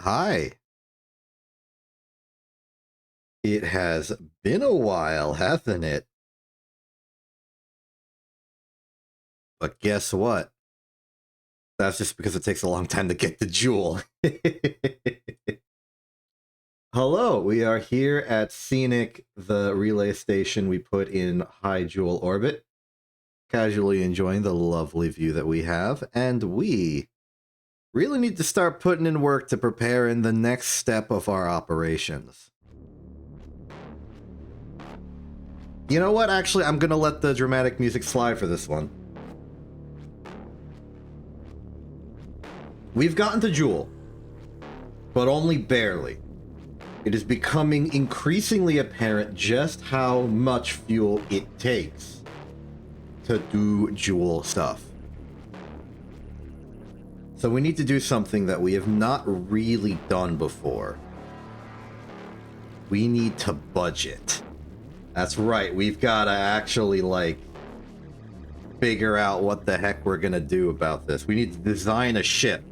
Hi. It has been a while, hasn't it? But guess what? That's just because it takes a long time to get the jewel. Hello, we are here at Scenic, the relay station we put in high jewel orbit, casually enjoying the lovely view that we have, and we really need to start putting in work to prepare in the next step of our operations. You know what? Actually, I'm gonna let the dramatic music slide for this one. We've gotten to Jewel, but only barely. It is becoming increasingly apparent just how much fuel it takes to do Jewel stuff. So we need to do something that we have not really done before. We need to budget. That's right, we've got to actually, figure out what the heck we're gonna do about this. We need to design a ship.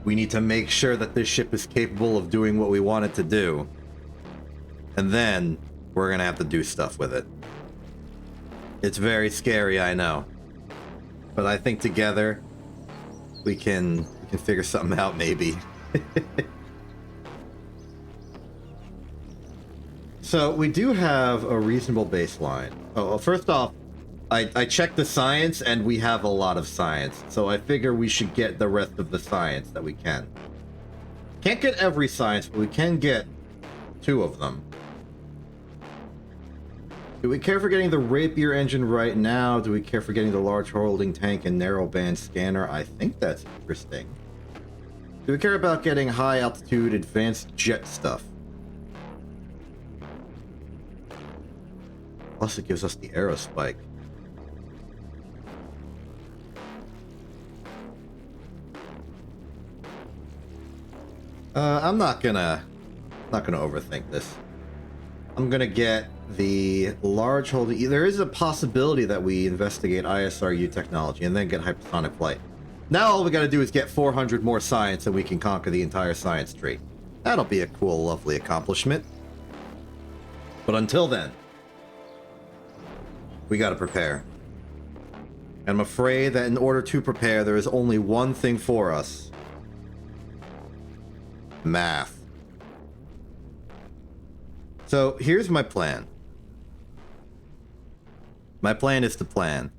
We need to make sure that this ship is capable of doing what we want it to do. And then we're gonna have to do stuff with it. It's very scary, I know. But I think together we can figure something out, maybe. So we do have a reasonable baseline. Oh, first off, I checked the science, and we have a lot of science, so I figure we should get the rest of the science that we can. Can't get every science, but we can get 2 of them. Do we care for getting the Rapier engine right now? Do we care for getting the large holding tank and narrowband scanner? I think that's interesting. Do we care about getting high altitude advanced jet stuff? Plus it gives us the aerospike. I'm not gonna overthink this. I'm gonna get the large holding. There is a possibility that we investigate ISRU technology and then get hypersonic flight. Now all we gotta do is get 400 more science and we can conquer the entire science tree. That'll be a cool, lovely accomplishment. But until then, we gotta prepare. And I'm afraid that in order to prepare, there is only one thing for us. Math. So here's my plan. My plan is to plan.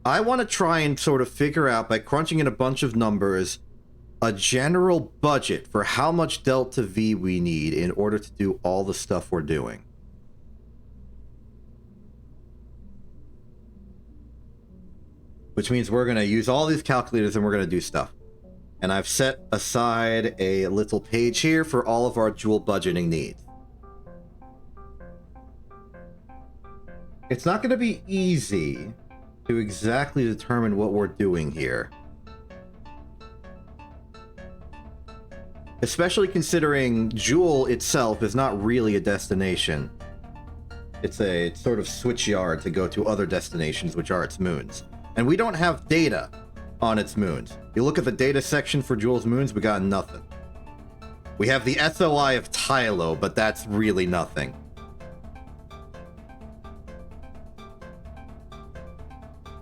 I want to try and sort of figure out, by crunching in a bunch of numbers, a general budget for how much delta V we need in order to do all the stuff we're doing. Which means we're going to use all these calculators and we're going to do stuff. And I've set aside a little page here for all of our Joule budgeting needs. It's not going to be easy to exactly determine what we're doing here. Especially considering Joule itself is not really a destination. It's a sort of switch yard to go to other destinations, which are its moons. And we don't have data on its moons. You look at the data section for Joule's moons, we got nothing. We have the SOI of Tylo, but that's really nothing.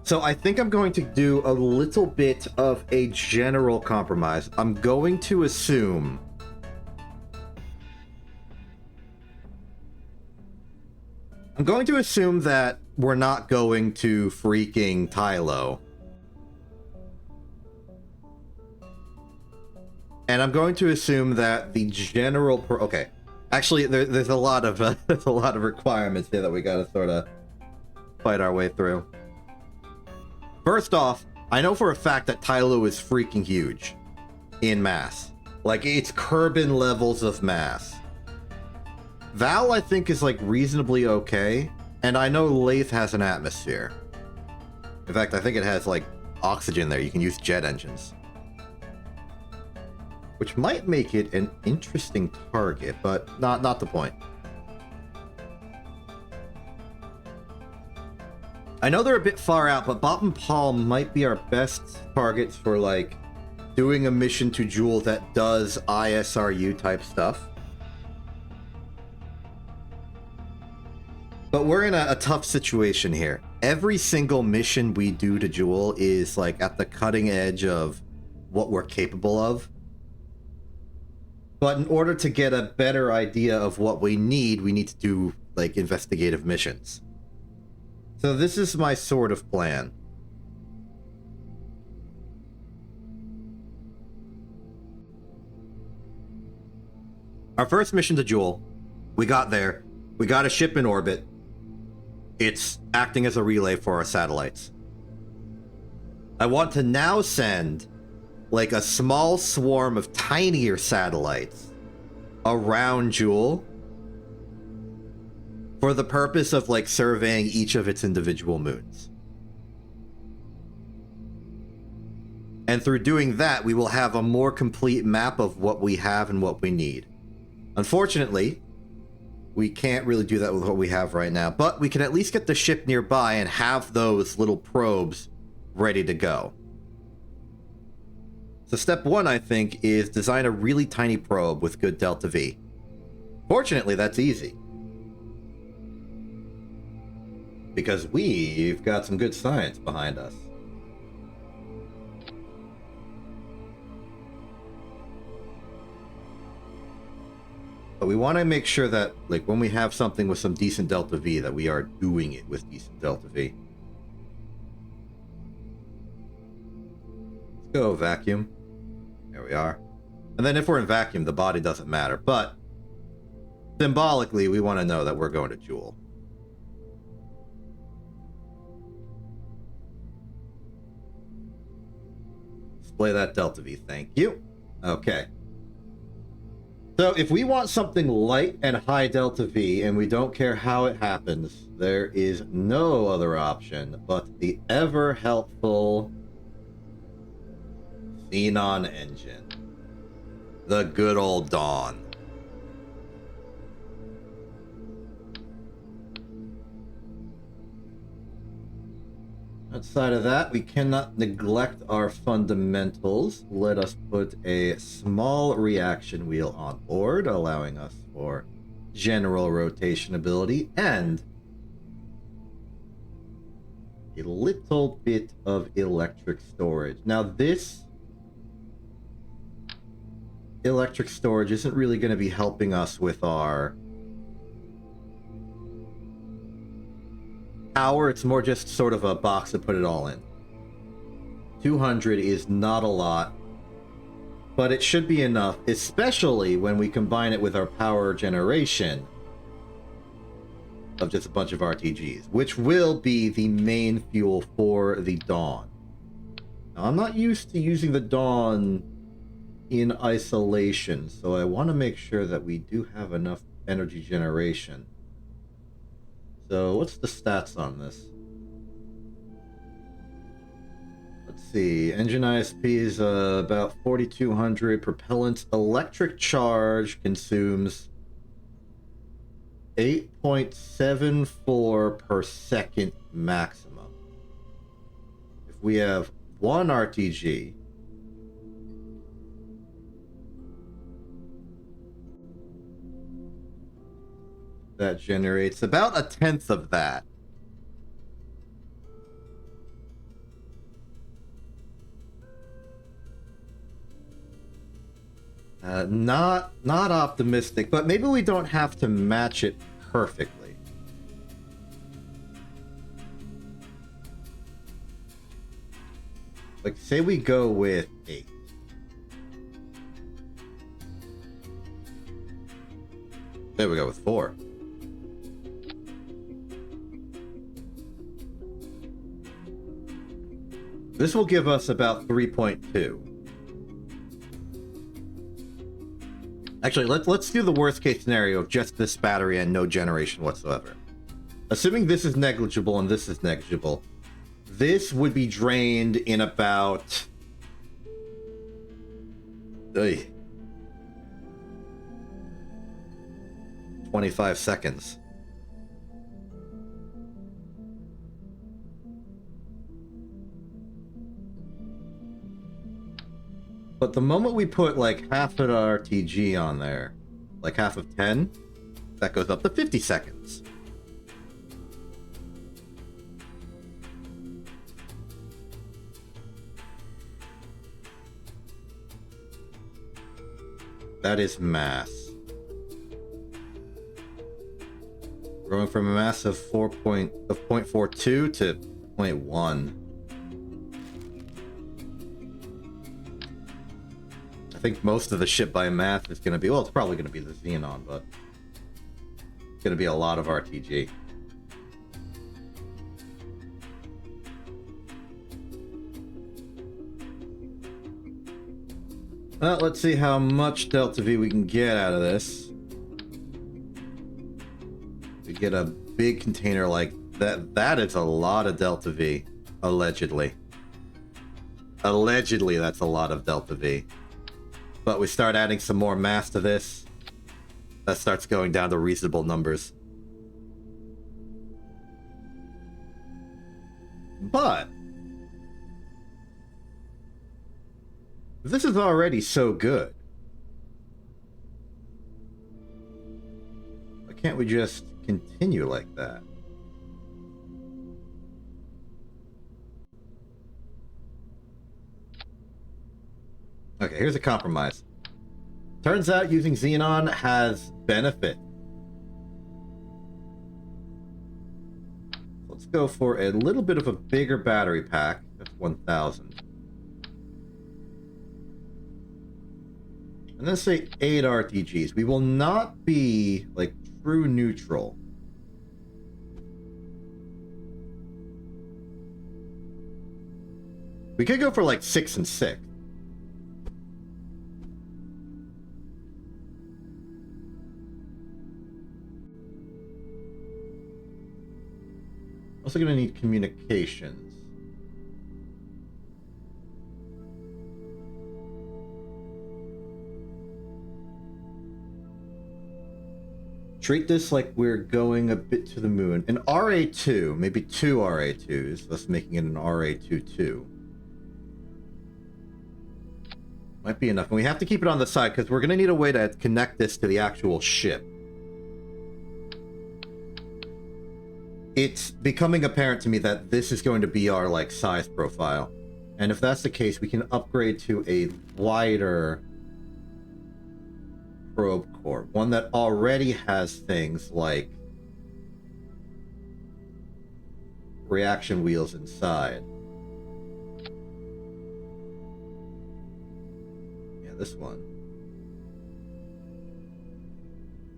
So I think I'm going to do a little bit of a general compromise. I'm going to assume that we're not going to freaking Tylo. And I'm going to assume that the general okay. Actually, there's a lot of there's a lot of requirements here that we gotta sort of fight our way through. First off, I know for a fact that Tylo is freaking huge in mass. Like, it's Kerbin levels of mass. Val, I think, is reasonably okay, and I know Lathe has an atmosphere. In fact, I think it has oxygen there. You can use jet engines, which might make it an interesting target, but not the point. I know they're a bit far out, but Bop and Paul might be our best targets for doing a mission to Jewel that does ISRU type stuff. But we're in a tough situation here. Every single mission we do to Jewel is like at the cutting edge of what we're capable of. But in order to get a better idea of what we need to do like investigative missions. So this is my sort of plan. Our first mission to Jewel, we got there, we got a ship in orbit. It's acting as a relay for our satellites. I want to now send like a small swarm of tinier satellites around Jewel for the purpose of like surveying each of its individual moons. And through doing that, we will have a more complete map of what we have and what we need. Unfortunately, we can't really do that with what we have right now, but we can at least get the ship nearby and have those little probes ready to go. So step one, I think, is design a really tiny probe with good delta V. Fortunately, that's easy. Because we've got some good science behind us. But we want to make sure that, like, when we have something with some decent delta V, that we are doing it with decent delta V. Let's go vacuum. There we are. And then if we're in vacuum, the body doesn't matter. But symbolically, we want to know that we're going to Jewel. Display that delta V, thank you. Okay. So if we want something light and high delta V, and we don't care how it happens, there is no other option but the ever helpful Xenon engine. The good old Dawn. Outside of that, we cannot neglect our fundamentals. Let us put a small reaction wheel on board, allowing us for general rotation ability and a little bit of electric storage. Now this electric storage isn't really going to be helping us with our power. It's more just sort of a box to put it all in. 200 is not a lot, but it should be enough, especially when we combine it with our power generation of just a bunch of RTGs, which will be the main fuel for the Dawn. Now, I'm not used to using the Dawn in isolation, so I want to make sure that we do have enough energy generation. So what's the stats on this? Let's see. Engine ISP is about 4,200. Propellant electric charge consumes 8.74 per second maximum. If we have one RTG, that generates about a tenth of that. Not optimistic, but maybe we don't have to match it perfectly. Like, say we go with 8. There we go with 4. This will give us about 3.2. Actually, let's do the worst case scenario of just this battery and no generation whatsoever. Assuming this is negligible and this is negligible, this would be drained in about 25 seconds. But the moment we put like half an RTG on there, like half of 10, that goes up to 50 seconds. That is mass. Going from a mass of 0.42 to 0.1. I think most of the shit by math is going to be, well, it's probably going to be the Xenon, but it's going to be a lot of RTG. Well, let's see how much Delta V we can get out of this. We get a big container like that. That is a lot of Delta V, allegedly. Allegedly, that's a lot of Delta V. But we start adding some more mass to this. That starts going down to reasonable numbers. But this is already so good. Why can't we just continue like that? Okay, here's a compromise. Turns out using Xenon has benefit. Let's go for a little bit of a bigger battery pack. That's 1,000. And then say 8 RTGs. We will not be like true neutral. We could go for like 6 and 6. Also gonna need communications. Treat this like we're going a bit to the moon. An RA2, maybe 2 RA2s, thus making it an RA22. Might be enough. And we have to keep it on the side because we're going to need a way to connect this to the actual ship. It's becoming apparent to me that this is going to be our like size profile. And if that's the case, we can upgrade to a wider probe core, one that already has things like reaction wheels inside. Yeah, this one.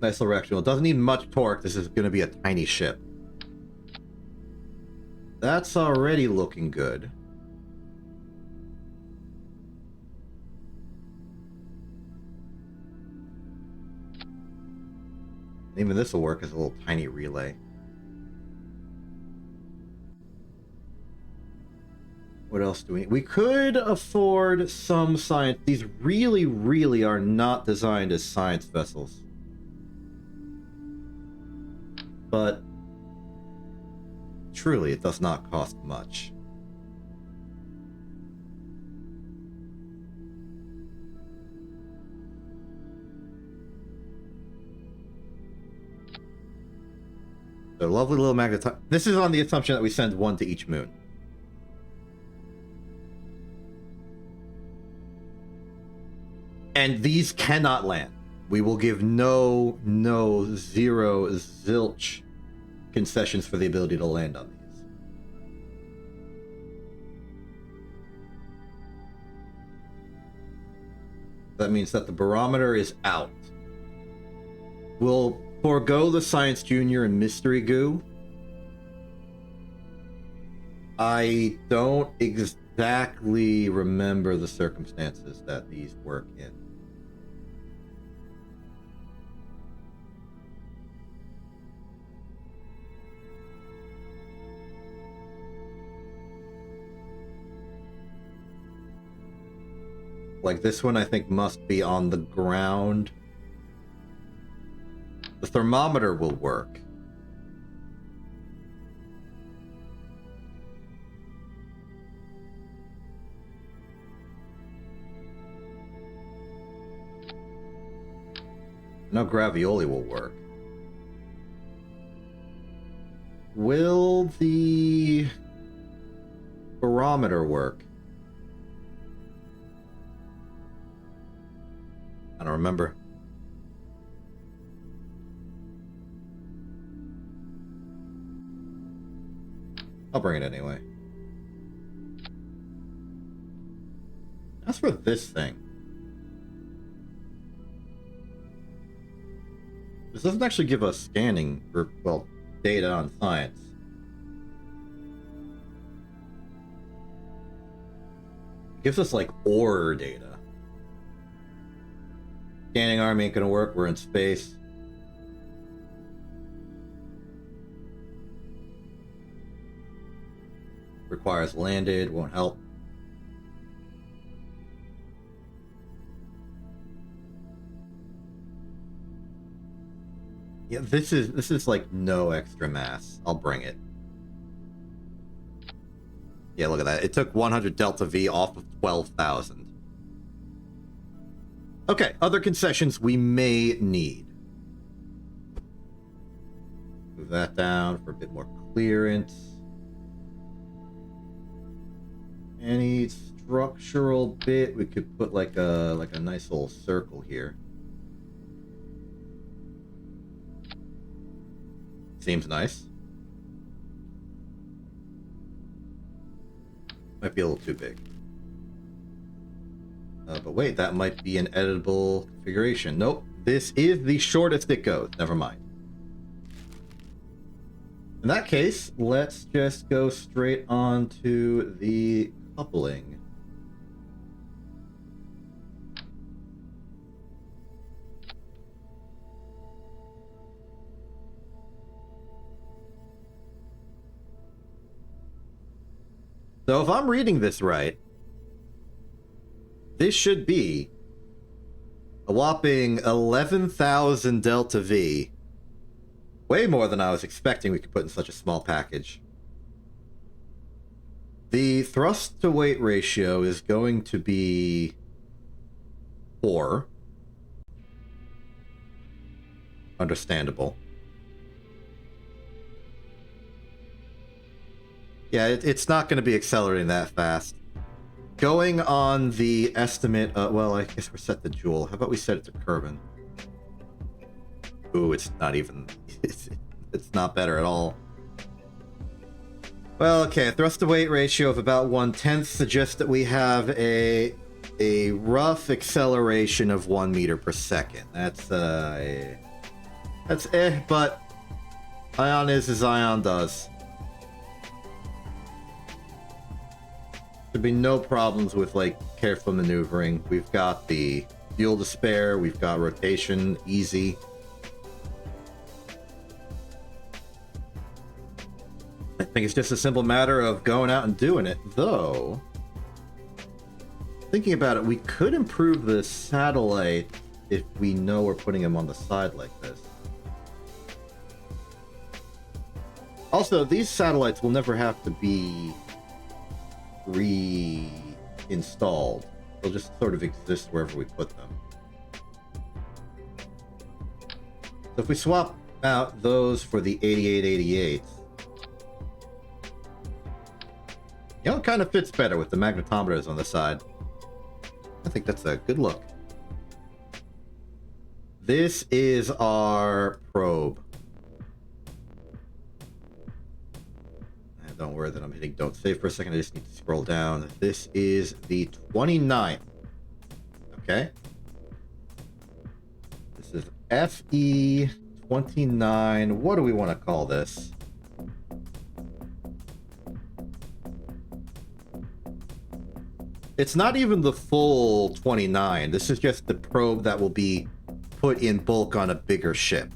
Nice little reaction wheel. Doesn't need much torque. This is going to be a tiny ship. That's already looking good. Even this will work as a little tiny relay. What else do we could afford some science. These really, really are not designed as science vessels. But truly, it does not cost much. So lovely little magnet. This is on the assumption that we send one to each moon. And these cannot land. We will give no zero zilch concessions for the ability to land on these. That means that the barometer is out. We'll forego the Science Junior and Mystery Goo. I don't exactly remember the circumstances that these work in. Like this one, I think must be on the ground. The thermometer will work. No, gravioli will work. Will the barometer work? I don't remember. I'll bring it anyway. As for this thing, this doesn't actually give us scanning or, well, data on science. It gives us like ore data. Scanning arm ain't gonna work, we're in space. Requires landed, won't help. Yeah, this is like no extra mass. I'll bring it. Yeah, look at that. It took 100 delta V off of 12,000. Okay, other concessions we may need. Move that down for a bit more clearance. Any structural bit, we could put like a nice little circle here. Seems nice. Might be a little too big. But wait, that might be an editable configuration. Nope, this is the shortest it goes. Never mind. In that case, let's just go straight on to the coupling. So if I'm reading this right, this should be a whopping 11,000 delta V. Way more than I was expecting we could put in such a small package. The thrust to weight ratio is going to be 4. Understandable. Yeah, it's not going to be accelerating that fast. Going on the estimate, well, I guess we're set to Joule. How about we set it to Kerbin? Ooh, it's not even, it's not better at all. Well, okay, a thrust to weight ratio of about 1/10 suggests that we have a rough acceleration of 1 meter per second. That's but Ion is as Ion does. There'd be no problems with like careful maneuvering. We've got the fuel to spare, we've got rotation, easy. I think it's just a simple matter of going out and doing it, though. Thinking about it, we could improve the satellite if we know we're putting him on the side like this. Also, these satellites will never have to be reinstalled. They'll just sort of exist wherever we put them. So if we swap out those for the 8888s, you know, it kind of fits better with the magnetometers on the side. I think that's a good look. This is our probe. And don't worry that I'm hitting don't save for a second. I just need to scroll down. This is the 29th. Okay. This is FE29. What do we want to call this? It's not even the full 29. This is just the probe that will be put in bulk on a bigger ship.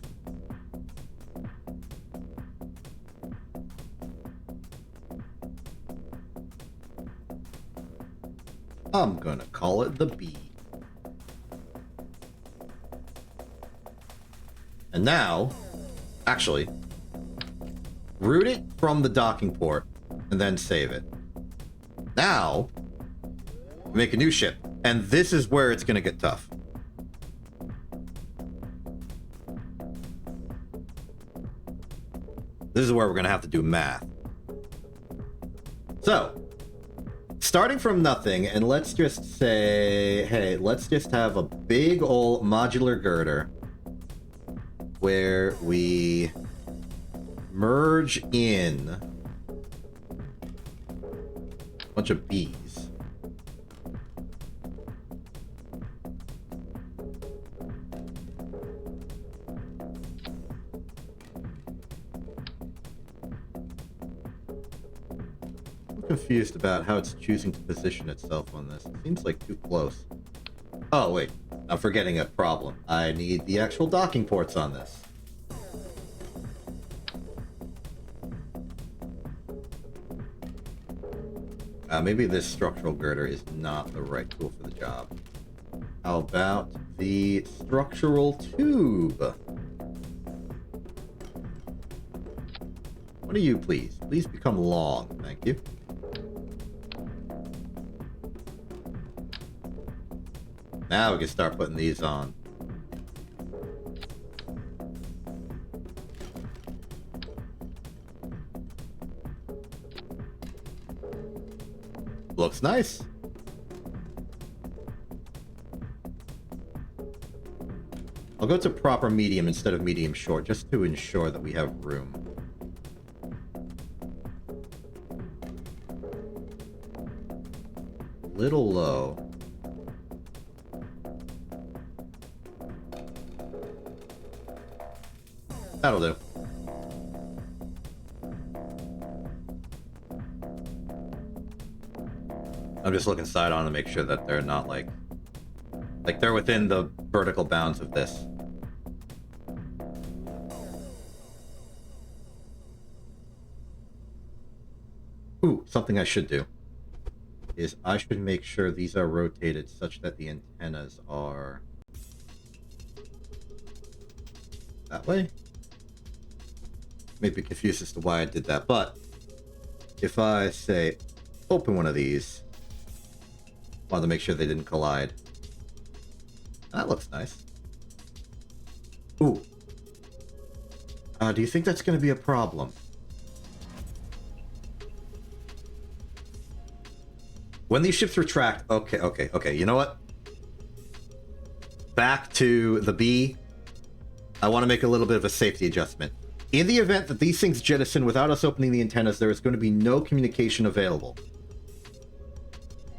I'm gonna call it the B. And now, actually, route it from the docking port and then save it. Now, make a new ship, and this is where it's going to get tough. This is where we're going to have to do math. So, starting from nothing, and let's just say, hey, let's just have a big old modular girder where we merge in a bunch of bees. Confused about how it's choosing to position itself on this. It seems like too close. Oh, wait. I'm forgetting a problem. I need the actual docking ports on this. Maybe this structural girder is not the right tool for the job. How about the structural tube? What are you, please? Please become long. Thank you. Now we can start putting these on. Looks nice. I'll go to proper medium instead of medium short, just to ensure that we have room. A little low. That'll do. I'm just looking side on to make sure that they're not like they're within the vertical bounds of this. Ooh, something I should do is I should make sure these are rotated such that the antennas are that way. Maybe confused as to why I did that, but if I say open one of these, wanted to make sure they didn't collide. That looks nice. Ooh. Do you think that's going to be a problem? When these ships retract, okay, you know what? Back to the B. I want to make a little bit of a safety adjustment. In the event that these things jettison without us opening the antennas, there is going to be no communication available.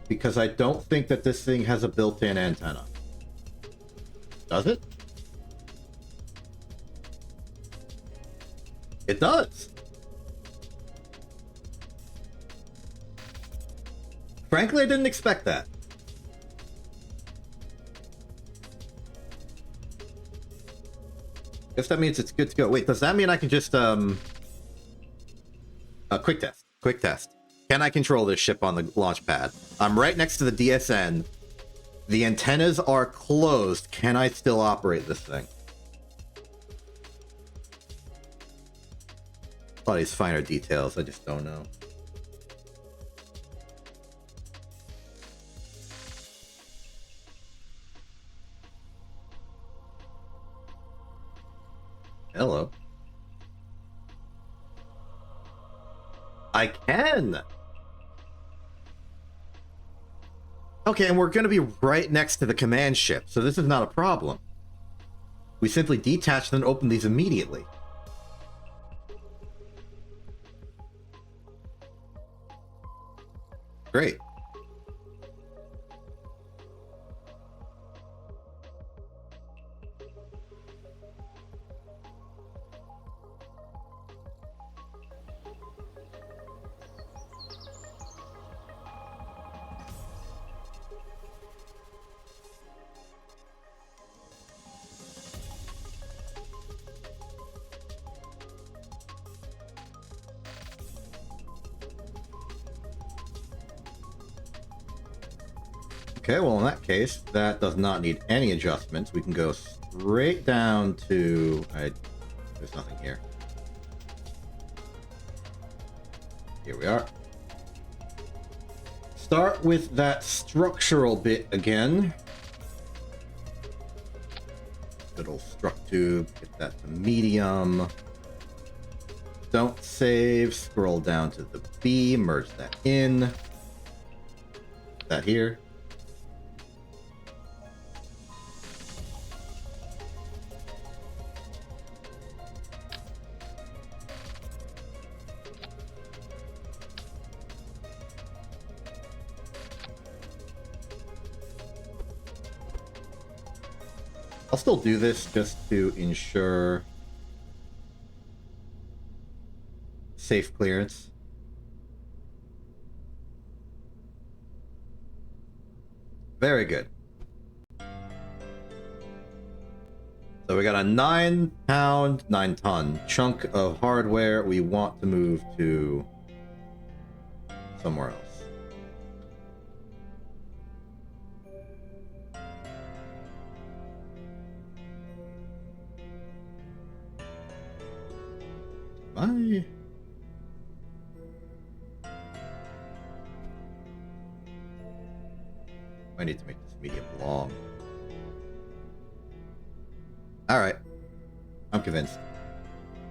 Because I don't think that this thing has a built-in antenna. Does it? It does. Frankly, I didn't expect that. Guess that means it's good to go. Wait, does that mean I can just quick test. Quick test. Can I control this ship on the launch pad? I'm right next to the DSN. The antennas are closed. Can I still operate this thing? All these finer details, I just don't know. Hello. I can. Okay, and we're going to be right next to the command ship, so this is not a problem. We simply detach and open these immediately. Great. Okay, well in that case, that does not need any adjustments. We can go straight down to... there's nothing here. Here we are. Start with that structural bit again. Good old struct tube. Get that to medium. Don't save. Scroll down to the B. Merge that in. That here. I'll still do this just to ensure safe clearance. Very good. So we got a 9-pound, 9-ton chunk of hardware we want to move to somewhere else. I need to make this medium long. Alright. I'm convinced.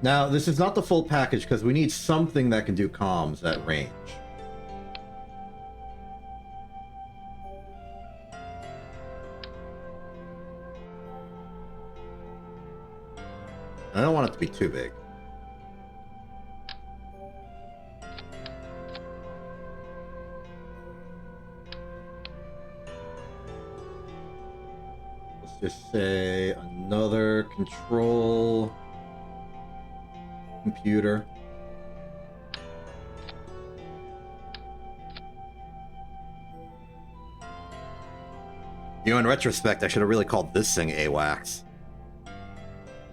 Now, this is not the full package because we need something that can do comms at range. I don't want it to be too big. Just say another control computer. You know, in retrospect, I should have really called this thing AWACS.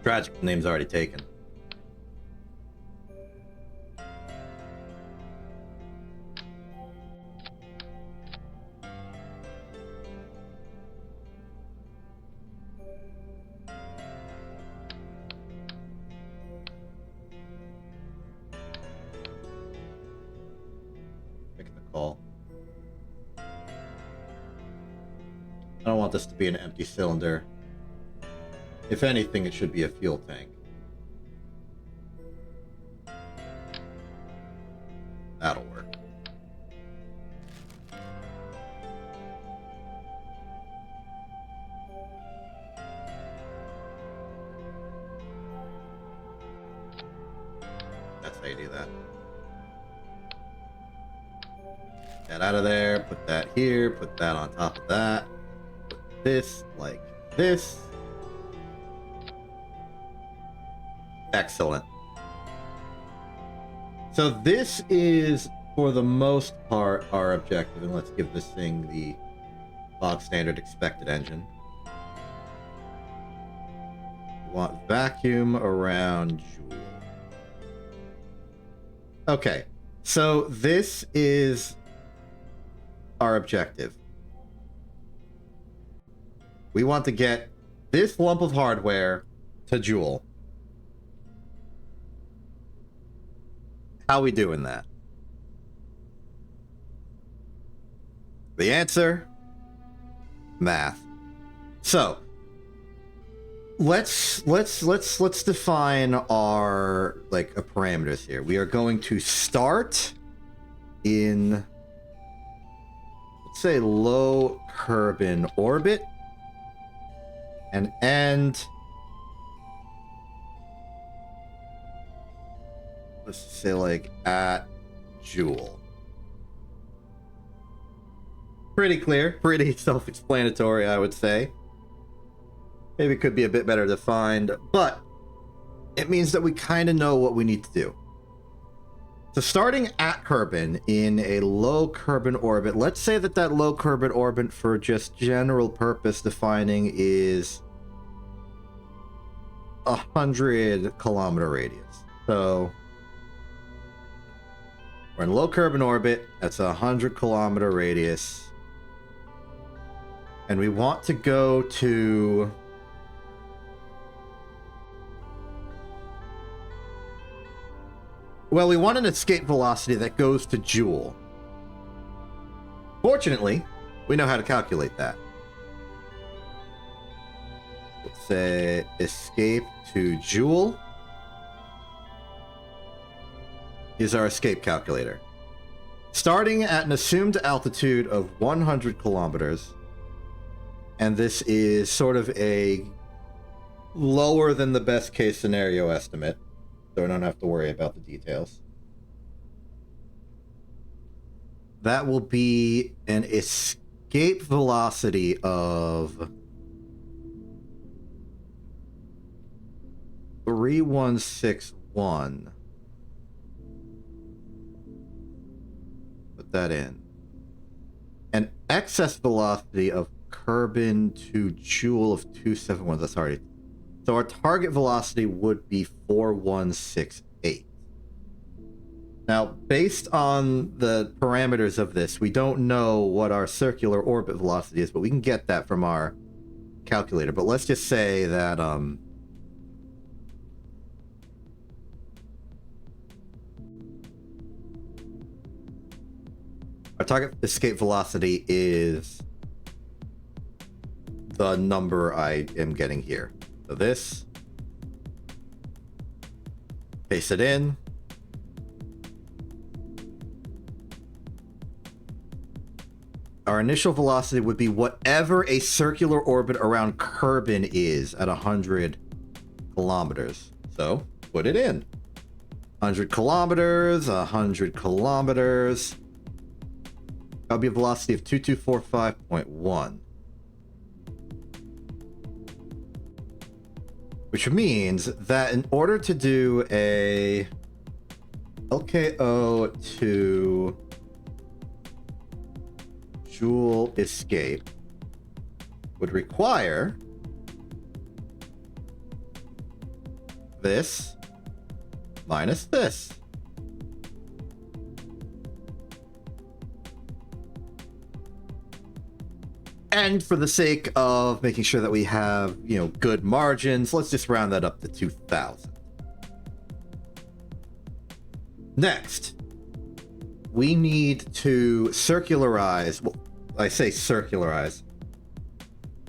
Tragic, the name's already taken. I don't want this to be an empty cylinder. If anything, it should be a fuel tank. That'll work. That's how you do that. Get that out of there, put that here, put that on top of that. This like this. Excellent. So this is, for the most part, our objective, and let's give this thing the bog standard expected engine. We want vacuum around Joule. Okay, so this is our objective. We want to get this lump of hardware to Joule. How we doing that? The answer? Math. So let's define our parameters here. We are going to start in, let's say, low Kerbin orbit and end, let's say, like, at Joule. Pretty clear, pretty self-explanatory, I would say. Maybe it could be a bit better defined, but it means that we kind of know what we need to do. So starting at Kerbin in a low Kerbin orbit, let's say that that low Kerbin orbit, for just general purpose defining, is 100-kilometer radius. So we're in low Kerbin orbit, that's a 100-kilometer radius. And we want to go to... well, we want an escape velocity that goes to Joule. Fortunately, we know how to calculate that. Let's say escape to Joule. is our escape calculator. Starting at an assumed altitude of 100 kilometers, and this is sort of a lower than the best case scenario estimate, so I don't have to worry about the details. That will be an escape velocity of 3161. Put that in. An excess velocity of Kerbin to Joule of 271. That's already. So our target velocity would be 4168. Now, based on the parameters of this, we don't know what our circular orbit velocity is, but we can get that from our calculator. But let's just say that our target escape velocity is the number I am getting here. So this, paste it in. Our initial velocity would be whatever a circular orbit around Kerbin is at 100 kilometers. So put it in. 100 kilometers, 100 kilometers. That'll be a velocity of 2245.1. Which means that in order to do a LKO to Joule escape would require this minus this. And for the sake of making sure that we have, good margins, let's just round that up to 2000. Next, we need to circularize. Well, I say circularize.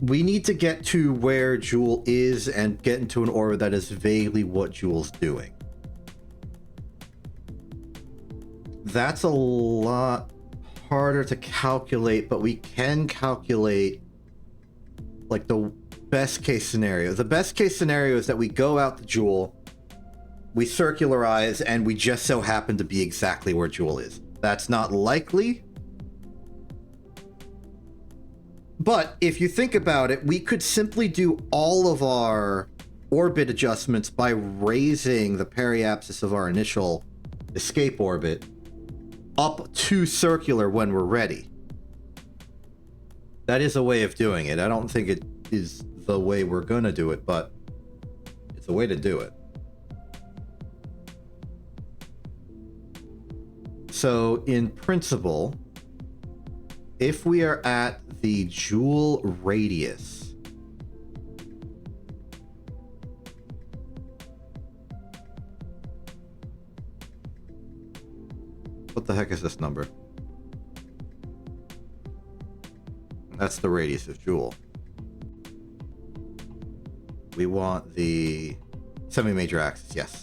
We need to get to where Joule is and get into an orbit that is vaguely what Joule's doing. That's a lot harder to calculate, but we can calculate like the best case scenario. The best case scenario is that we go out to Joule, we circularize, and we just so happen to be exactly where Joule is. That's not likely. But if you think about it, we could simply do all of our orbit adjustments by raising the periapsis of our initial escape orbit up to circular when we're ready. That is a way of doing it. I don't think it is the way we're gonna do it, but it's a way to do it. So in principle, if we are at the Joule radius, what the heck is this number? That's the radius of Joule. We want the semi-major axis, yes.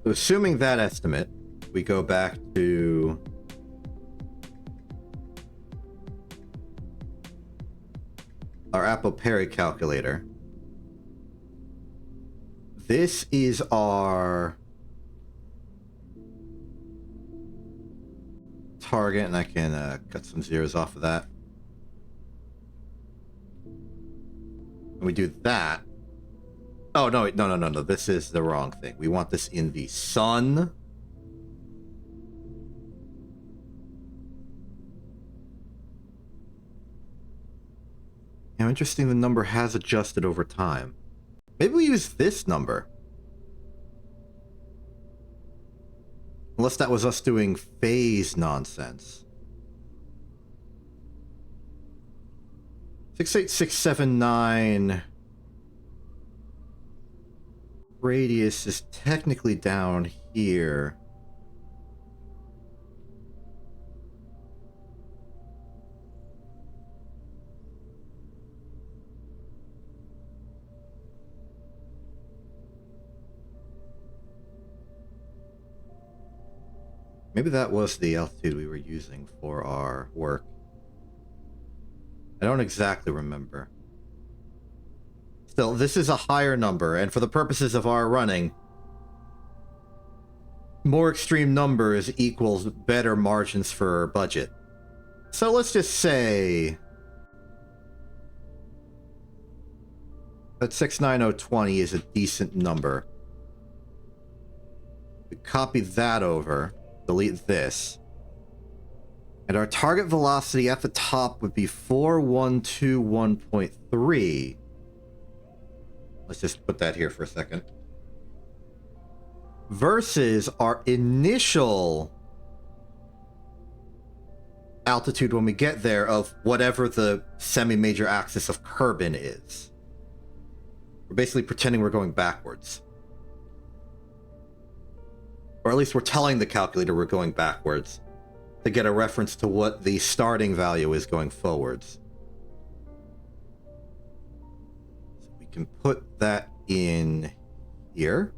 So assuming that estimate, we go back to our Apple-Perry calculator. This is our target, and I can cut some zeros off of that. And we do that. Oh, no, no. This is the wrong thing. We want this in the sun. Now, interesting, the number has adjusted over time. Maybe we use this number. Unless that was us doing phase nonsense. 68679... radius is technically down here. Maybe that was the altitude we were using for our work. I don't exactly remember. Still, this is a higher number, and for the purposes of our running, more extreme numbers equals better margins for budget. So let's just say that 69020 is a decent number. We copy that over, delete this, and our target velocity at the top would be 4121.3. Let's just put that here for a second. Versus our initial altitude when we get there of whatever the semi-major axis of Kerbin is. We're basically pretending we're going backwards. Or at least we're telling the calculator we're going backwards to get a reference to what the starting value is going forwards. So we can put that in here.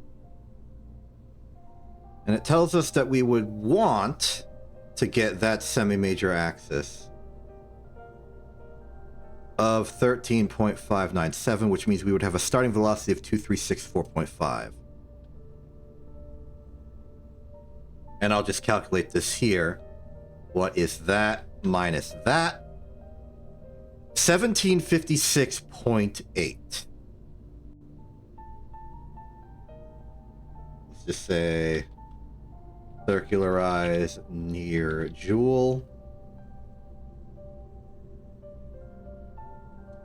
And it tells us that we would want to get that semi-major axis of 13.597, which means we would have a starting velocity of 2364.5. And I'll just calculate this here. What is that minus that? 1756.8. Let's just say circularize near Joule.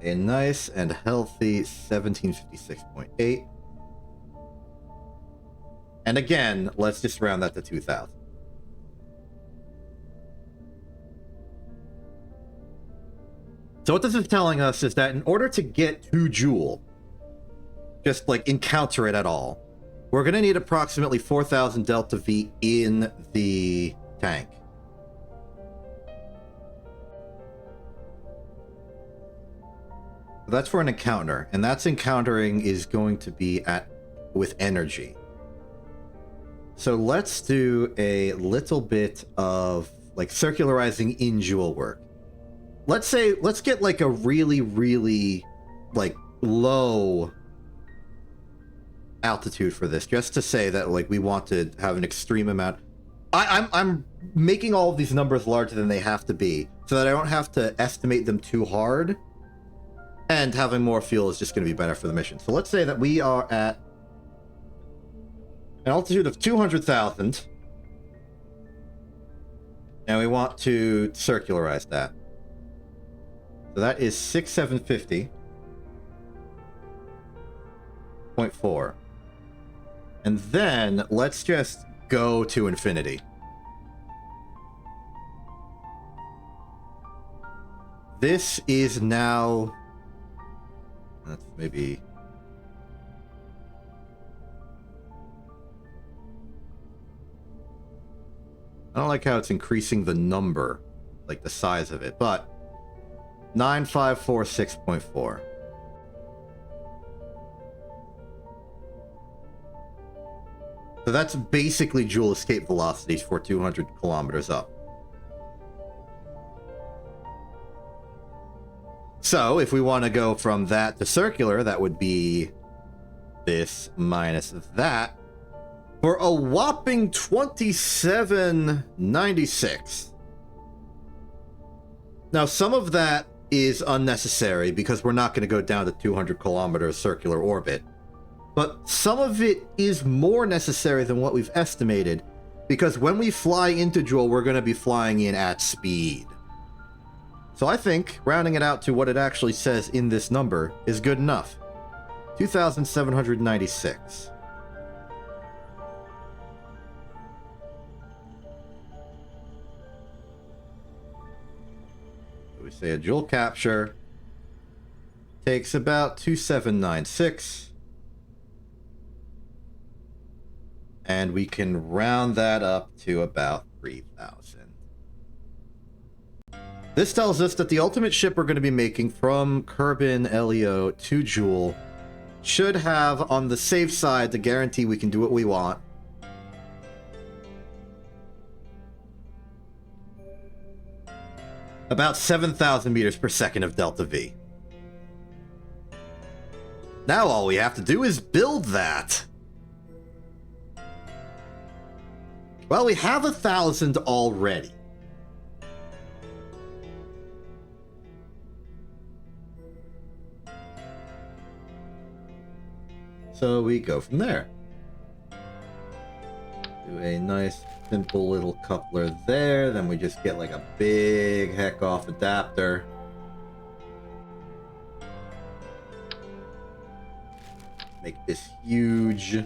A nice and healthy 1756.8. And again, let's just round that to 2000. So what this is telling us is that in order to get to Joule, just like encounter it at all, we're going to need approximately 4,000 delta V in the tank. That's for an encounter, and that's encountering is going to be with energy. So let's do a little bit of like circularizing in Joule work. Let's get like a really, really like low altitude for this, just to say that like we want to have an extreme amount. I'm making all of these numbers larger than they have to be so that I don't have to estimate them too hard, and having more fuel is just going to be better for the mission. So let's say that we are at an altitude of 200,000 and we want to circularize that. So that is 6750.4. And then let's just go to infinity. This is now... That's maybe... I don't like how it's increasing the number, like the size of it, but 9546.4. So that's basically Joule escape velocities for 200 kilometers up. So if we want to go from that to circular, that would be this minus that for a whopping 2796. Now, some of that is unnecessary because we're not going to go down to 200 kilometers circular orbit. But some of it is more necessary than what we've estimated, because when we fly into Joule, we're going to be flying in at speed. So I think rounding it out to what it actually says in this number is good enough. 2,796. So we say a Joule capture takes about 2796. And we can round that up to about 3,000. This tells us that the ultimate ship we're going to be making from Kerbin LEO to Joule should have, on the safe side, the guarantee we can do what we want. About 7,000 meters per second of delta V. Now all we have to do is build that. Well, we have 1,000 already. So we go from there. Do a nice simple little coupler there, then we just get like a big heck off adapter. Make this huge.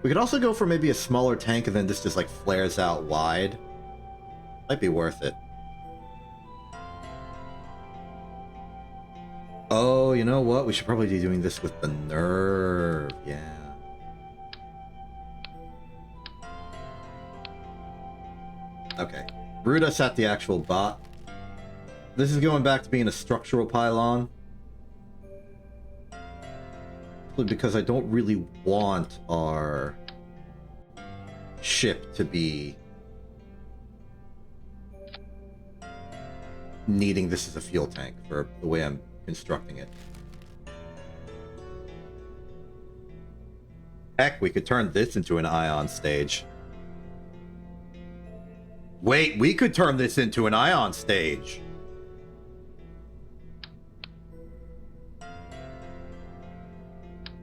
We could also go for maybe a smaller tank and then this just like flares out wide. Might be worth it. Oh, you know what? We should probably be doing this with the nerve. Yeah. Okay. Root us at the actual bot. This is going back to being a structural pylon. Because I don't really want our ship to be needing this as a fuel tank for the way I'm constructing it. Heck, we could turn this into an ion stage. Wait, we could turn this into an ion stage.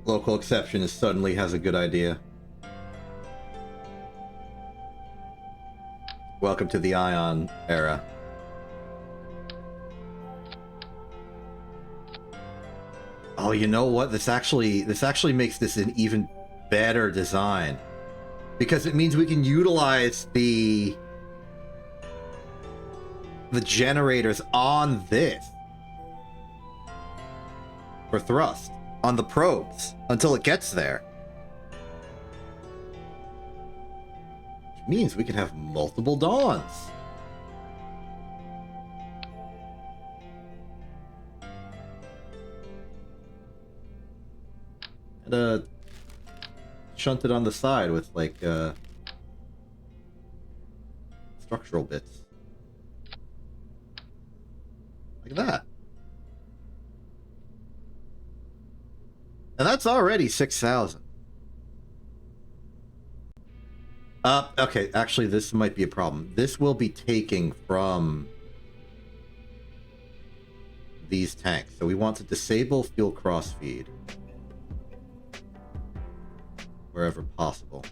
Local exception is suddenly has a good idea. Welcome to the ion era. Oh, you know what? This actually makes this an even better design. Because it means we can utilize the generators on this for thrust. On the probes until it gets there. Which means we can have multiple dawns. And shunt it on the side with like structural bits. Like that. And that's already 6,000. Okay, actually this might be a problem. This will be taking from these tanks. So we want to disable fuel crossfeed wherever possible.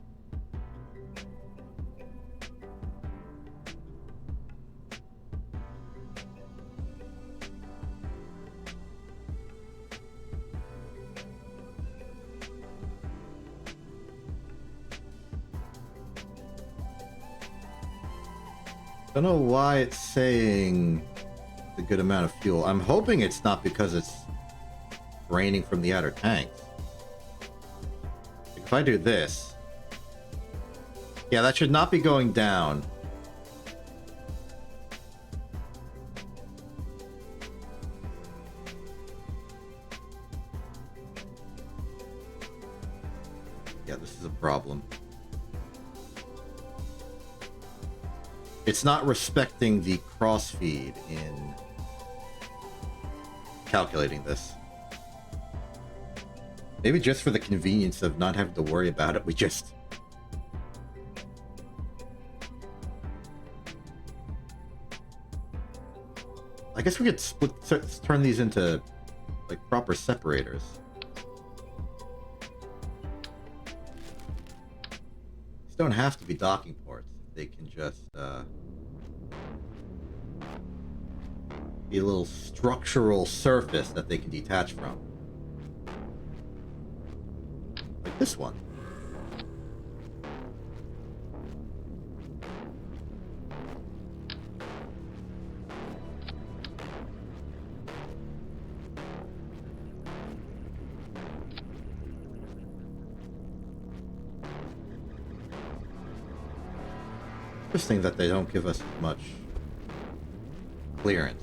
I don't know why it's saying a good amount of fuel. I'm hoping it's not because it's draining from the outer tanks. If I do this... Yeah, that should not be going down. Yeah, this is a problem. It's not respecting the crossfeed in calculating this. Maybe just for the convenience of not having to worry about it, we just... I guess we could turn these into like proper separators. These don't have to be docking ports. They can just be a little structural surface that they can detach from. Like this one. Interesting that they don't give us much clearance.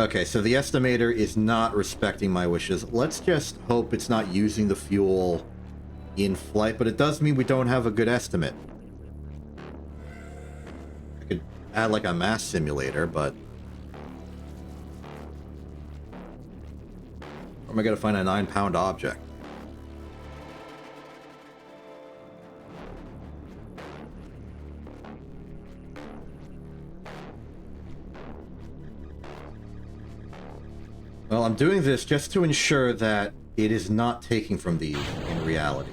Okay, so the estimator is not respecting my wishes. Let's just hope it's not using the fuel in flight, but it does mean we don't have a good estimate. I could add like a mass simulator, but... Or am I gonna find a 9-pound object? Well, I'm doing this just to ensure that it is not taking from these in reality.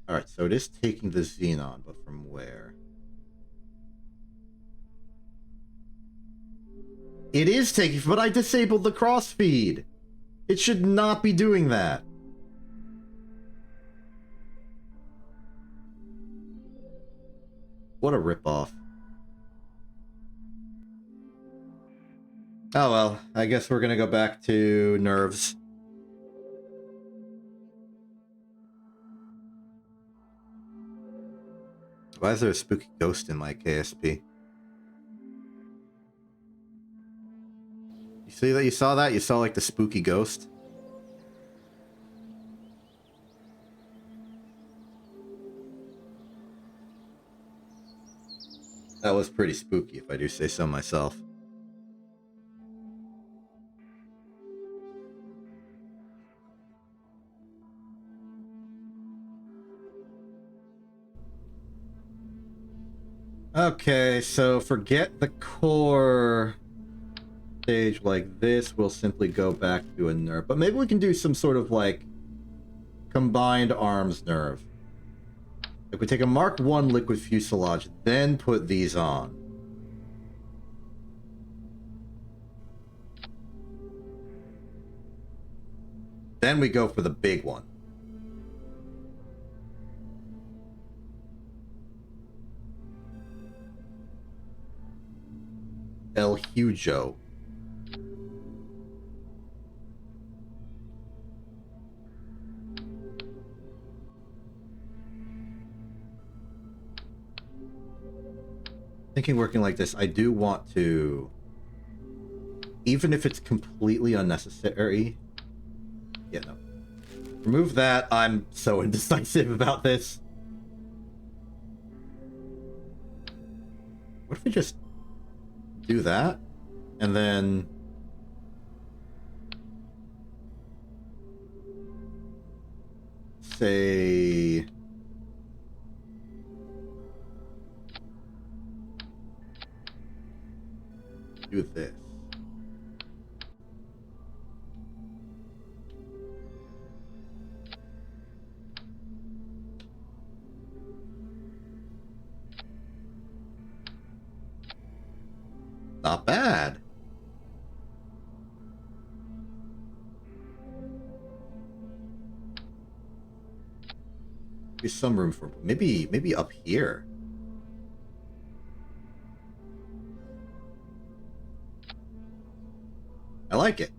Alright, so it is taking the xenon, but from where? It is taking, but I disabled the crossfeed! It should not be doing that. What a ripoff. Oh well, I guess we're gonna go back to nerves. Why is there a spooky ghost in my KSP? You see that? You saw that? You saw like the spooky ghost? That was pretty spooky, if I do say so myself. Okay, so forget the core stage like this. We'll simply go back to a nerve. But maybe we can do some sort of like combined arms nerve. If we take a Mark 1 liquid fuselage, then put these on. Then we go for the big one. El Hugo. Thinking working like this, I do want to, even if it's completely unnecessary. Yeah, no. Remove that. I'm so indecisive about this. What if we just do that? And then... say... do this. Not bad. There's some room for maybe up here. I like it.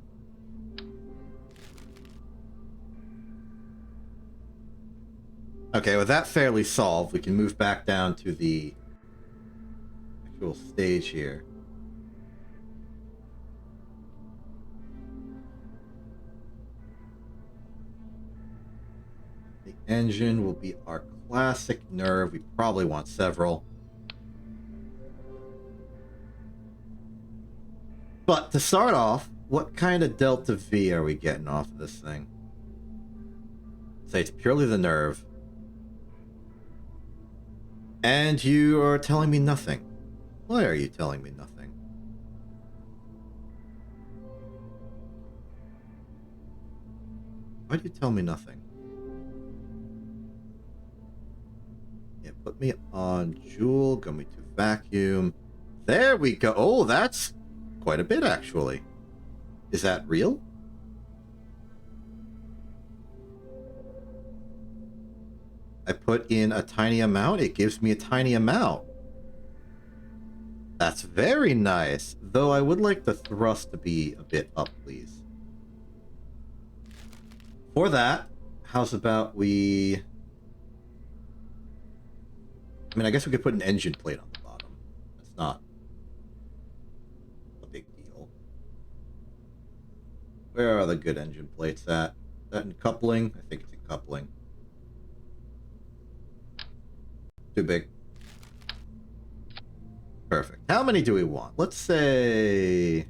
Okay, with that fairly solved, we can move back down to the actual stage here. The engine will be our classic nerve. We probably want several. But to start off, what kind of delta V are we getting off of this thing? Say it's purely the nerve. And you are telling me nothing. Why are you telling me nothing? Why do you tell me nothing? Yeah, put me on Joule, go me to vacuum. There we go. Oh, that's quite a bit, actually. Is that real? I put in a tiny amount, it gives me a tiny amount. That's very nice. Though I would like the thrust to be a bit up, please. For that, how's about we... I mean, I guess we could put an engine plate on the bottom. That's not a big deal. Where are the good engine plates at? Is that in coupling? I think it's in coupling. Too big. Perfect. How many do we want? Let's say...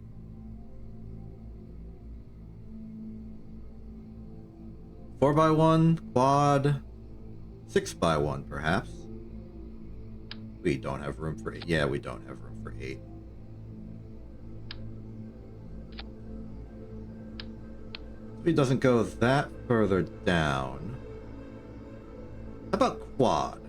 4x1, quad, 6x1 perhaps. We don't have room for 8. Yeah, we don't have room for 8. It doesn't go that further down. How about quad?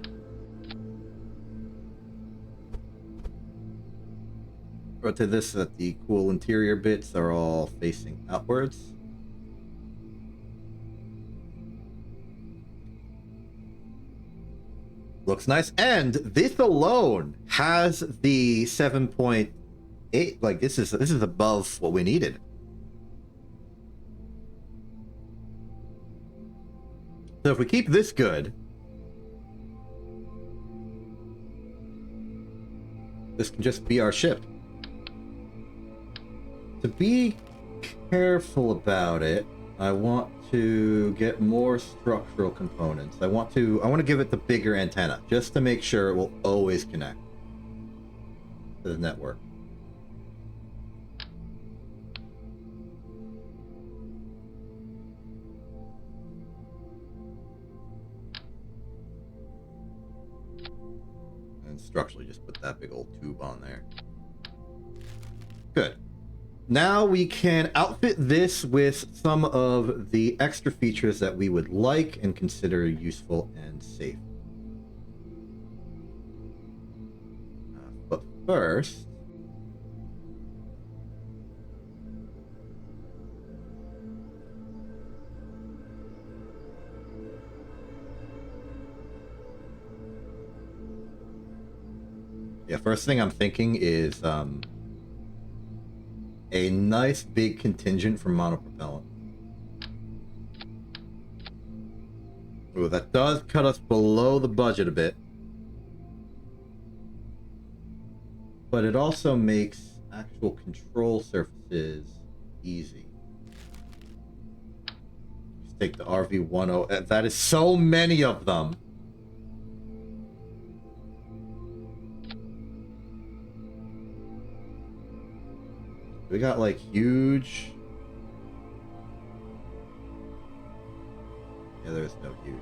Rotate this so that the cool interior bits are all facing outwards. Looks nice. And this alone has the 7.8. Like this is above what we needed. So if we keep this good, this can just be our ship. To be careful about it, I want to get more structural components. I want to give it the bigger antenna just to make sure it will always connect to the network. And structurally just put that big old tube on there. Good. Now we can outfit this with some of the extra features that we would like and consider useful and safe. But first... yeah, first thing I'm thinking is... a nice big contingent for monopropellant. Ooh, that does cut us below the budget a bit. But it also makes actual control surfaces easy. Just take the RV-10. That is so many of them. We got like huge. Yeah, there's no huge.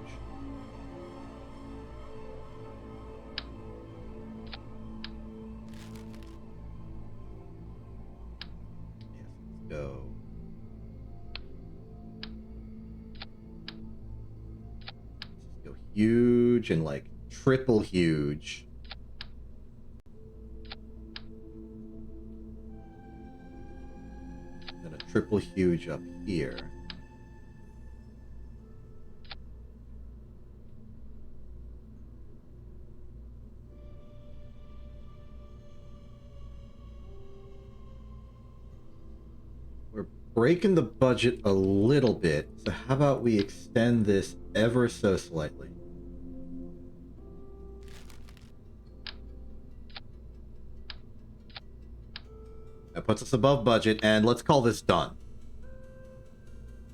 Yes, let's go. Let's go huge and like triple huge. Triple huge up here. We're breaking the budget a little bit, so how about we extend this ever so slightly? That puts us above budget, and let's call this done.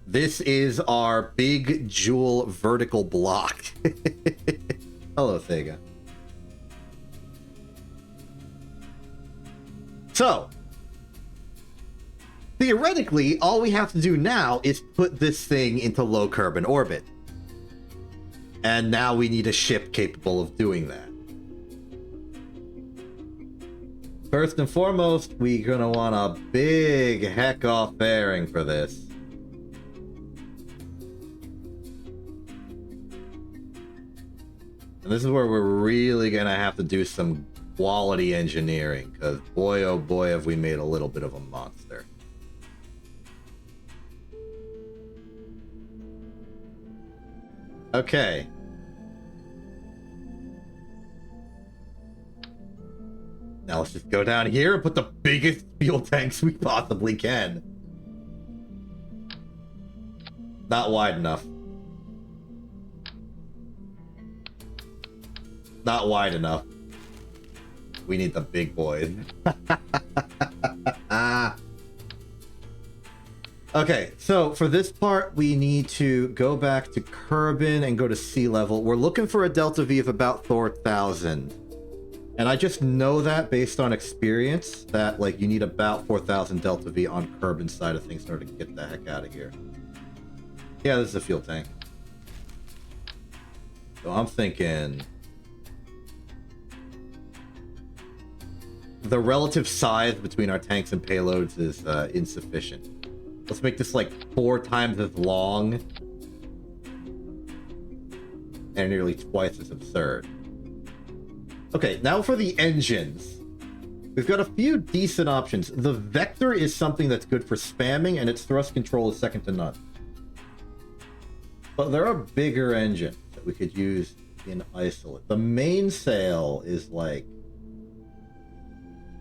This is our big jewel vertical block. Hello, Thega. So, theoretically, all we have to do now is put this thing into low carbon orbit. And now we need a ship capable of doing that. First and foremost, we're gonna want a big heck-off fairing for this. And this is where we're really gonna have to do some quality engineering, because boy oh boy have we made a little bit of a monster. Okay. Now let's just go down here and put the biggest fuel tanks we possibly can. Not wide enough. Not wide enough. We need the big boys. Okay, so for this part, we need to go back to Kerbin and go to sea level. We're looking for a delta V of about 4,000. And I just know that based on experience, that like you need about 4,000 delta V on Kerbin's side of things in order to get the heck out of here. Yeah, this is a fuel tank. So I'm thinking... the relative size between our tanks and payloads is insufficient. Let's make this like 4 times as long and nearly twice as absurd. Okay, now for the engines. We've got a few decent options. The Vector is something that's good for spamming, and its thrust control is second to none. But there are bigger engines that we could use in isolate. The mainsail is like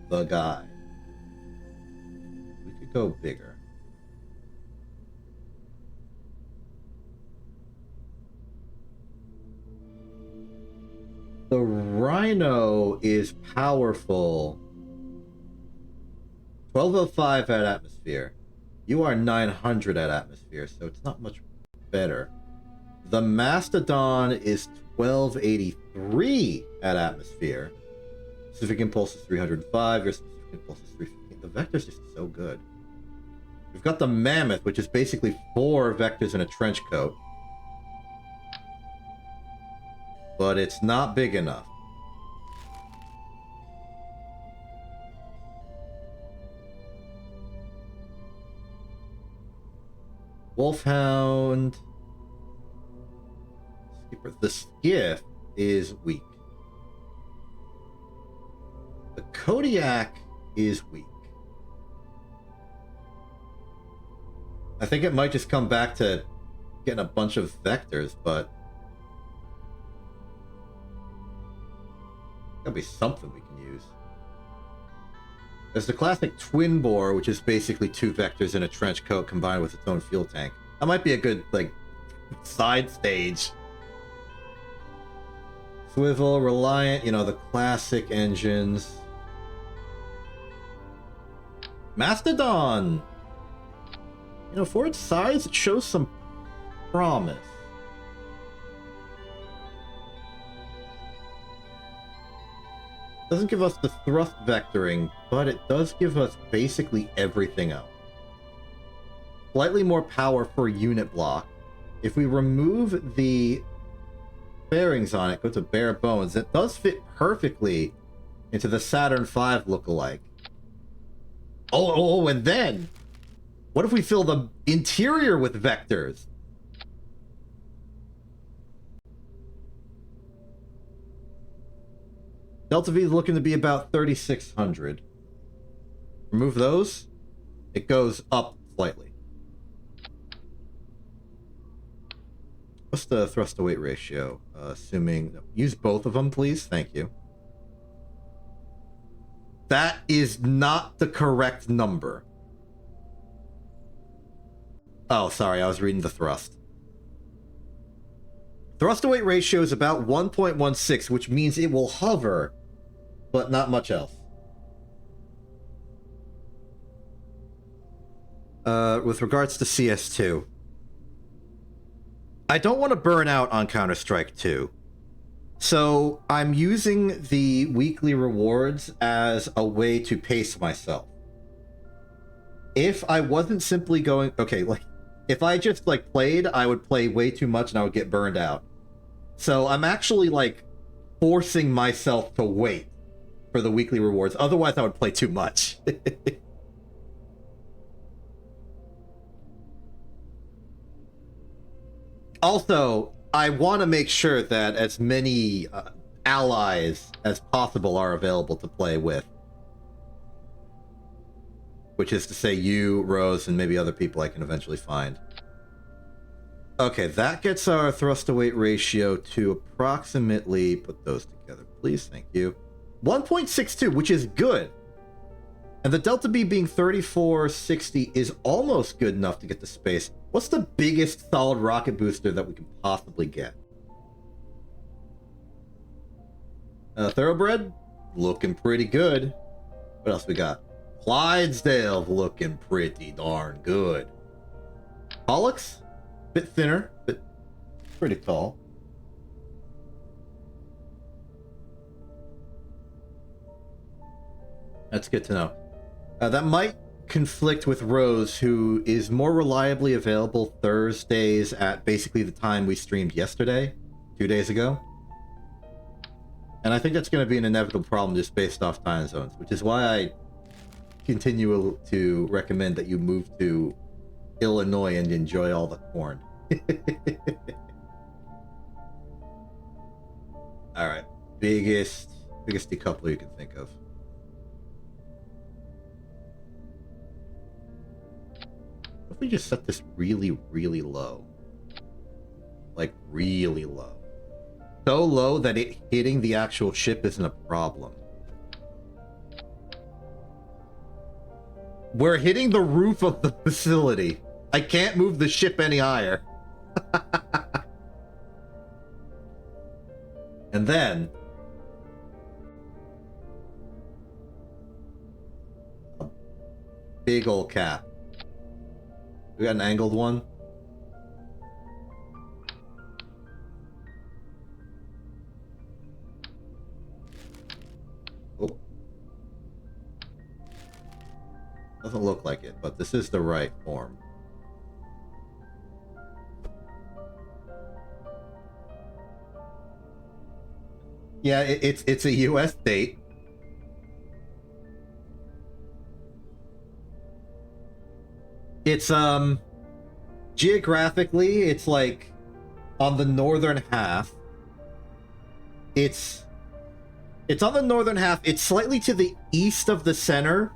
the guy. We could go bigger. The Rhino is powerful. 1205 at atmosphere. You are 900 at atmosphere, so it's not much better. The Mastodon is 1283 at atmosphere. Specific impulse is 305. Your specific impulse is 315. The Vector's just so good. We've got the Mammoth, which is basically 4 vectors in a trench coat. But it's not big enough. Wolfhound. Skipper. The Skiff is weak. The Kodiak is weak. I think it might just come back to getting a bunch of vectors, but gotta be something we can use. There's the classic twin bore, which is basically 2 vectors in a trench coat combined with its own fuel tank. That might be a good, like, side stage. Swivel, Reliant, you know, the classic engines. Mastodon! You know, for its size, it shows some promise. Doesn't give us the thrust vectoring, but it does give us basically everything else. Slightly more power per unit block. If we remove the bearings on it, go to bare bones, it does fit perfectly into the Saturn V lookalike. Oh, and then, what if we fill the interior with vectors? Delta V is looking to be about 3,600. Remove those, it goes up slightly. What's the thrust to weight ratio? Assuming... use both of them, please. Thank you. That is not the correct number. Oh, sorry, I was reading the thrust. Thrust to weight ratio is about 1.16, which means it will hover, but not much else. With regards to CS2, I don't want to burn out on Counter-Strike 2. So I'm using the weekly rewards as a way to pace myself. If I wasn't simply going... okay, like, if I just, like, played, I would play way too much and I would get burned out. So I'm actually, like, forcing myself to wait for the weekly rewards. Otherwise, I would play too much. Also, I want to make sure that as many allies as possible are available to play with. Which is to say you, Rose, and maybe other people I can eventually find. Okay, that gets our thrust to weight ratio to approximately... put those together, please. Thank you. 1.62, which is good. And the Delta B being 3460 is almost good enough to get to space. What's the biggest solid rocket booster that we can possibly get? Thoroughbred? Looking pretty good. What else we got? Clydesdale looking pretty darn good. Pollux? Bit thinner, but pretty tall. That's good to know. That might conflict with Rose, who is more reliably available Thursdays at basically the time we streamed yesterday, 2 days ago. And I think that's going to be an inevitable problem just based off time zones, which is why I continue to recommend that you move to Illinois and enjoy all the corn. Alright, biggest decoupler you can think of. What if we just set this really, really low? Like, really low. So low that it hitting the actual ship isn't a problem. We're hitting the roof of the facility. I can't move the ship any higher. And then... a big old cap. We got an angled one. Oh. Doesn't look like it, but this is the right form. Yeah, it's a US date. It's geographically it's like on the northern half. It's on the northern half. It's slightly to the east of the center,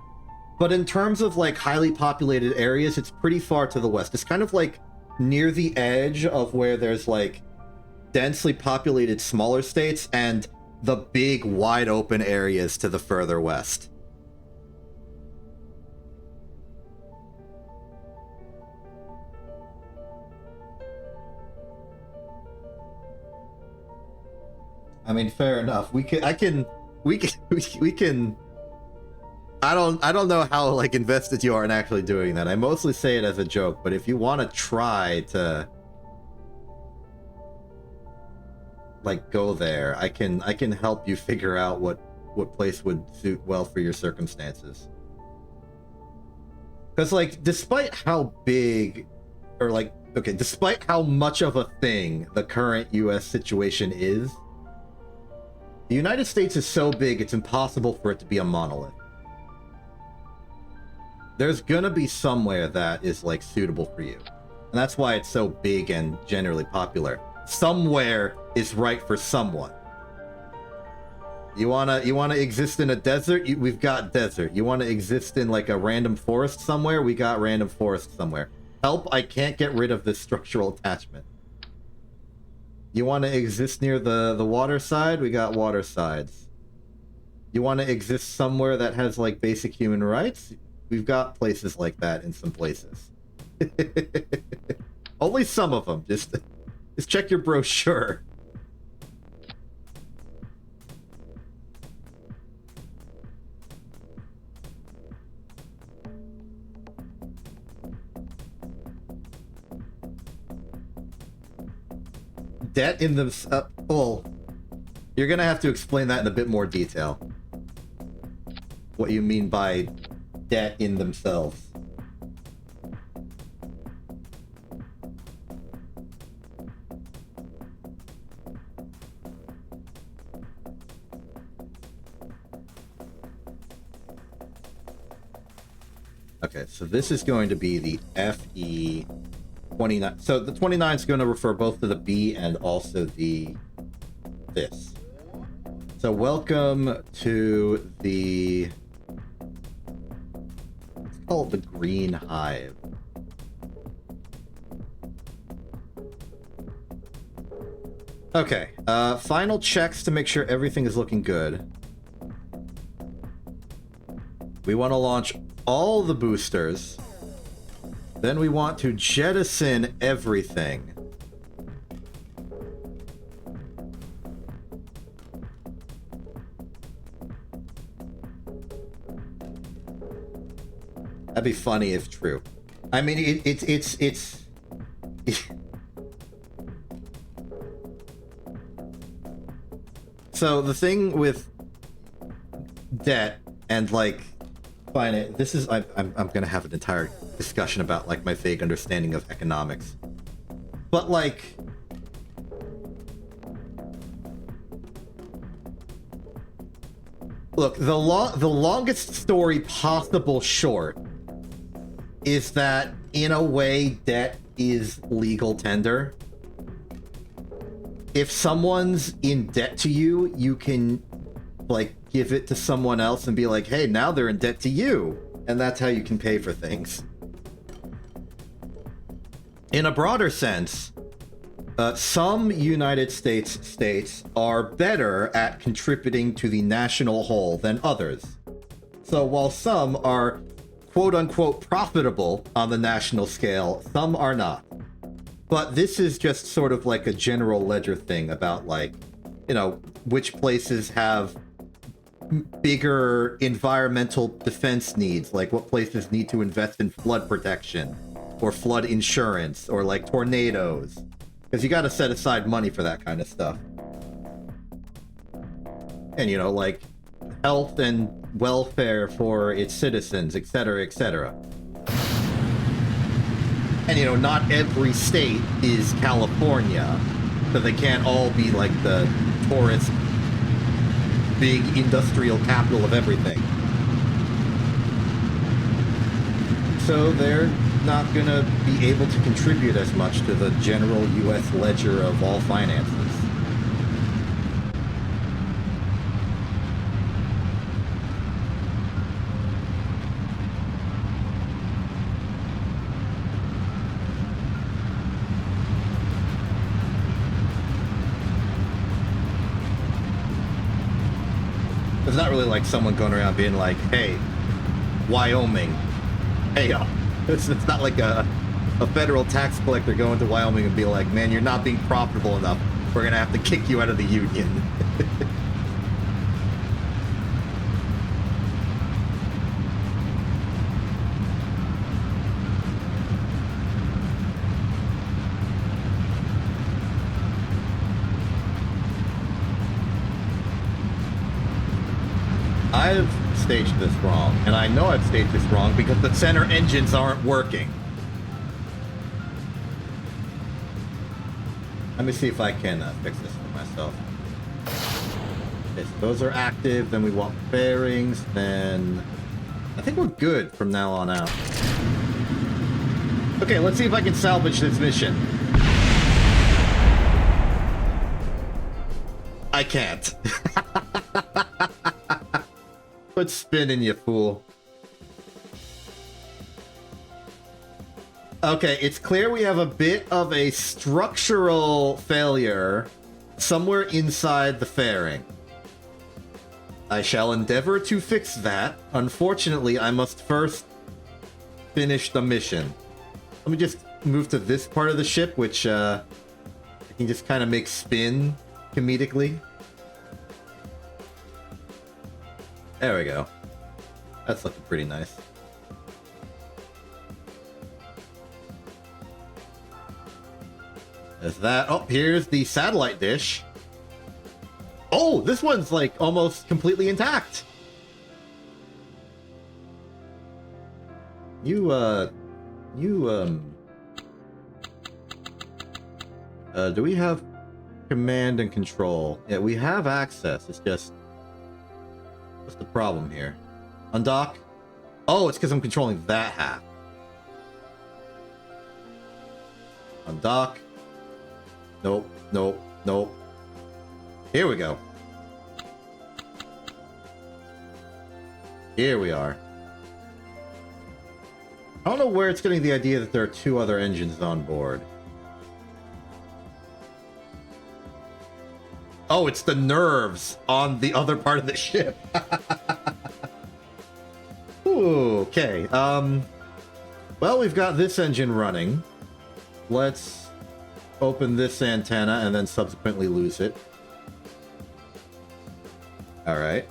but in terms of like highly populated areas, it's pretty far to the west. It's kind of like near the edge of where there's like densely populated smaller states and the big wide open areas to the further west. I mean, fair enough. We can I don't know how like invested you are in actually doing that. I mostly say it as a joke, but if you want to try to like go there, I can help you figure out what place would suit well for your circumstances. Because like despite how big or like okay, despite how much of a thing the current US situation is, the United States is so big it's impossible for it to be a monolith. There's gonna be somewhere that is like suitable for you. And that's why it's so big and generally popular. Somewhere is right for someone. You wanna exist in a desert? We've got desert. You wanna exist in like a random forest somewhere? We got random forest somewhere. Help, I can't get rid of this structural attachment. You want to exist near the water side? We got water sides. You want to exist somewhere that has like basic human rights? We've got places like that in some places. Only some of them. Just check your brochure. Debt in the... well, you're gonna have to explain that in a bit more detail. What you mean by debt in themselves. Okay, so this is going to be the FE 29. So the 29 is going to refer both to the B and also the this. So welcome to the, let's call it the Green Hive. Okay, final checks to make sure everything is looking good. We want to launch all the boosters. Then we want to jettison everything. That'd be funny if true. I mean, it's so the thing with debt and like finance, this is I'm gonna have an entire discussion about like my vague understanding of economics, but like look, the longest story possible short is that in a way debt is legal tender. If someone's in debt to you, you can like give it to someone else and be like, hey, now they're in debt to you, and that's how you can pay for things. In a broader sense, some United States are better at contributing to the national whole than others. So while some are quote-unquote profitable on the national scale, some are not. But this is just sort of like a general ledger thing about like, you know, which places have bigger environmental defense needs, like what places need to invest in flood protection or flood insurance or like tornadoes, because you got to set aside money for that kind of stuff. And you know, like health and welfare for its citizens, etc., etc. And you know, not every state is California, so they can't all be like the tourist big industrial capital of everything. So they're not gonna be able to contribute as much to the general US ledger of all finances. It's not really like someone going around being like, hey, Wyoming, hey, it's not like a federal tax collector going to Wyoming and be like, man, you're not being profitable enough. We're going to have to kick you out of the union. I've staged this wrong, and I know I've staged this wrong because the center engines aren't working. Let me see if I can fix this for myself. Okay, so those are active, then we want bearings, then I think we're good from now on out. Okay, let's see if I can salvage this mission. I can't. Quit spinning, you fool. Okay, it's clear we have a bit of a structural failure somewhere inside the fairing. I shall endeavor to fix that. Unfortunately, I must first finish the mission. Let me just move to this part of the ship, which I can just kind of make spin comedically. There we go. That's looking pretty nice. There's that. Oh, here's the satellite dish. Oh, this one's like almost completely intact. Do we have command and control? Yeah, we have access. It's just, what's the problem here? Undock? Oh, it's because I'm controlling that half. Undock. Nope, nope, nope. Here we go. Here we are. I don't know where it's getting the idea that there are two other engines on board. Oh, it's the nerves on the other part of the ship. Okay. Well, we've got this engine running. Let's open this antenna and then subsequently lose it. All right.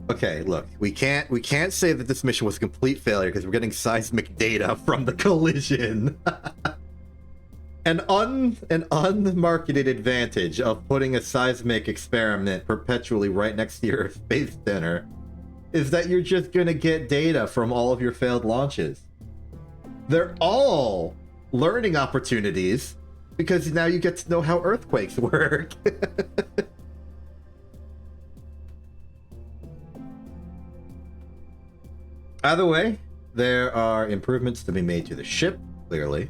Okay, look, we can't say that this mission was a complete failure because we're getting seismic data from the collision. An unmarketed advantage of putting a seismic experiment perpetually right next to your space center is that you're just gonna get data from all of your failed launches. They're all learning opportunities because now you get to know how earthquakes work. Either way, there are improvements to be made to the ship, clearly.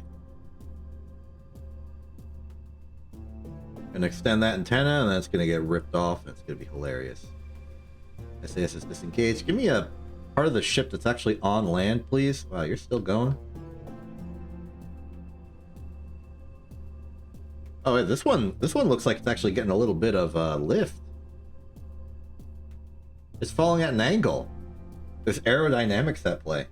Gonna extend that antenna, and that's gonna get ripped off, and it's gonna be hilarious. SAS is disengaged. Give me a part of the ship that's actually on land, please. Wow, you're still going? Oh, wait, this one looks like it's actually getting a little bit of lift. It's falling at an angle. There's aerodynamics at play.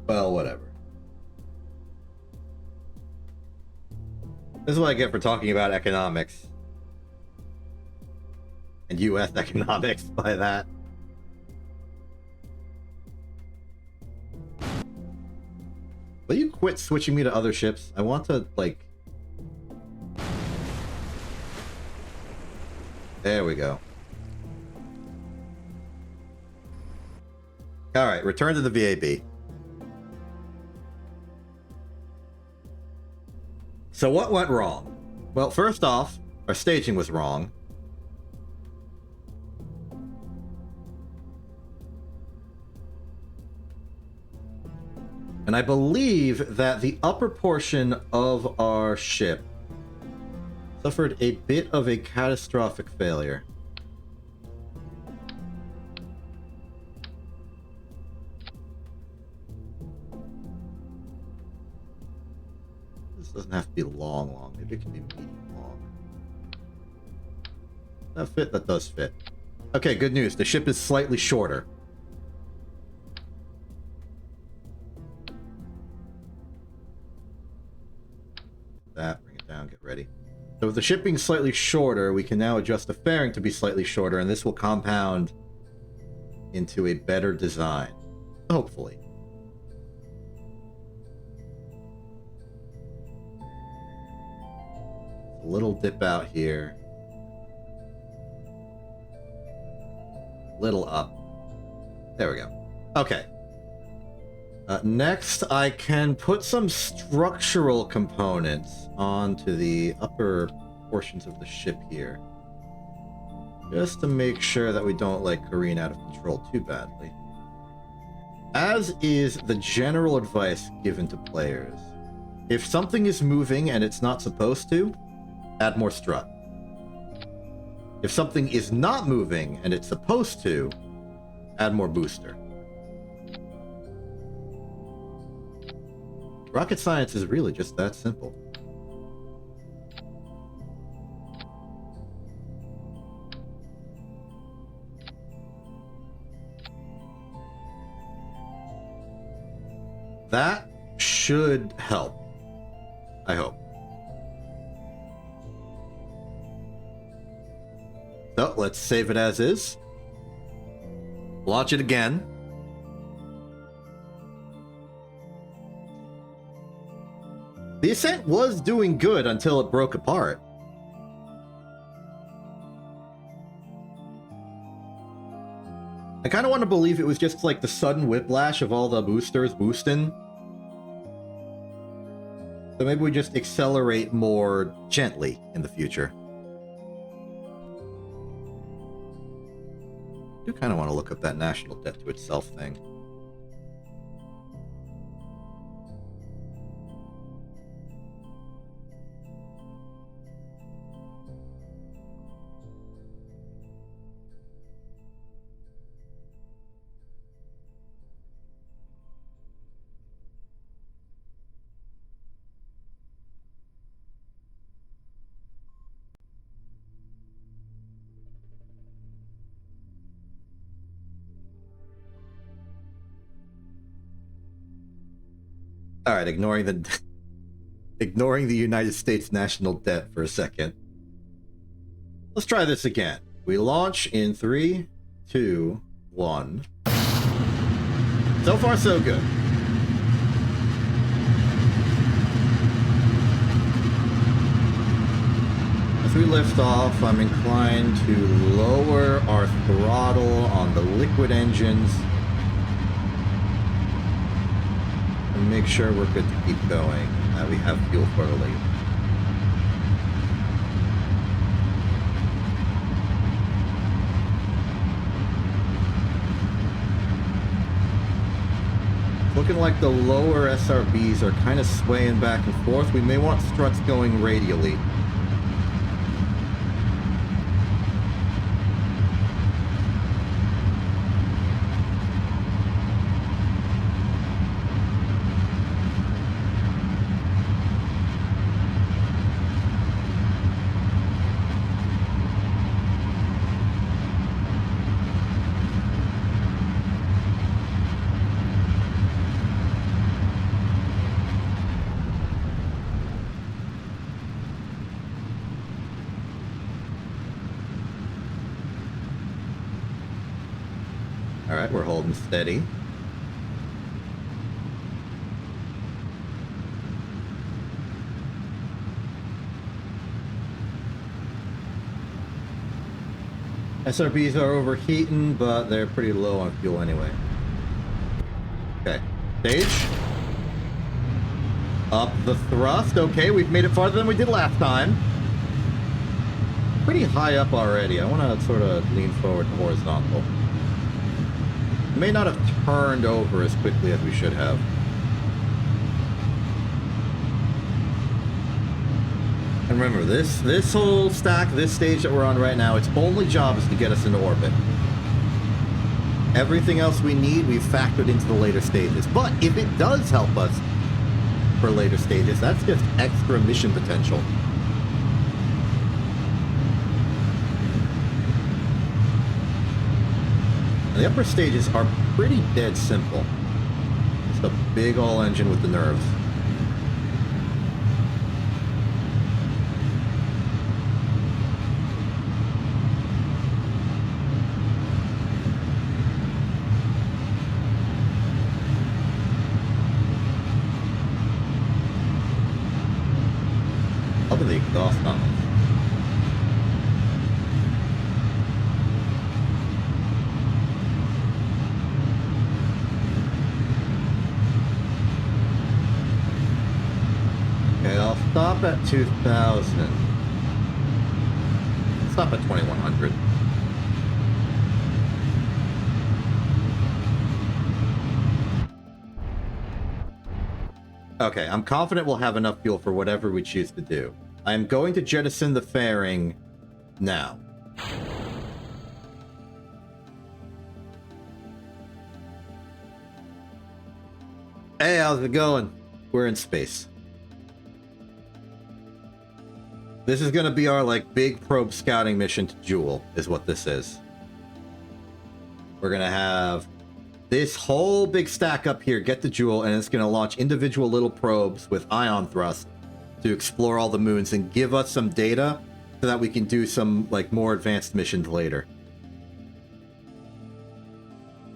Well, whatever. This is what I get for talking about economics. And US economics by that. Will you quit switching me to other ships? I want to, like... There we go. Alright, return to the VAB. So what went wrong? Well, first off, our staging was wrong. And I believe that the upper portion of our ship suffered a bit of a catastrophic failure. This doesn't have to be long. Maybe it can be medium long. That fit? That does fit. Okay, good news. The ship is slightly shorter. That, bring it down, get ready. So with the ship being slightly shorter, we can now adjust the fairing to be slightly shorter, and this will compound into a better design. Hopefully. A little dip out here. little up. There we go. Okay. Next, I can put some structural components onto the upper portions of the ship here. Just to make sure that we don't, like, careen out of control too badly. As is the general advice given to players. If something is moving and it's not supposed to, add more strut. If something is not moving and it's supposed to, add more booster. Rocket science is really just that simple. That should help. I hope. So, let's save it as is. Launch it again. The ascent was doing good until it broke apart. I kind of want to believe it was just like the sudden whiplash of all the boosters boosting. So maybe we just accelerate more gently in the future. I do kind of want to look up that national debt to itself thing. All right, ignoring the United States national debt for a second. Let's try this again. We launch in 3, 2, 1. So far, so good. As we lift off, I'm inclined to lower our throttle on the liquid engines. And make sure we're good to keep going, that we have fuel for the later. Looking like the lower SRBs are kind of swaying back and forth. We may want struts going radially. Alright, we're holding steady. SRBs are overheating, but they're pretty low on fuel anyway. Okay, stage. Up the thrust. Okay, we've made it farther than we did last time. Pretty high up already. I want to sort of lean forward to horizontal. May not have turned over as quickly as we should have. And remember, this whole stack, this stage that we're on right now, its only job is to get us into orbit. Everything else we need, we've factored into the later stages. But if it does help us for later stages, that's just extra mission potential. The upper stages are pretty dead simple. Just a big ol' engine with the nerves. Up in the exhaust tunnels. stop at 2,000. Stop at 2,100. Okay, I'm confident we'll have enough fuel for whatever we choose to do. I am going to jettison the fairing now. Hey, how's it going? We're in space. This is gonna be our, like, big probe scouting mission to Jewel, is what this is. We're gonna have this whole big stack up here get to Jewel, and it's gonna launch individual little probes with ion thrust to explore all the moons and give us some data so that we can do some, like, more advanced missions later.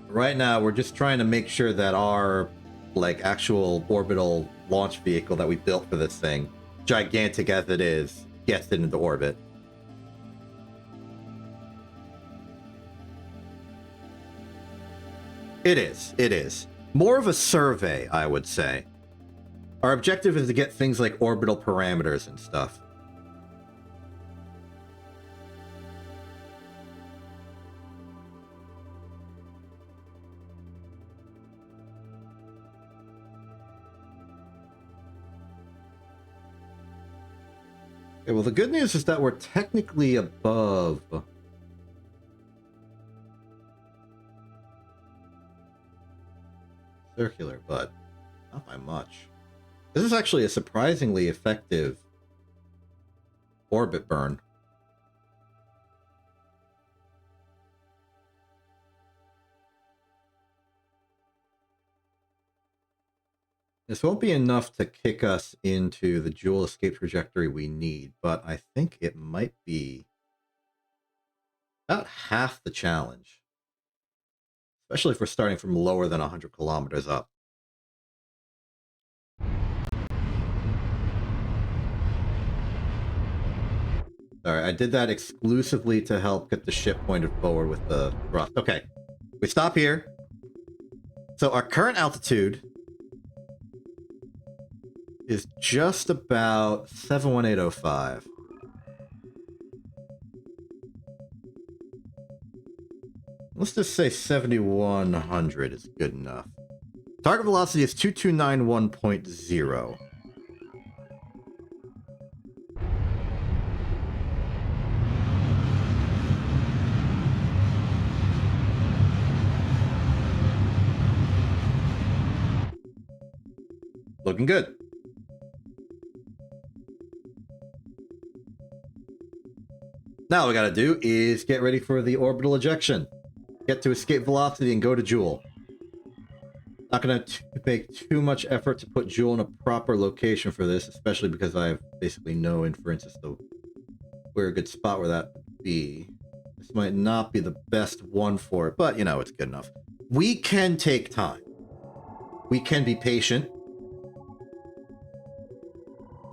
Right now, we're just trying to make sure that our, like, actual orbital launch vehicle that we built for this thing, gigantic as it is, gets it into orbit. It is. More of a survey, I would say. Our objective is to get things like orbital parameters and stuff. Okay, well, the good news is that we're technically above circular, but not by much. This is actually a surprisingly effective orbit burn. This won't be enough to kick us into the Jewel escape trajectory we need, but I think it might be about half the challenge. Especially if we're starting from lower than 100 kilometers up. Sorry, I did that exclusively to help get the ship pointed forward with the thrust. Okay, we stop here. So our current altitude is just about 71805. Let's just say 7,100 is good enough. Target velocity is 2291.0. Looking good. Now all we gotta do is get ready for the orbital ejection. Get to escape velocity and go to Jewel. Not gonna make too much effort to put Jewel in a proper location for this, especially because I have basically no inference as to where a good spot where that would be. This might not be the best one for it, but you know, it's good enough. We can take time. We can be patient.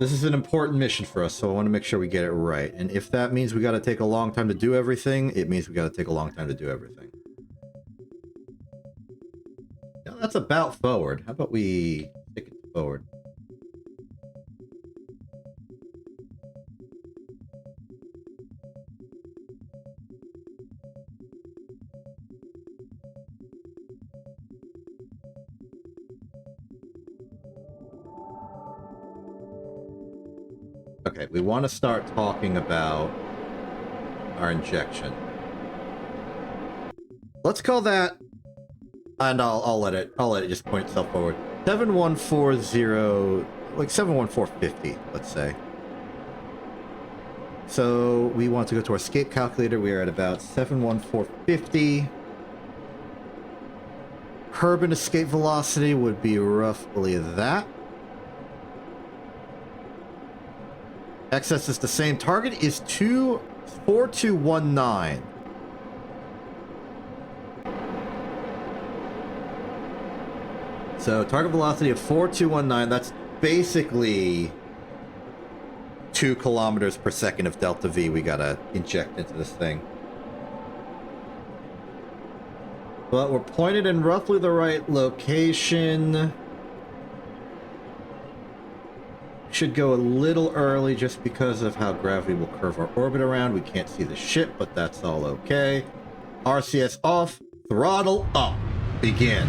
This is an important mission for us, so I want to make sure we get it right. And if that means we got to take a long time to do everything, it means we got to take a long time to do everything. Now, that's about forward. How about we take it forward? Okay, we want to start talking about our injection. Let's call that, and I'll let it just point itself forward. 7140, like 71450, let's say. So we want to go to our escape calculator. We are at about 71450. Kerbin escape velocity would be roughly that. Excess is the same. Target is 4219. So target velocity of 4219. That's basically 2 kilometers per second of delta V we gotta inject into this thing. But we're pointed in roughly the right location. should go a little early just because of how gravity will curve our orbit around. We can't see the ship, but that's all okay. RCS off, throttle up, begin.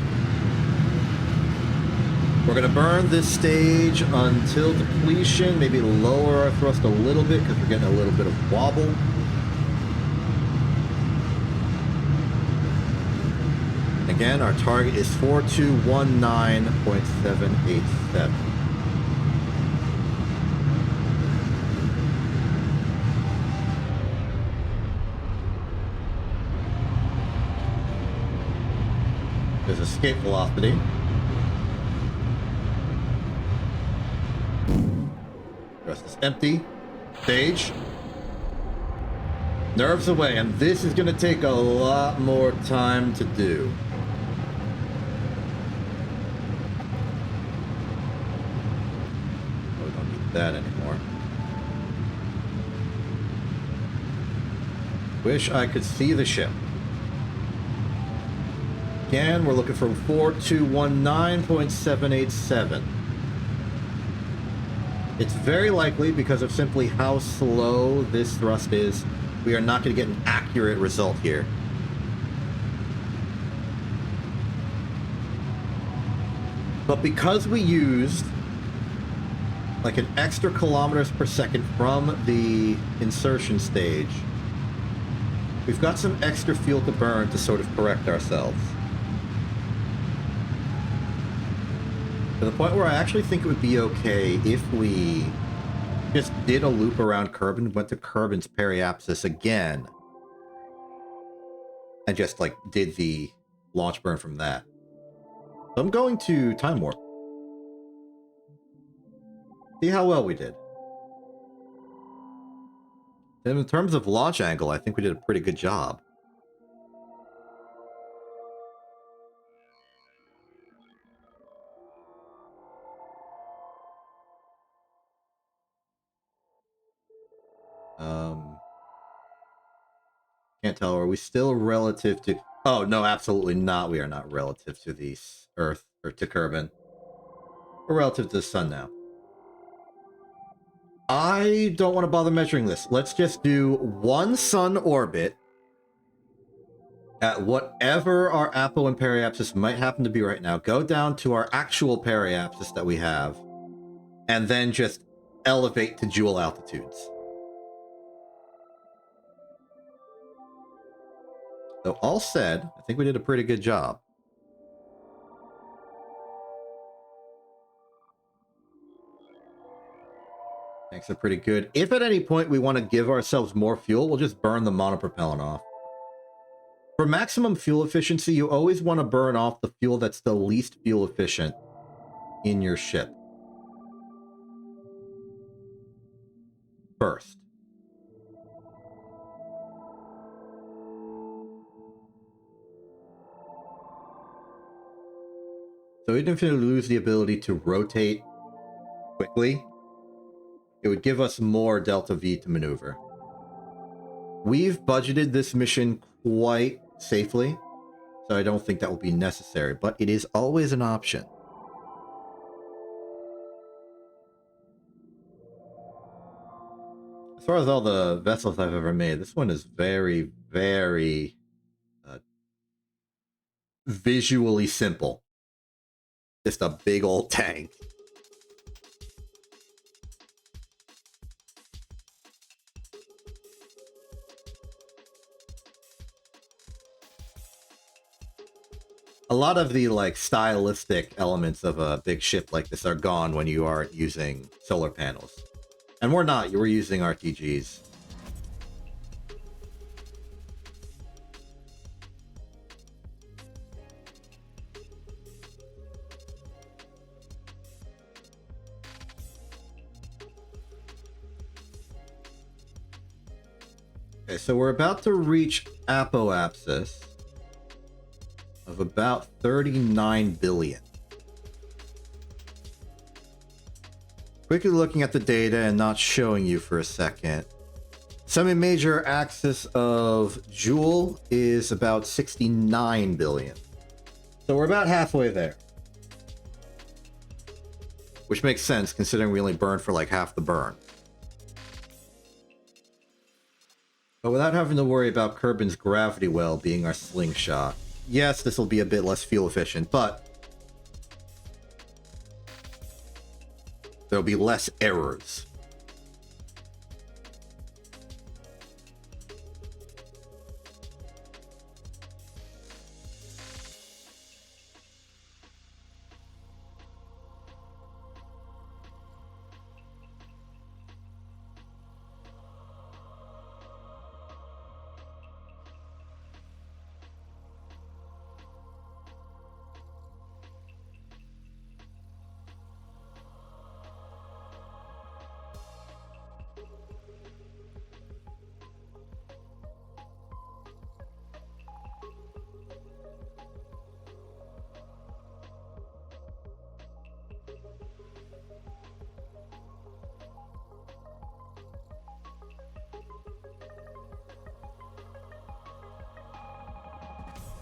We're going to burn this stage until depletion, maybe lower our thrust a little bit because we're getting a little bit of wobble. Again, our target is 4219.787. There's escape velocity. Rest is empty. Stage. Nerves away, and this is going to take a lot more time to do. Oh, we don't need that anymore. Wish I could see the ship. Again, we're looking for 4219.787. It's very likely, because of simply how slow this thrust is, we are not going to get an accurate result here. But because we used like an extra kilometers per second from the insertion stage, we've got some extra fuel to burn to sort of correct ourselves. To the point where I actually think it would be okay if we just did a loop around Kerbin, went to Kerbin's periapsis again, and just like did the launch burn from that. So I'm going to time warp. See how well we did. And in terms of launch angle, I think we did a pretty good job. Can't tell. Are we still relative to... Oh, no, absolutely not. We are not relative to the Earth, or to Kerbin. We're relative to the Sun now. I don't want to bother measuring this. Let's just do one Sun orbit at whatever our apo and periapsis might happen to be right now. Go down to our actual periapsis that we have, and then just elevate to Joule altitudes. So all said, I think we did a pretty good job. Tanks are pretty good. If at any point we want to give ourselves more fuel, we'll just burn the monopropellant off. For maximum fuel efficiency, you always want to burn off the fuel that's the least fuel efficient in your ship first. So even if you lose the ability to rotate quickly, it would give us more delta V to maneuver. We've budgeted this mission quite safely, so I don't think that will be necessary, but it is always an option. As far as all the vessels I've ever made, this one is very, very visually simple. Just a big old tank. A lot of the like stylistic elements of a big ship like this are gone when you aren't using solar panels. And we're not, we're using RTGs. Okay, so we're about to reach apoapsis of about 39 billion. Quickly looking at the data and not showing you for a second. Semi-major axis of Joule is about 69 billion. So we're about halfway there. Which makes sense, considering we only burn for like half the burn. But without having to worry about Kerbin's gravity well being our slingshot. Yes, this will be a bit less fuel efficient, but there'll be less errors.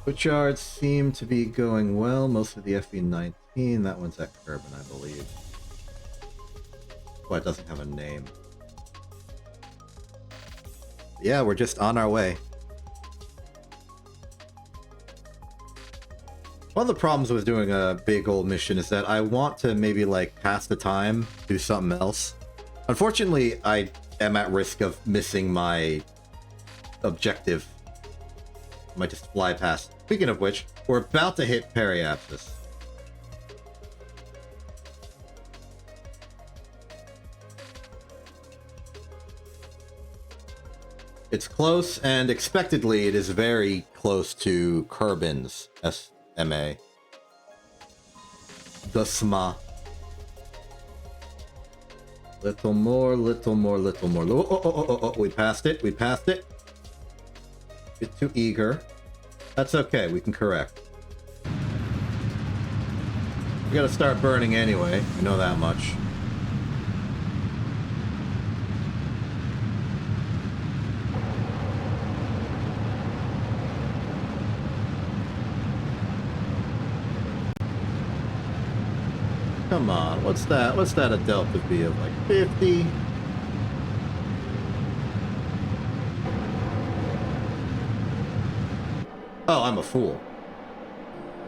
Switchyards seem to be going well. Most of the FE19. That one's at Kerbin, I believe. Well, it doesn't have a name. Yeah, we're just on our way. One of the problems with doing a big old mission is that I want to maybe like pass the time, do something else. Unfortunately, I am at risk of missing my objective. I might just fly past. Speaking of which, we're about to hit Periapsis. It's close, and expectedly, it is very close to Kerbin's SMA. The SMA. Little more, little more, little more. Oh, we passed it, we passed it. Bit too eager. That's okay, we can correct. We gotta start burning anyway, I know that much. Come on, what's that? What's that a delta V of like 50? Oh, I'm a fool.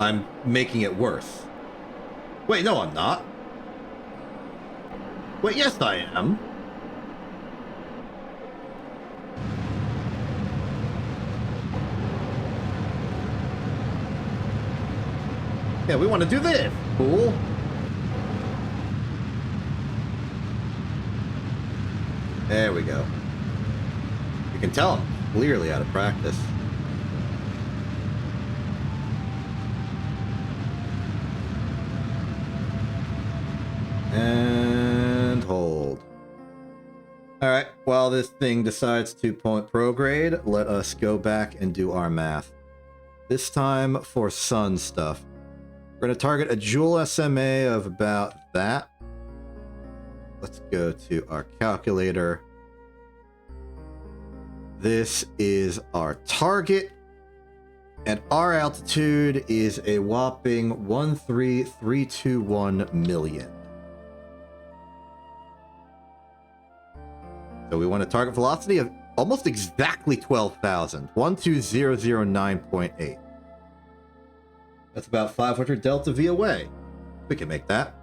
I'm making it worse. Wait, no, I'm not. Wait, yes, I am. Yeah, we want to do this, fool. There we go. You can tell I'm clearly out of practice. And hold. Alright, while this thing decides to prograde, let us go back and do our math. This time for sun stuff. We're going to target a Joule SMA of about that. Let's go to our calculator. This is our target. And our altitude is a whopping 13,321 million. So we want a target velocity of almost exactly 12,000. 12009.8. That's about 500 delta V away. We can make that.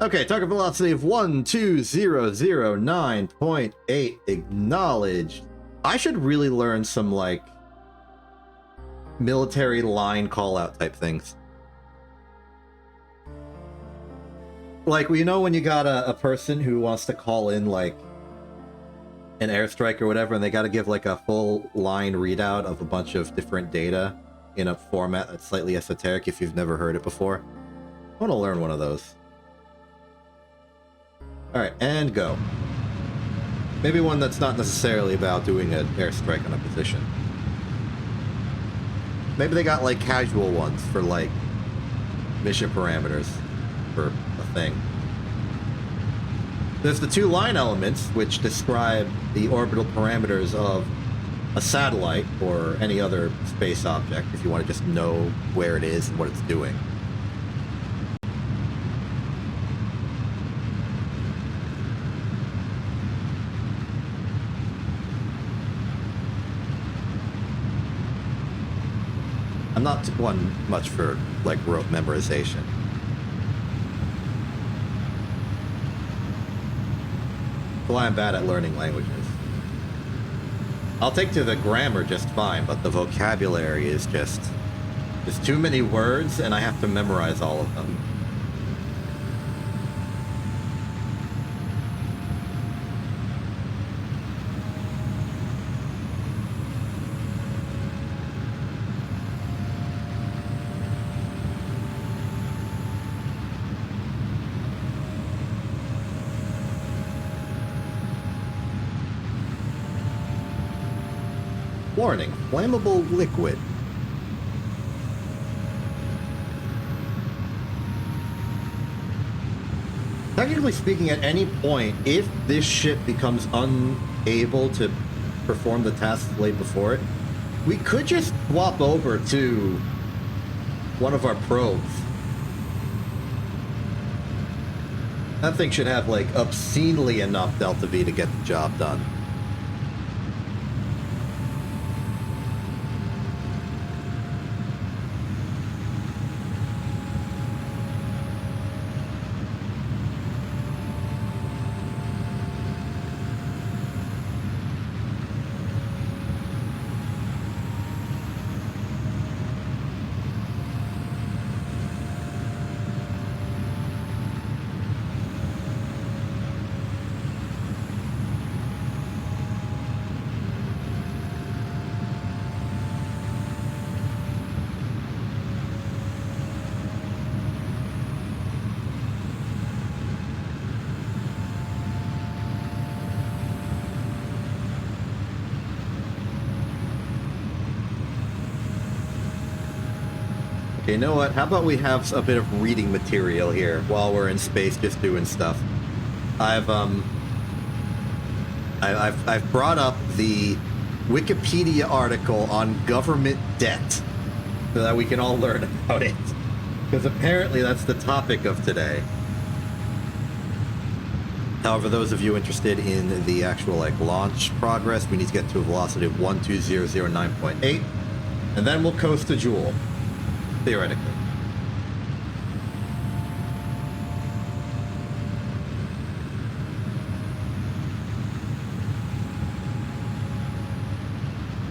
Okay, target velocity of 12009.8 acknowledged. I should really learn some, like, military line call-out type things. Like, you know when you got a person who wants to call in, like, an airstrike or whatever, and they gotta give, like, a full line readout of a bunch of different data in a format that's slightly esoteric if you've never heard it before? I want to learn one of those. Alright, and go. Maybe one that's not necessarily about doing an airstrike on a position. Maybe they got, like, casual ones for, like, mission parameters for a thing. There's the two line elements, which describe the orbital parameters of a satellite or any other space object, if you want to just know where it is and what it's doing. not one much for, like, rote memorization. That's why I'm bad at learning languages. I'll take to the grammar just fine, but the vocabulary is just... There's too many words, and I have to memorize all of them. Warning, flammable liquid. Technically speaking, at any point, if this ship becomes unable to perform the tasks laid before it, we could just swap over to one of our probes. That thing should have, like, obscenely enough Delta V to get the job done. Okay, you know what? How about we have a bit of reading material here while we're in space just doing stuff. I've brought up the Wikipedia article on government debt so that we can all learn about it. Because apparently that's the topic of today. However, those of you interested in the actual, like, launch progress, we need to get to a velocity of 12009.8, and then we'll coast to Joule. Theoretically.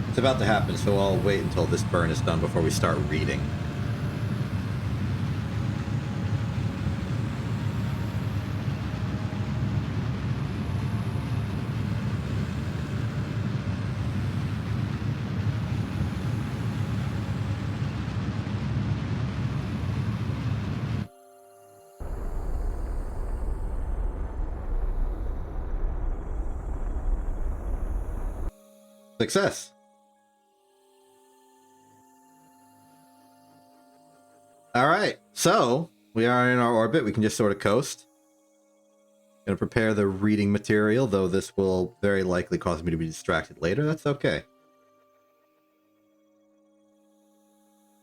It's about to happen, so I'll wait until this burn is done before we start reading. Success. All right, so we are in our orbit. We can just sort of coast. Gonna prepare the reading material, though this will very likely cause me to be distracted later. That's okay.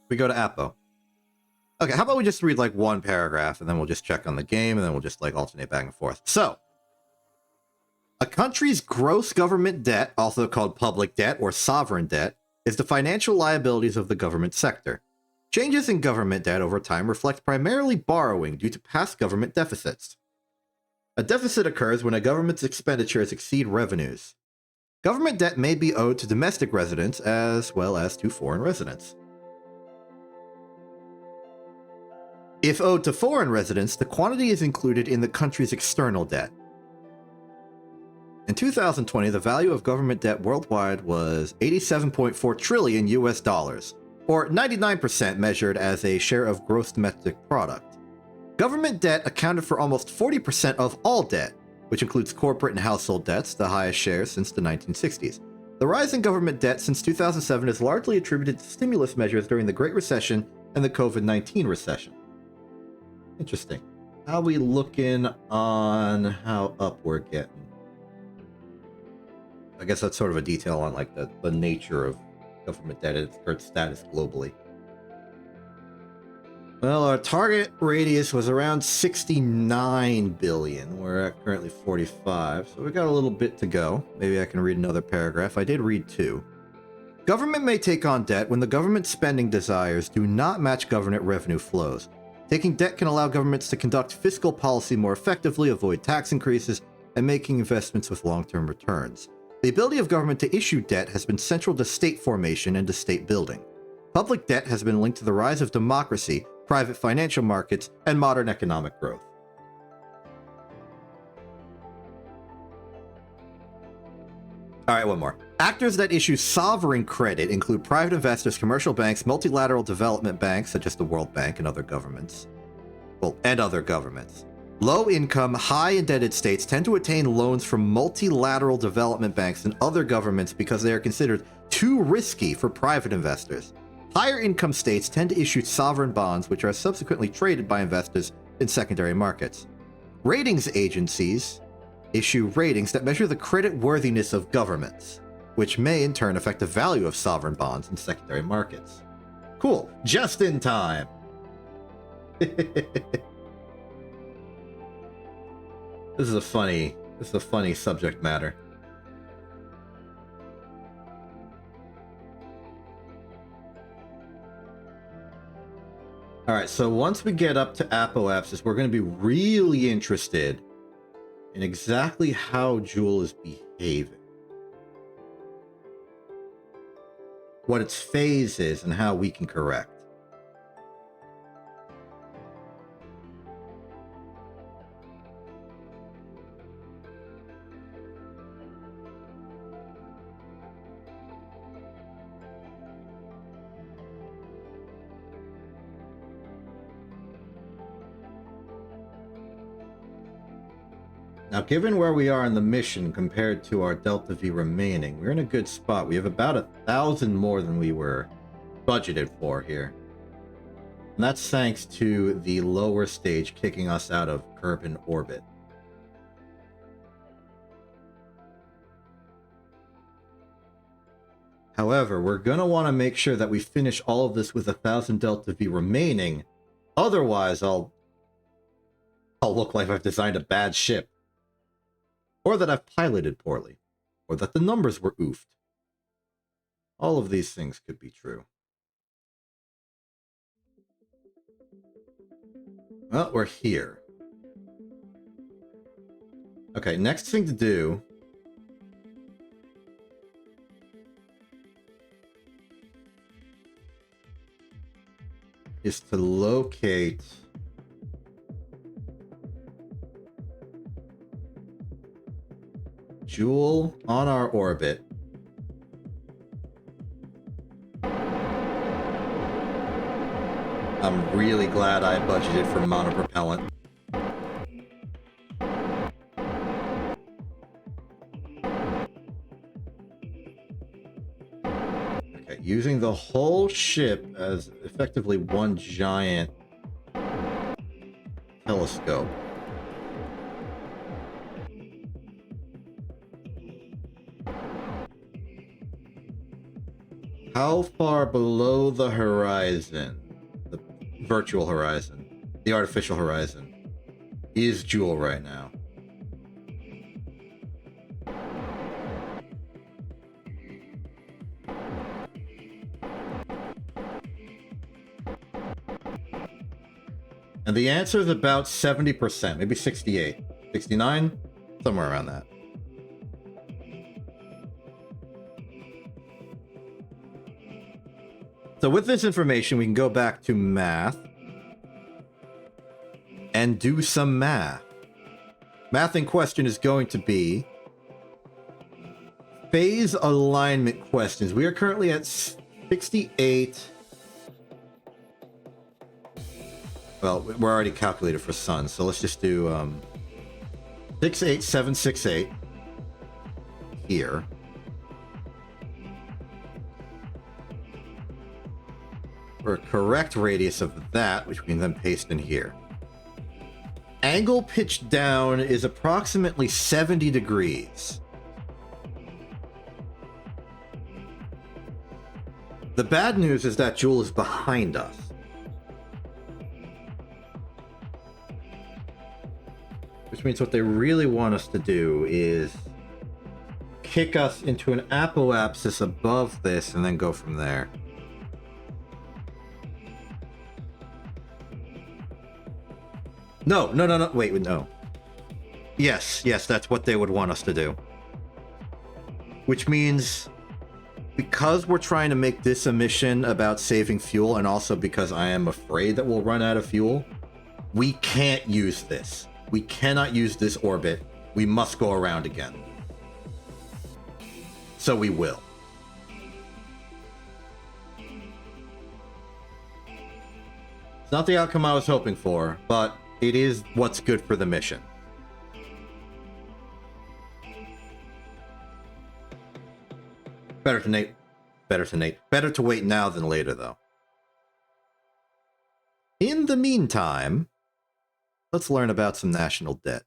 We go to Apo. Okay, how about we just read like one paragraph and then we'll just check on the game and then we'll just like alternate back and forth. So, a country's gross government debt, also called public debt or sovereign debt, is the financial liabilities of the government sector. Changes in government debt over time reflect primarily borrowing due to past government deficits. A deficit occurs when a government's expenditures exceed revenues. Government debt may be owed to domestic residents as well as to foreign residents. If owed to foreign residents, the quantity is included in the country's external debt. In 2020, the value of government debt worldwide was 87.4 trillion US dollars, or 99% measured as a share of gross domestic product. Government debt accounted for almost 40% of all debt, which includes corporate and household debts, the highest share since the 1960s. The rise in government debt since 2007 is largely attributed to stimulus measures during the Great Recession and the COVID-19 recession. Interesting. How we looking on how up we're getting? I guess that's sort of a detail on like the nature of government debt and its status globally. Well, our target radius was around 69 billion. We're at currently 45, so we got a little bit to go. Maybe I can read another paragraph. I did read two. Government may take on debt when the government's spending desires do not match government revenue flows. Taking debt can allow governments to conduct fiscal policy more effectively, avoid tax increases, and making investments with long-term returns. The ability of government to issue debt has been central to state formation and to state building. Public debt has been linked to the rise of democracy, private financial markets, and modern economic growth. All right, one more. Actors that issue sovereign credit include private investors, commercial banks, multilateral development banks, such as the World Bank and other governments. Low-income, high-indebted states tend to attain loans from multilateral development banks and other governments because they are considered too risky for private investors. Higher-income states tend to issue sovereign bonds, which are subsequently traded by investors in secondary markets. Ratings agencies issue ratings that measure the credit worthiness of governments, which may in turn affect the value of sovereign bonds in secondary markets. Cool. Just in time. This is a funny subject matter. All right, so once we get up to apoapsis, we're going to be really interested in exactly how Joule is behaving, what its phase is, and how we can correct. Now, given where we are in the mission compared to our Delta V remaining, we're in a good spot. We have about 1,000 more than we were budgeted for here. And that's thanks to the lower stage kicking us out of Kerbin orbit. However, we're going to want to make sure that we finish all of this with 1,000 Delta V remaining. Otherwise, I'll look like I've designed a bad ship. Or that I've piloted poorly. Or that the numbers were oofed. All of these things could be true. Well, we're here. Okay, next thing to do is to locate Joule on our orbit. I'm really glad I budgeted for monopropellant. Okay, using the whole ship as effectively one giant telescope. How far below the horizon, the virtual horizon, the artificial horizon, is Joule right now? And the answer is about 70%, maybe 68, 69, somewhere around that. So with this information, we can go back to math and do some math. Math in question is going to be phase alignment questions. We are currently at 68. Well, we're already calculated for sun, so let's just do 68768 here. For a correct radius of that, which we can then paste in here. Angle pitch down is approximately 70 degrees. The bad news is that Joule is behind us. Which means what they really want us to do is kick us into an apoapsis above this and then go from there. No, wait, no. Yes, that's what they would want us to do. Which means, because we're trying to make this a mission about saving fuel, and also because I am afraid that we'll run out of fuel, we can't use this. We cannot use this orbit. We must go around again. So we will. It's not the outcome I was hoping for, but it is what's good for the mission. Better to wait now than later, though. In the meantime, let's learn about some national debt,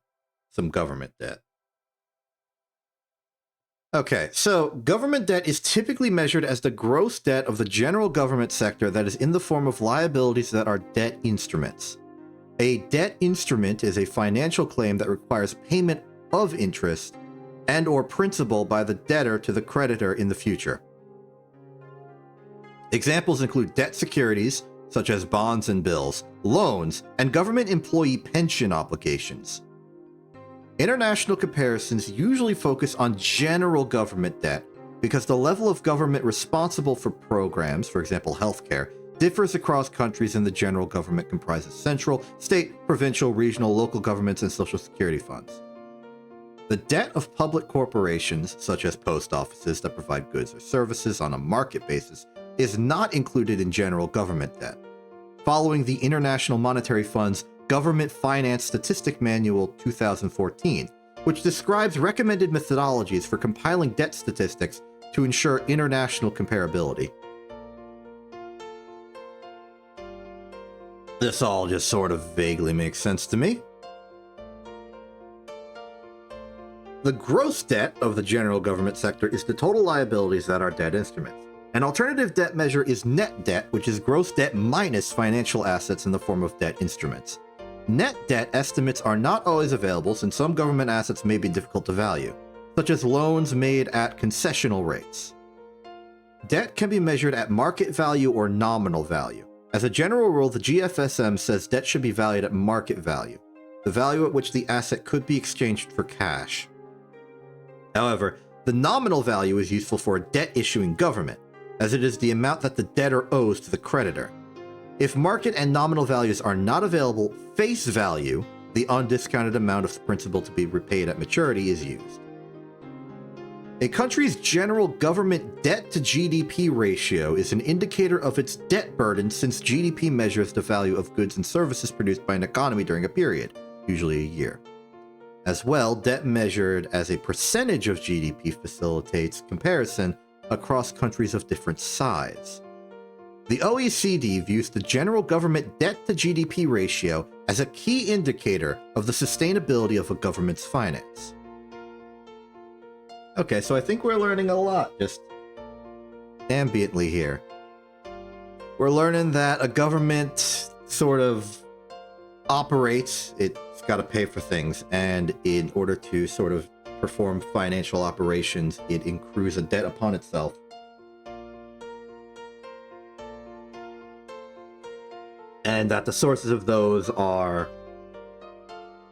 some government debt. Okay, so government debt is typically measured as the gross debt of the general government sector that is in the form of liabilities that are debt instruments. A debt instrument is a financial claim that requires payment of interest and or principal by the debtor to the creditor in the future. Examples include debt securities, such as bonds and bills, loans, and government employee pension obligations. International comparisons usually focus on general government debt because the level of government responsible for programs, for example healthcare, differs across countries, and the general government comprises central, state, provincial, regional, local governments, and social security funds. The debt of public corporations, such as post offices that provide goods or services on a market basis, is not included in general government debt. Following the International Monetary Fund's Government Finance Statistic Manual 2014, which describes recommended methodologies for compiling debt statistics to ensure international comparability. This all just sort of vaguely makes sense to me. The gross debt of the general government sector is the total liabilities that are debt instruments. An alternative debt measure is net debt, which is gross debt minus financial assets in the form of debt instruments. Net debt estimates are not always available since some government assets may be difficult to value, such as loans made at concessional rates. Debt can be measured at market value or nominal value. As a general rule, the GFSM says debt should be valued at market value, the value at which the asset could be exchanged for cash. However, the nominal value is useful for a debt-issuing government, as it is the amount that the debtor owes to the creditor. If market and nominal values are not available, face value, the undiscounted amount of principal to be repaid at maturity, is used. A country's general government debt to GDP ratio is an indicator of its debt burden since GDP measures the value of goods and services produced by an economy during a period, usually a year. As well, debt measured as a percentage of GDP facilitates comparison across countries of different size. The OECD views the general government debt to GDP ratio as a key indicator of the sustainability of a government's finance. Okay, so I think we're learning a lot just ambiently here. We're learning that a government sort of operates, it's got to pay for things, and in order to sort of perform financial operations, it accrues a debt upon itself. And that the sources of those are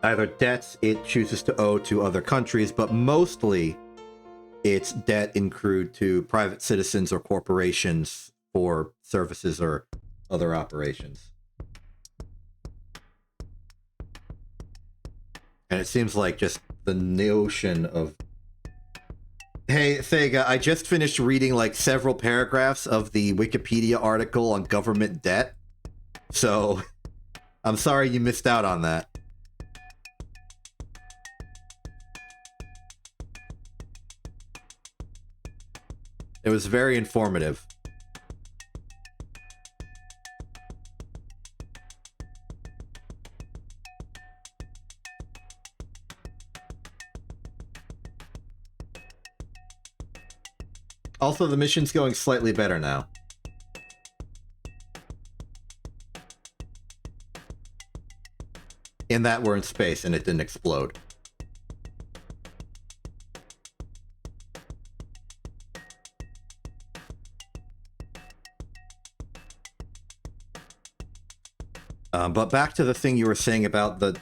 either debts it chooses to owe to other countries, but mostly it's debt accrued to private citizens or corporations for services or other operations. And it seems like just the notion of... Hey, Thega, I just finished reading like several paragraphs of the Wikipedia article on government debt. So, I'm sorry you missed out on that. It was very informative. Also, the mission's going slightly better now. In that we're in space and it didn't explode. But back to the thing you were saying about the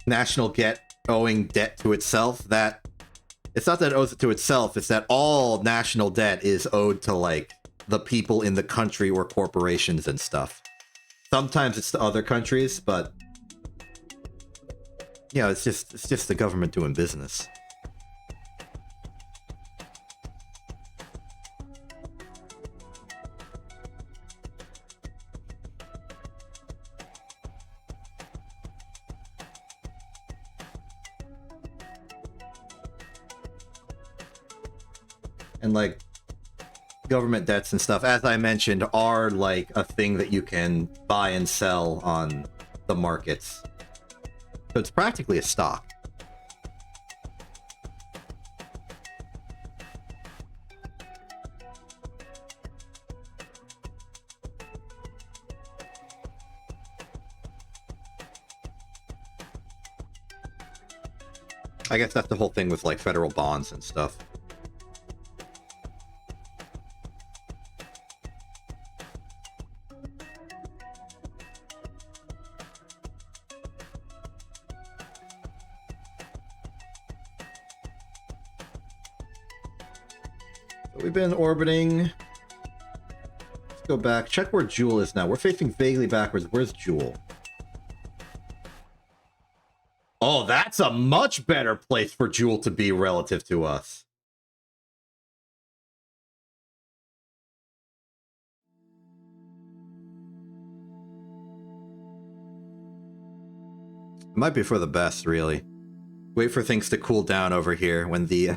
national owing debt to itself, that it's not that it owes it to itself, it's that all national debt is owed to, like, the people in the country or corporations and stuff. Sometimes it's to other countries, but yeah, it's just the government doing business. And, like, government debts and stuff, as I mentioned, are, like, a thing that you can buy and sell on the markets. So it's practically a stock. I guess that's the whole thing with, like, federal bonds and stuff. We've been orbiting. Let's go back. Check where Jewel is now. We're facing vaguely backwards. Where's Jewel? Oh, that's a much better place for Jewel to be relative to us. It might be for the best, really. Wait for things to cool down over here when the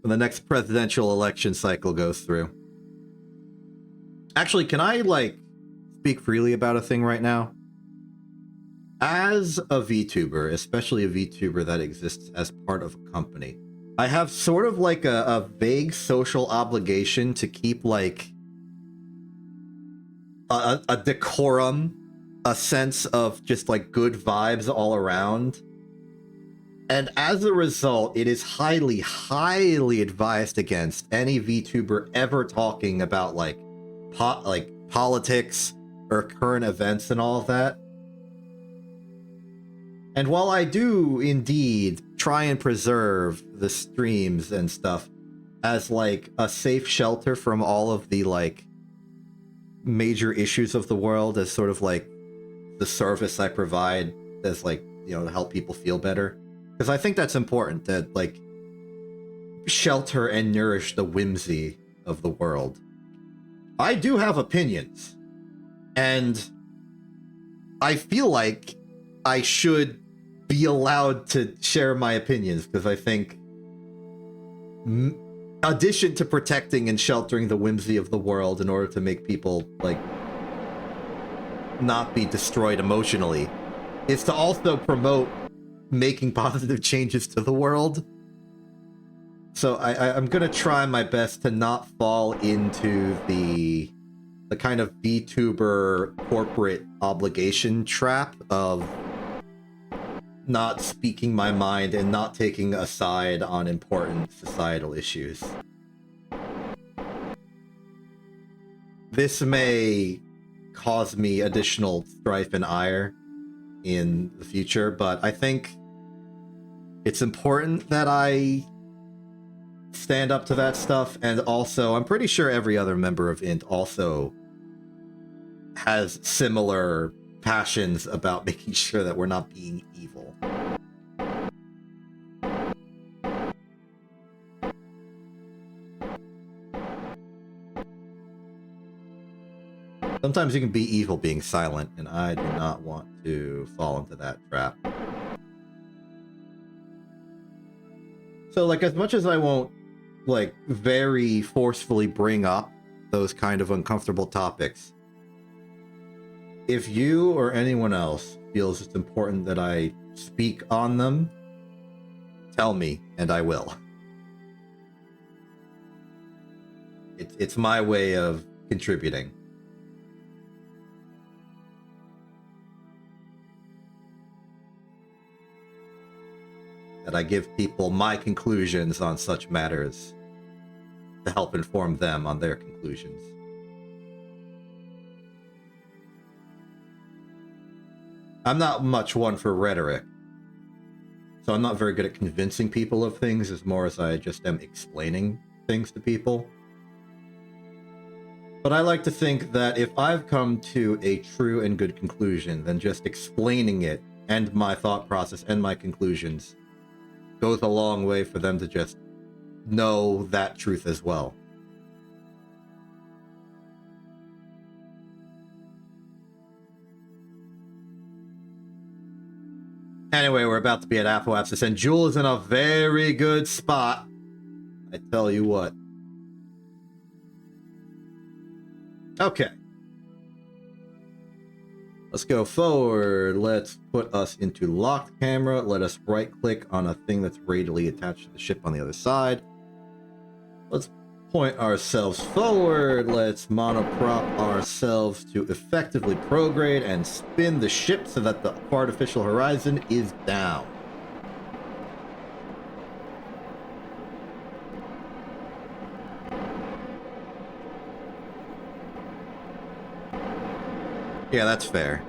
when the next presidential election cycle goes through. Actually, can I, like, speak freely about a thing right now? As a VTuber, especially a VTuber that exists as part of a company, I have sort of like a vague social obligation to keep, like, a decorum, a sense of just, like, good vibes all around. And as a result, it is highly, highly advised against any VTuber ever talking about, like, politics or current events and all of that. And while I do indeed try and preserve the streams and stuff as, like, a safe shelter from all of the, like, major issues of the world, as sort of, like, the service I provide as, like, you know, to help people feel better. Because I think that's important, to, like, shelter and nourish the whimsy of the world. I do have opinions, and I feel like I should be allowed to share my opinions, because I think, in addition to protecting and sheltering the whimsy of the world in order to make people, like, not be destroyed emotionally, is to also promote making positive changes to the world. So I'm gonna try my best to not fall into the kind of VTuber corporate obligation trap of not speaking my mind and not taking a side on important societal issues. This may cause me additional strife and ire in the future, but I think it's important that I stand up to that stuff, and also I'm pretty sure every other member of INT also has similar passions about making sure that we're not being evil. Sometimes you can be evil being silent, and I do not want to fall into that trap. So, like, as much as I won't, like, very forcefully bring up those kind of uncomfortable topics, if you or anyone else feels it's important that I speak on them, tell me, and I will. It's my way of contributing. That I give people my conclusions on such matters to help inform them on their conclusions. I'm not much one for rhetoric. So I'm not very good at convincing people of things as more as I just am explaining things to people. But I like to think that if I've come to a true and good conclusion, then just explaining it and my thought process and my conclusions goes a long way for them to just know that truth as well. Anyway, we're about to be at Apoapsis, and Jewel is in a very good spot. I tell you what. Okay. Let's go forward. Let's put us into locked camera. Let us right-click on a thing that's radially attached to the ship on the other side. Let's point ourselves forward. Let's monoprop ourselves to effectively prograde and spin the ship so that the artificial horizon is down. Yeah, that's fair.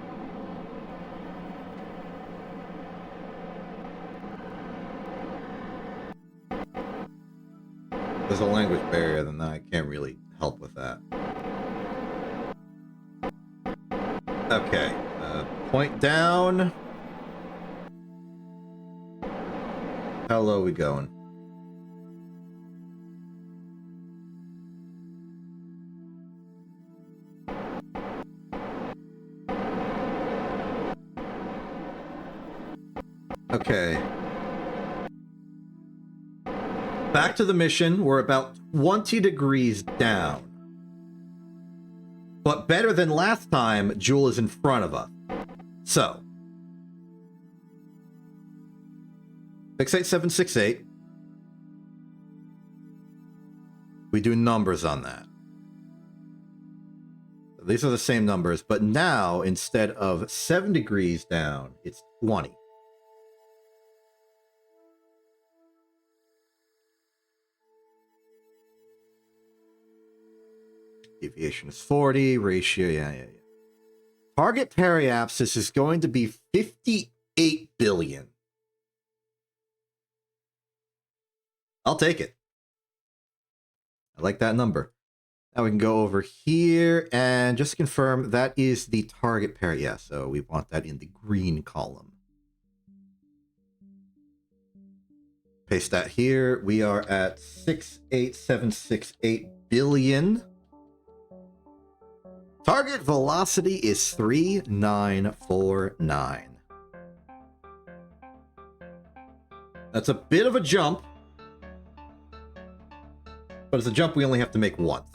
There's a language barrier, then I can't really help with that. Okay, point down. How low are we going? Okay. Back to the mission. We're about 20 degrees down. But better than last time, Jewel is in front of us. So. 68768. We do numbers on that. These are the same numbers, but now, instead of 7 degrees down, it's 20. Deviation is 40. Ratio, yeah. Target periapsis is going to be 58 billion. I'll take it. I like that number. Now we can go over here and just confirm that is the target pair. Yeah, so we want that in the green column. Paste that here. We are at 68768 billion. Target velocity is 3949. That's a bit of a jump, but it's a jump we only have to make once.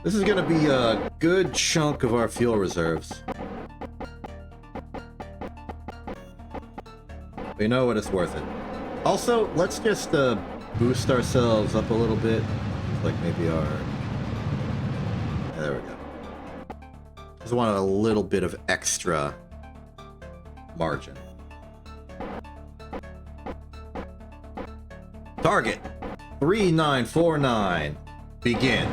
This is going to be a good chunk of our fuel reserves. But you know what? It's worth it. Also, let's just boost ourselves up a little bit. Like maybe our... Yeah, there we go. Just wanted a little bit of extra margin. Target 3949. Begin.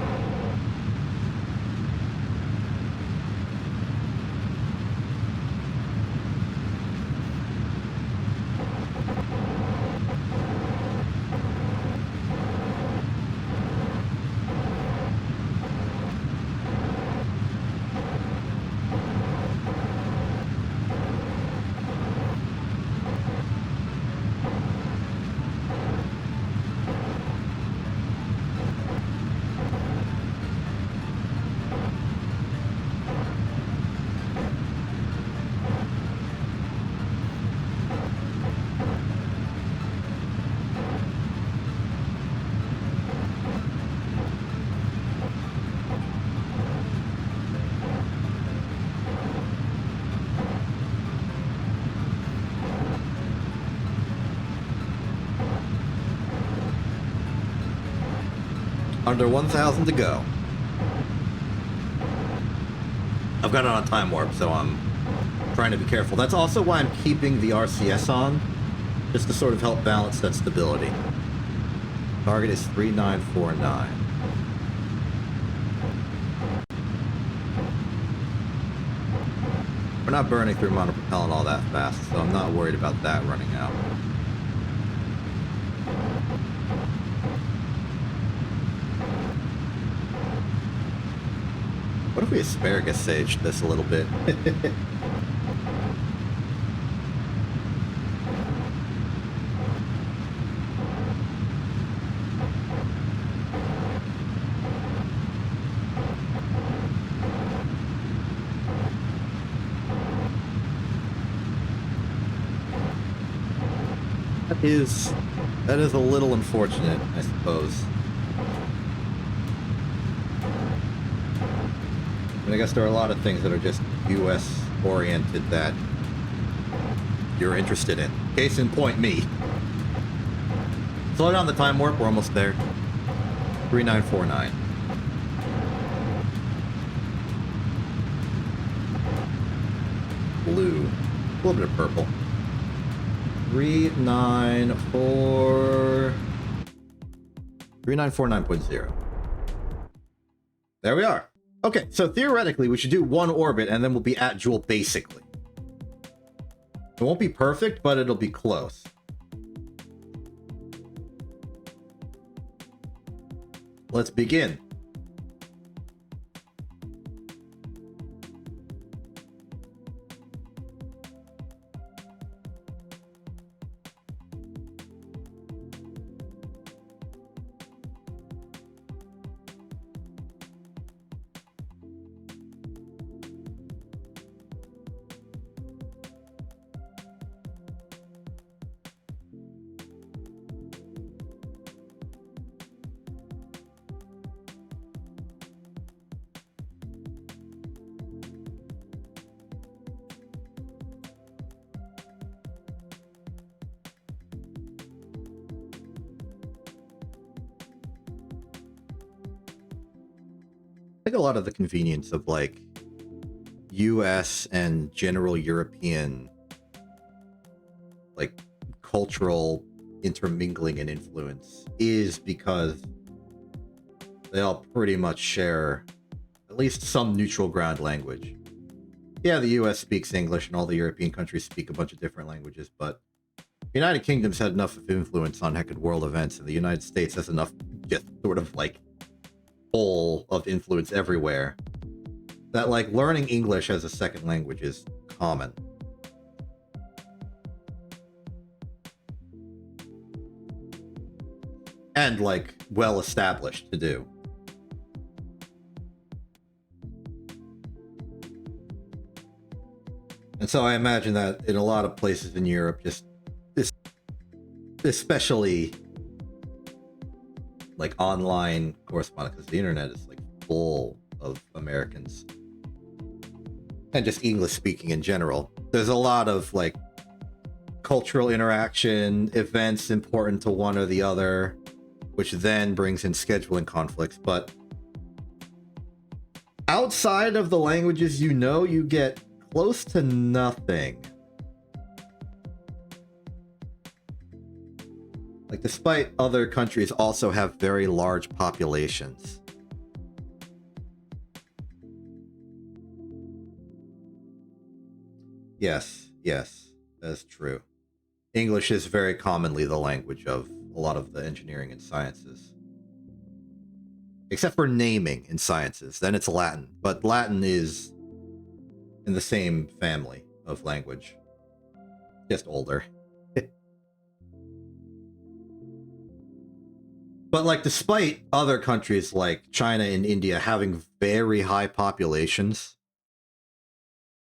Under 1,000 to go. I've got it on time warp, so I'm trying to be careful. That's also why I'm keeping the RCS on, just to sort of help balance that stability. Target is 3949. We're not burning through monopropellant all that fast, so I'm not worried about that running out. What if we asparagus saged this a little bit? That is a little unfortunate, I suppose. I mean, I guess there are a lot of things that are just US oriented that you're interested in. Case in point, me. Slow down the time warp, we're almost there. 3949. Blue. A little bit of purple. 3949.0. There we are. Okay, so theoretically, we should do one orbit, and then we'll be at Joule, basically. It won't be perfect, but it'll be close. Let's begin. I think a lot of the convenience of like US and general European like cultural intermingling and influence is because they all pretty much share at least some neutral ground language. Yeah, the US speaks English and all the European countries speak a bunch of different languages, but the United Kingdom's had enough of influence on heckin' world events, and the United States has enough just sort of like full of influence everywhere that like learning English as a second language is common. And like well established to do. And so I imagine that in a lot of places in Europe, just this, especially like online correspondence, because the internet is like full of Americans and just English speaking in general. There's a lot of like cultural interaction, events important to one or the other, which then brings in scheduling conflicts. But outside of the languages you know, you get close to nothing. Like, despite other countries also have very large populations. Yes, that's true. English is very commonly the language of a lot of the engineering and sciences. Except for naming in sciences, then it's Latin. But Latin is in the same family of language. Just older. But like, despite other countries like China and India having very high populations,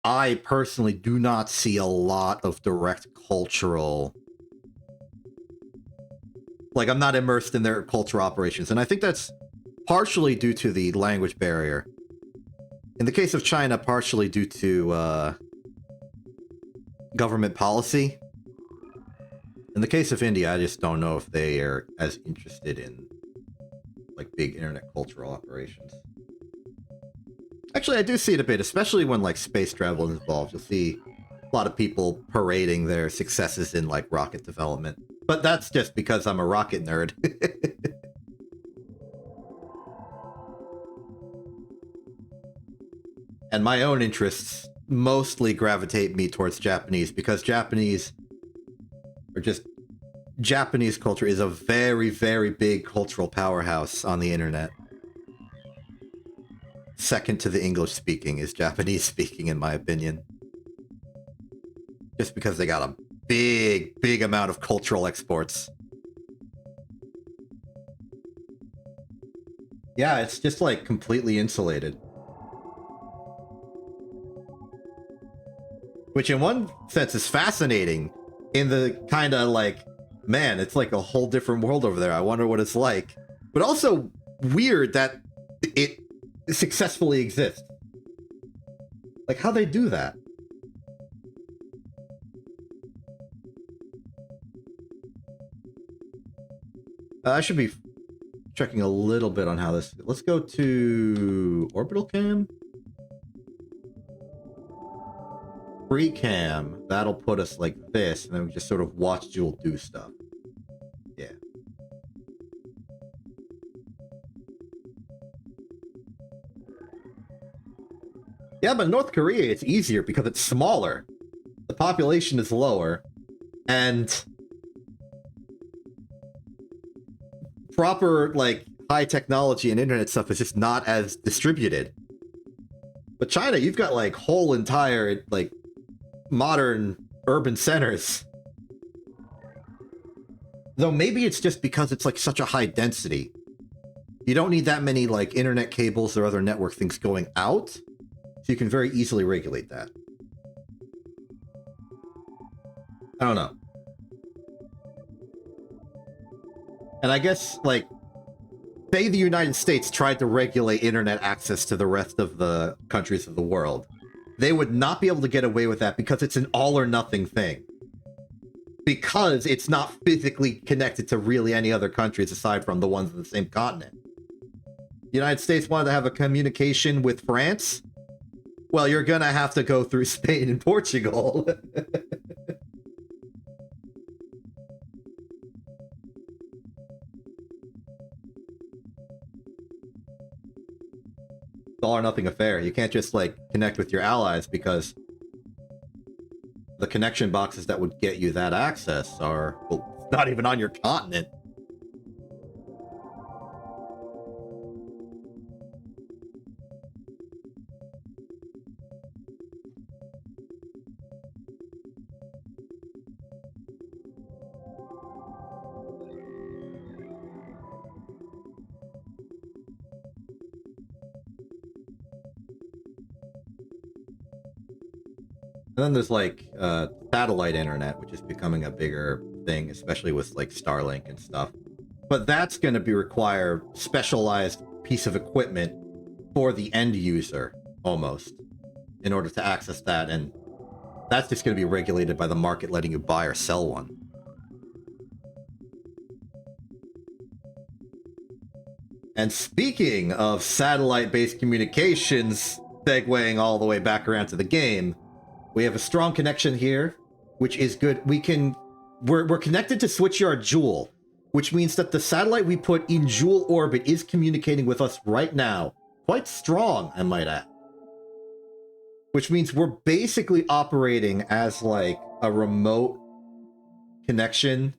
I personally do not see a lot of direct cultural... Like, I'm not immersed in their cultural operations, and I think that's partially due to the language barrier. In the case of China, partially due to government policy. In the case of India, I just don't know if they are as interested in like big internet cultural operations. Actually, I do see it a bit, especially when like space travel is involved. You'll see a lot of people parading their successes in like rocket development. But that's just because I'm a rocket nerd. And my own interests mostly gravitate me towards Japanese, because Japanese culture is a very, very big cultural powerhouse on the internet. Second to the English speaking is Japanese speaking, in my opinion. Just because they got a big, big amount of cultural exports. Yeah, it's just like completely insulated. Which in one sense is fascinating, in the kind of like, man, it's like a whole different world over there. I wonder what it's like. But also weird that it successfully exists. Like, how they do that? I should be checking a little bit on how this... Let's go to orbital cam. Free cam. That'll put us like this, and then we just sort of watch Jewel do stuff. Yeah. Yeah, but North Korea, it's easier because it's smaller. The population is lower, and proper, like, high technology and internet stuff is just not as distributed. But China, you've got, like, whole entire, like, modern urban centers. Though maybe it's just because it's, like, such a high density. You don't need that many, like, internet cables or other network things going out, so you can very easily regulate that. I don't know. And I guess, like, say the United States tried to regulate internet access to the rest of the countries of the world. They would not be able to get away with that because it's an all-or-nothing thing. Because it's not physically connected to really any other countries aside from the ones in the same continent. The United States wanted to have a communication with France? Well, you're gonna have to go through Spain and Portugal. All or nothing affair. You can't just, like, connect with your allies because the connection boxes that would get you that access are, well, not even on your continent. And then there's, like, satellite internet, which is becoming a bigger thing, especially with, like, Starlink and stuff. But that's going to require specialized piece of equipment for the end user, almost, in order to access that. And that's just going to be regulated by the market letting you buy or sell one. And speaking of satellite-based communications, segueing all the way back around to the game, we have a strong connection here, which is good. We're connected to Switchyard Jewel, which means that the satellite we put in Jewel orbit is communicating with us right now. Quite strong, I might add. Which means we're basically operating as, like, a remote connection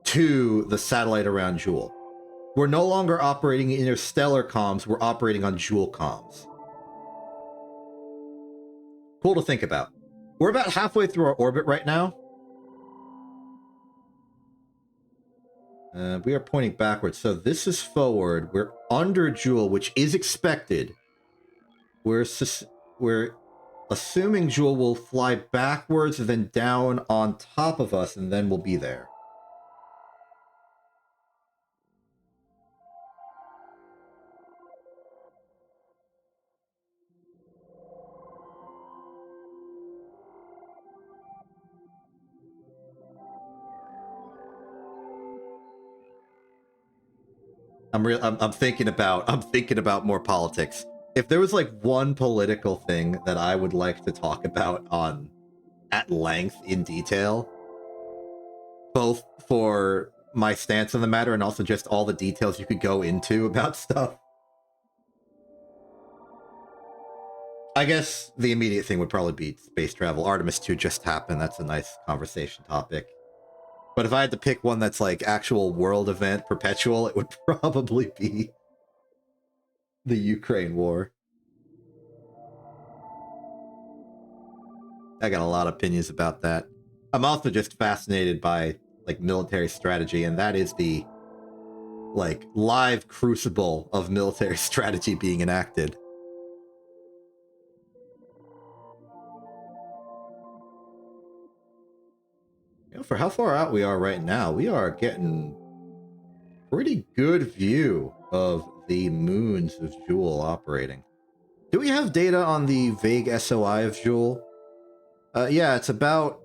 to the satellite around Jewel. We're no longer operating interstellar comms, we're operating on Jewel comms. Cool to think about. We're about halfway through our orbit right now. We are pointing backwards, so this is forward. We're under Jewel, which is expected. We're assuming Jewel will fly backwards and then down on top of us, and then we'll be there. I'm thinking about more politics. If there was, like, one political thing that I would like to talk about at length in detail, both for my stance on the matter and also just all the details you could go into about stuff, I guess the immediate thing would probably be space travel. Artemis 2 just happened. That's a nice conversation topic. But if I had to pick one that's like actual world event, perpetual, it would probably be the Ukraine war. I got a lot of opinions about that. I'm also just fascinated by like military strategy, and that is the like live crucible of military strategy being enacted. You know, for how far out we are right now, we are getting pretty good view of the moons of Joule operating. Do we have data on the vague SOI of Joule? Yeah, it's about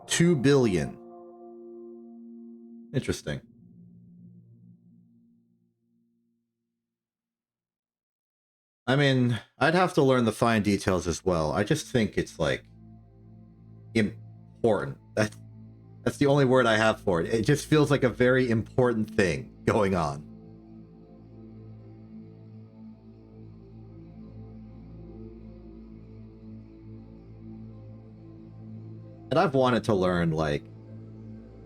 2 billion. Interesting. I mean, I'd have to learn the fine details as well. I just think it's like important. That's the only word I have for it. It just feels like a very important thing going on. And I've wanted to learn, like,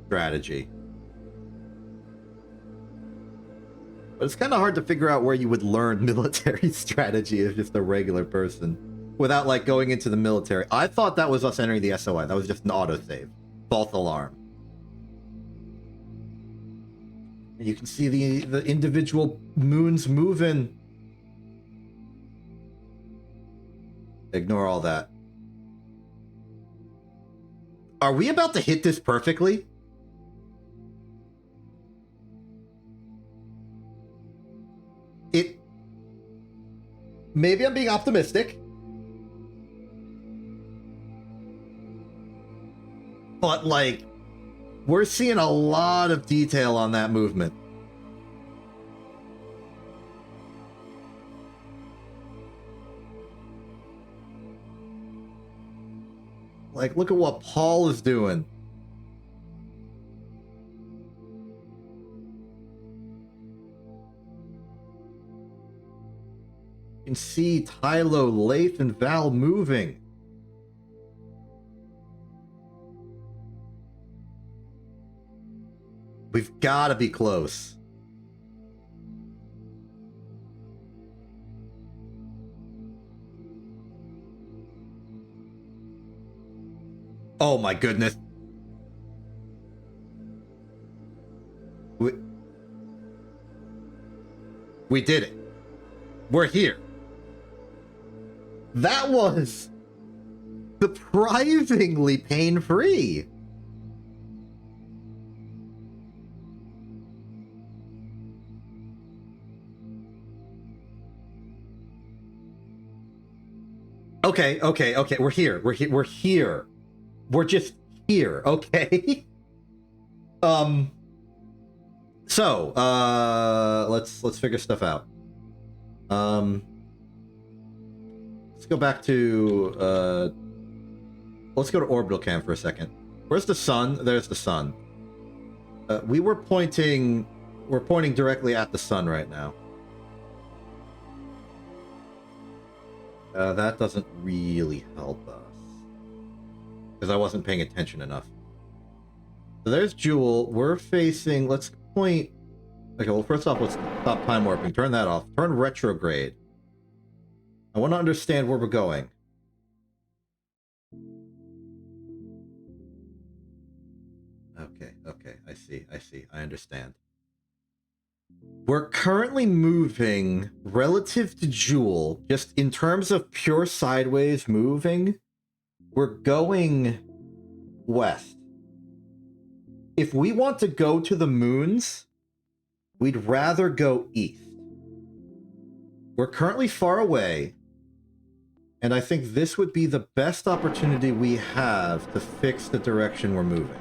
strategy. But it's kind of hard to figure out where you would learn military strategy as just a regular person without, like, going into the military. I thought that was us entering the SOI. That was just an autosave. False alarm. And you can see the individual moons moving. Ignore all that. Are we about to hit this perfectly? Maybe I'm being optimistic. But, like, we're seeing a lot of detail on that movement. Like, look at what Paul is doing. You can see Tylo, Leif, and Val moving. We've got to be close. Oh my goodness. We did it. We're here. That was surprisingly pain-free. Okay. We're here. We're here. We're just here. Okay. So, let's figure stuff out. Let's go back to, let's go to orbital cam for a second. Where's the sun? There's the sun. We're pointing directly at the sun right now. That doesn't really help us. Because I wasn't paying attention enough. So there's Joule. We're facing, let's point. Okay, well, first off, let's stop time warping. Turn that off. Turn retrograde. I want to understand where we're going. Okay. I see. I understand. We're currently moving relative to Joule, just in terms of pure sideways moving, we're going west. If we want to go to the moons, we'd rather go east. We're currently far away, and I think this would be the best opportunity we have to fix the direction we're moving.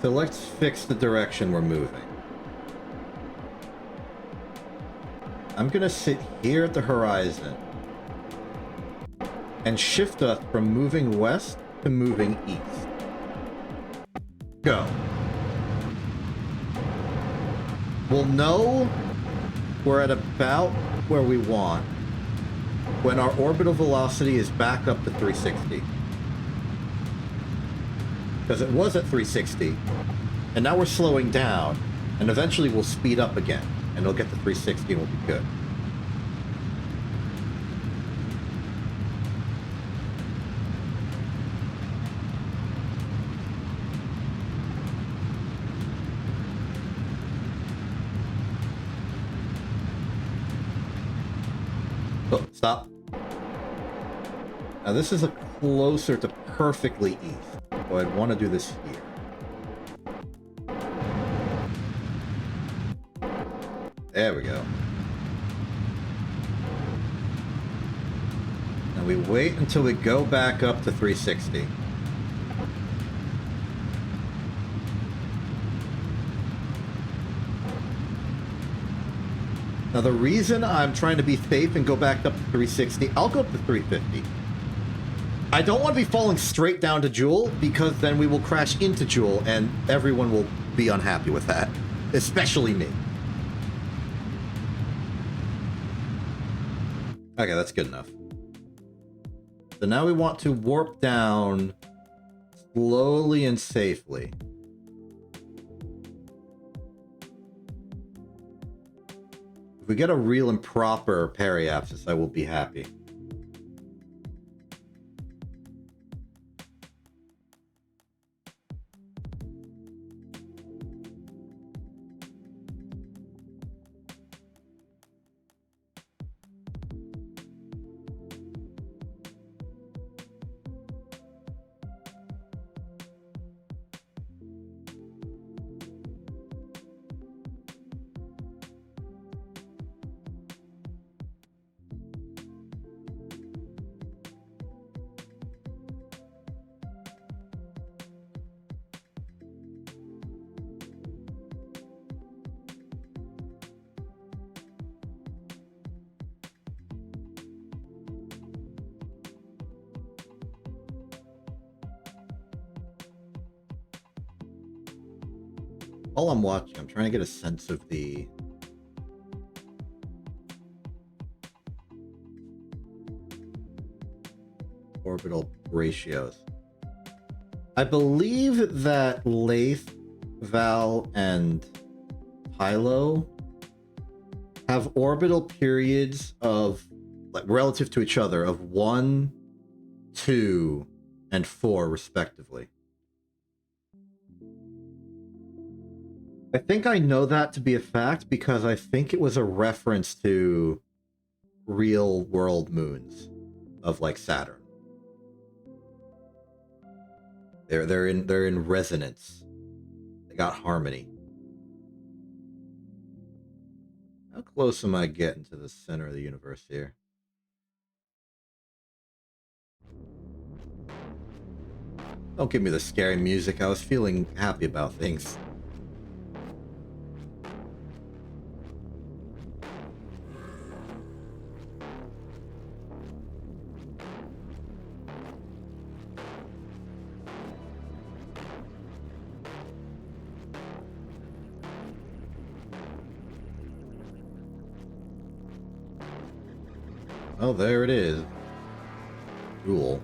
So let's fix the direction we're moving. I'm gonna sit here at the horizon and shift us from moving west to moving east. Go. We'll know we're at about where we want when our orbital velocity is back up to 360. Because it was at 360, and now we're slowing down, and eventually we'll speed up again, and it'll get to 360 and we'll be good. Oh, stop. Now this is a closer to perfectly east, so I'd want to do this here. There we go. And we wait until we go back up to 360. Now the reason I'm trying to be safe and go back up to 360, I'll go up to 350. I don't want to be falling straight down to Joule, because then we will crash into Joule and everyone will be unhappy with that. Especially me. Okay, that's good enough. So now we want to warp down slowly and safely. If we get a real and proper periapsis, I will be happy. While I'm watching, I'm trying to get a sense of the orbital ratios. I believe that Lathe, Val, and Tylo have orbital periods of, like, relative to each other, of 1, 2, and 4, respectively. I think I know that to be a fact because I think it was a reference to real world moons of, like, Saturn. They're in resonance. They got harmony. How close am I getting to the center of the universe here? Don't give me the scary music. I was feeling happy about things. Oh, there it is. Cool.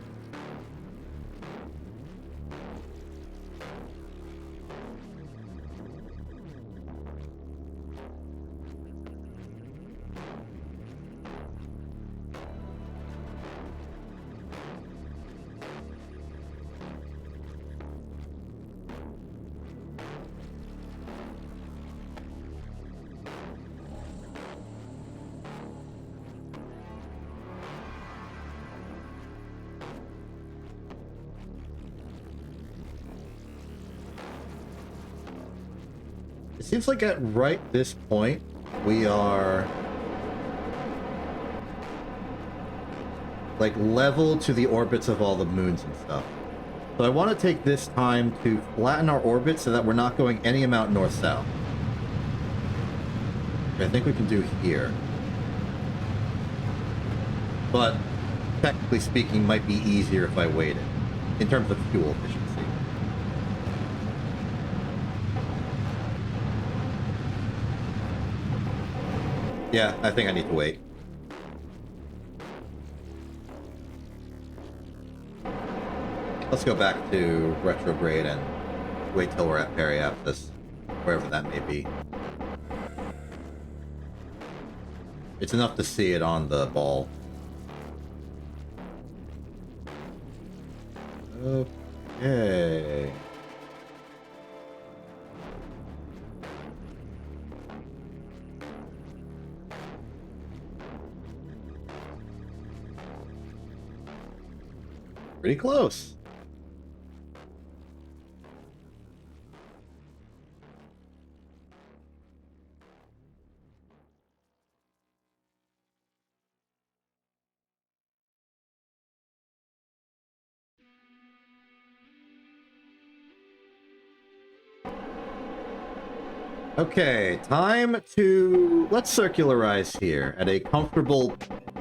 It seems like at right this point, we are like level to the orbits of all the moons and stuff. So I want to take this time to flatten our orbit so that we're not going any amount north-south. I think we can do here. But technically speaking, might be easier if I waited in terms of fuel efficiency. Yeah, I think I need to wait. Let's go back to retrograde and wait till we're at periapsis, wherever that may be. It's enough to see it on the ball. Okay. Pretty close. Okay, time to... Let's circularize here at a comfortable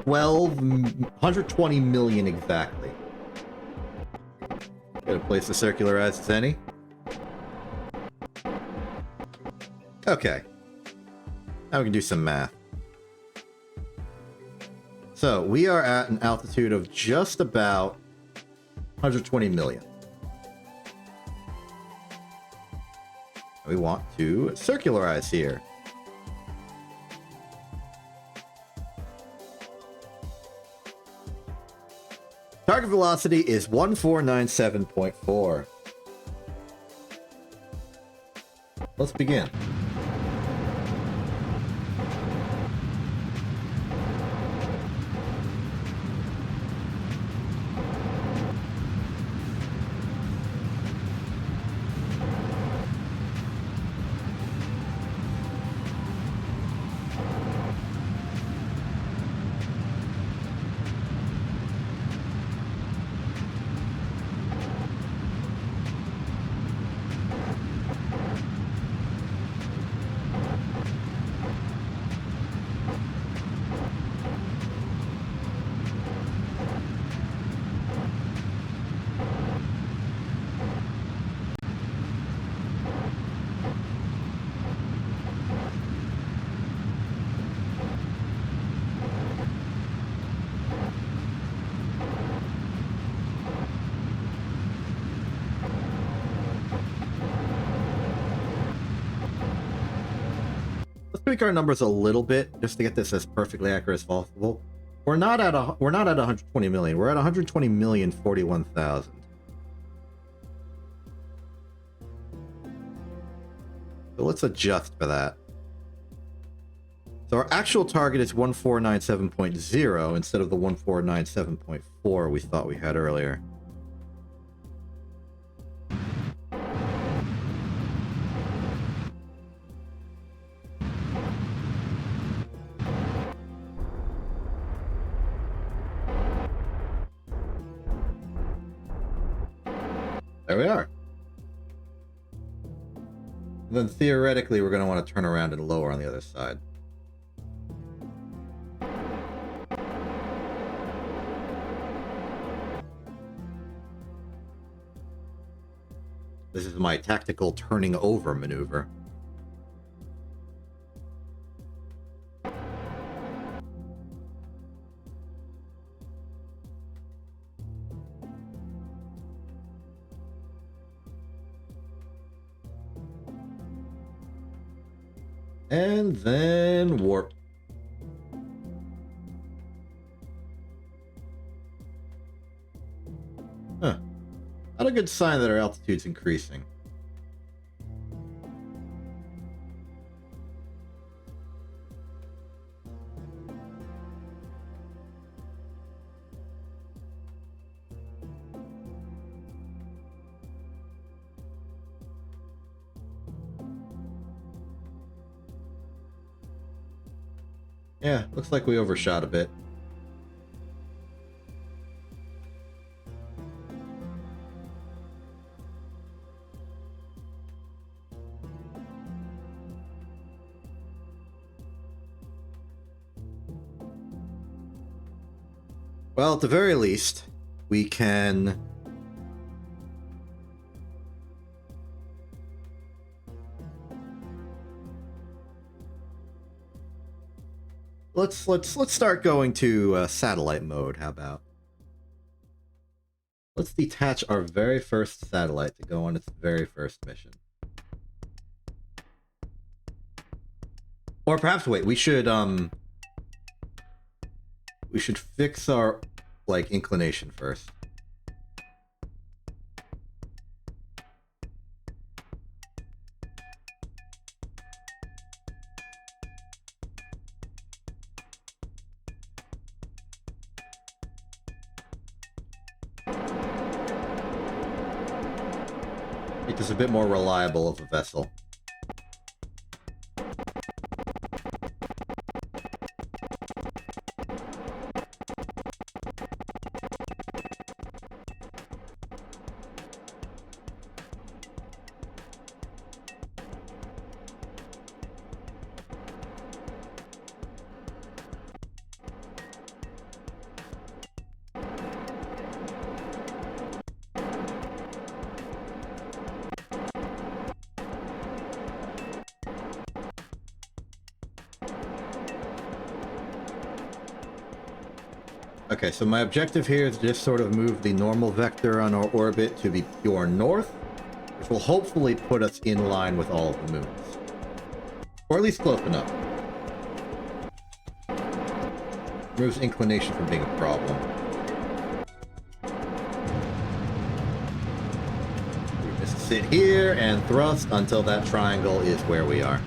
120 million exactly. Get a place to circularize as any. Okay. Now we can do some math. So, we are at an altitude of just about 120 million. We want to circularize here. Target velocity is 1497.4. Let's begin. Tweak our numbers a little bit just to get this as perfectly accurate as possible. We're not at 120 million. We're at 120 million 41,000. So let's adjust for that. So our actual target is 1497.0 instead of the 1497.4 we thought we had earlier. There we are. Then theoretically, we're going to want to turn around and lower on the other side. This is my tactical turning over maneuver. And then warp. Huh. Not a good sign that our altitude's increasing. Yeah, looks like we overshot a bit. Well, at the very least, we can... let's start going to satellite mode. How about? Let's detach our very first satellite to go on its very first mission. Or perhaps wait, we should fix our like inclination first. Make this a bit more reliable of a vessel. Okay, so my objective here is to just sort of move the normal vector on our orbit to be pure north, which will hopefully put us in line with all of the moons. Or at least close enough. Removes inclination from being a problem. We just sit here and thrust until that triangle is where we are.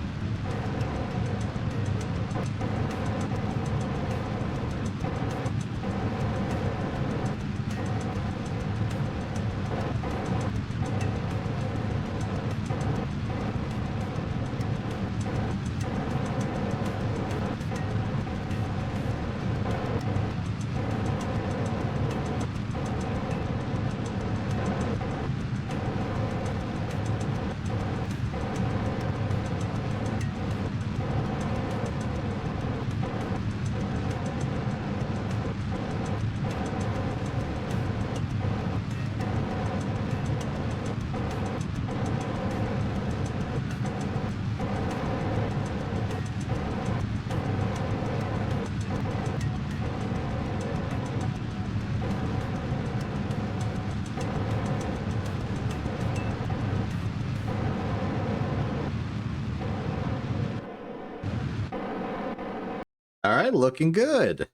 All right, looking good.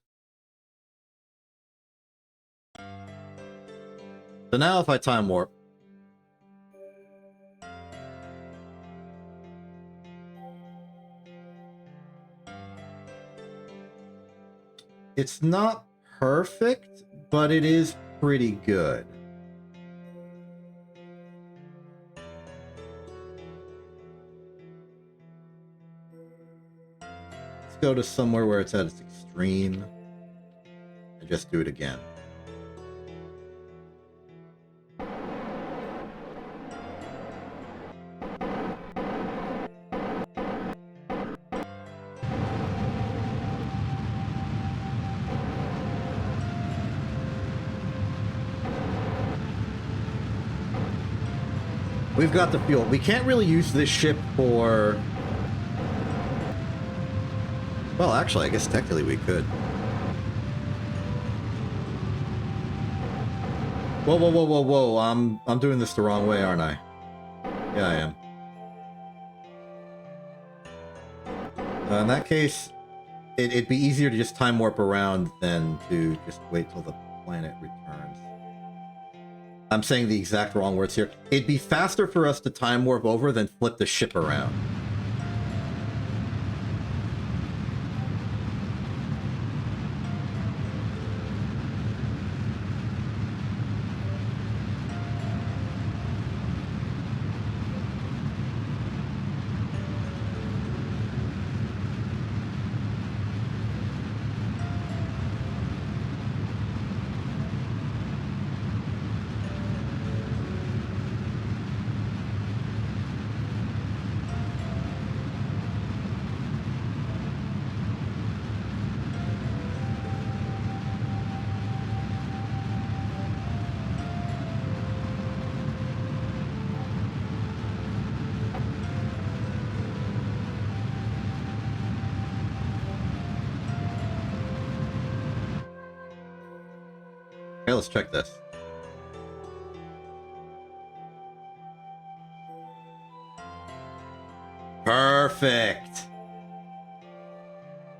So now if I time warp, it's not perfect, but it is pretty good. Go to somewhere where it's at its extreme and just do it again. We've got the fuel. We can't really use this ship for... Well, actually, I guess technically we could. Whoa, whoa, whoa, whoa, whoa. I'm doing this the wrong way, aren't I? Yeah, I am. In that case, it'd be easier to just time warp around than to just wait till the planet returns. I'm saying the exact wrong words here. It'd be faster for us to time warp over than flip the ship around. Okay, let's check this. Perfect.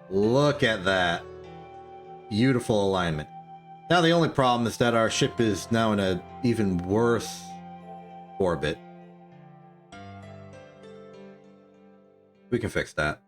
Look at that. Beautiful alignment. Now the only problem is that our ship is now in an even worse orbit. We can fix that.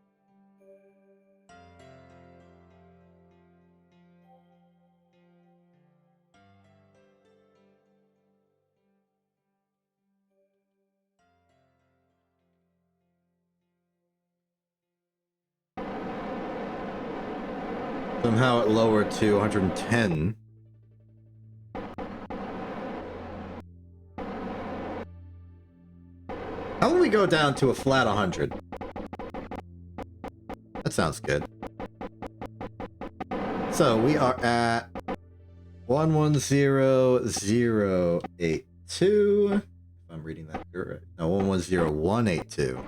Somehow it lowered to 110. How about we go down to a flat 100? That sounds good. So we are at 110082. If I'm reading that correct. No, 110182.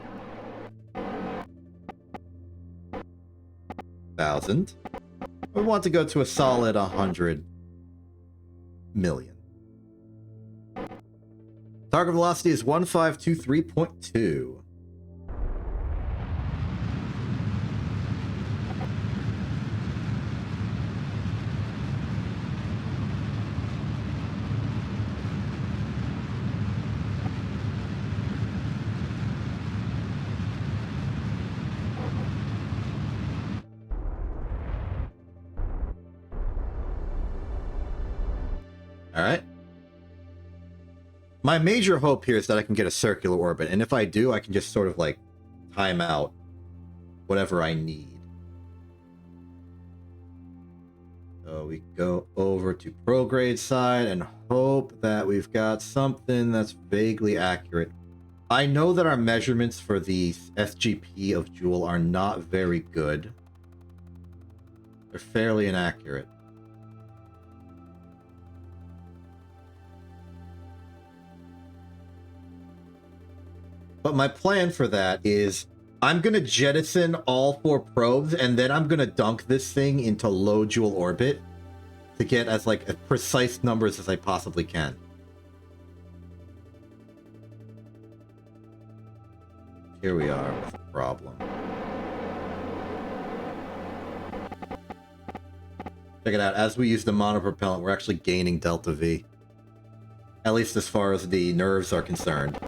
1,000. We want to go to a solid 100 million. Target velocity is 1523.2. All right. My major hope here is that I can get a circular orbit, and if I do, I can just sort of like time out whatever I need. So we go over to prograde side and hope that we've got something that's vaguely accurate. I know that our measurements for the SGP of Joule are not very good. They're fairly inaccurate. But my plan for that is I'm going to jettison all 4 probes, and then I'm going to dunk this thing into low Joule orbit to get as like as precise numbers as I possibly can. Here we are with a problem. Check it out. As we use the monopropellant, we're actually gaining delta V. At least as far as the nerves are concerned.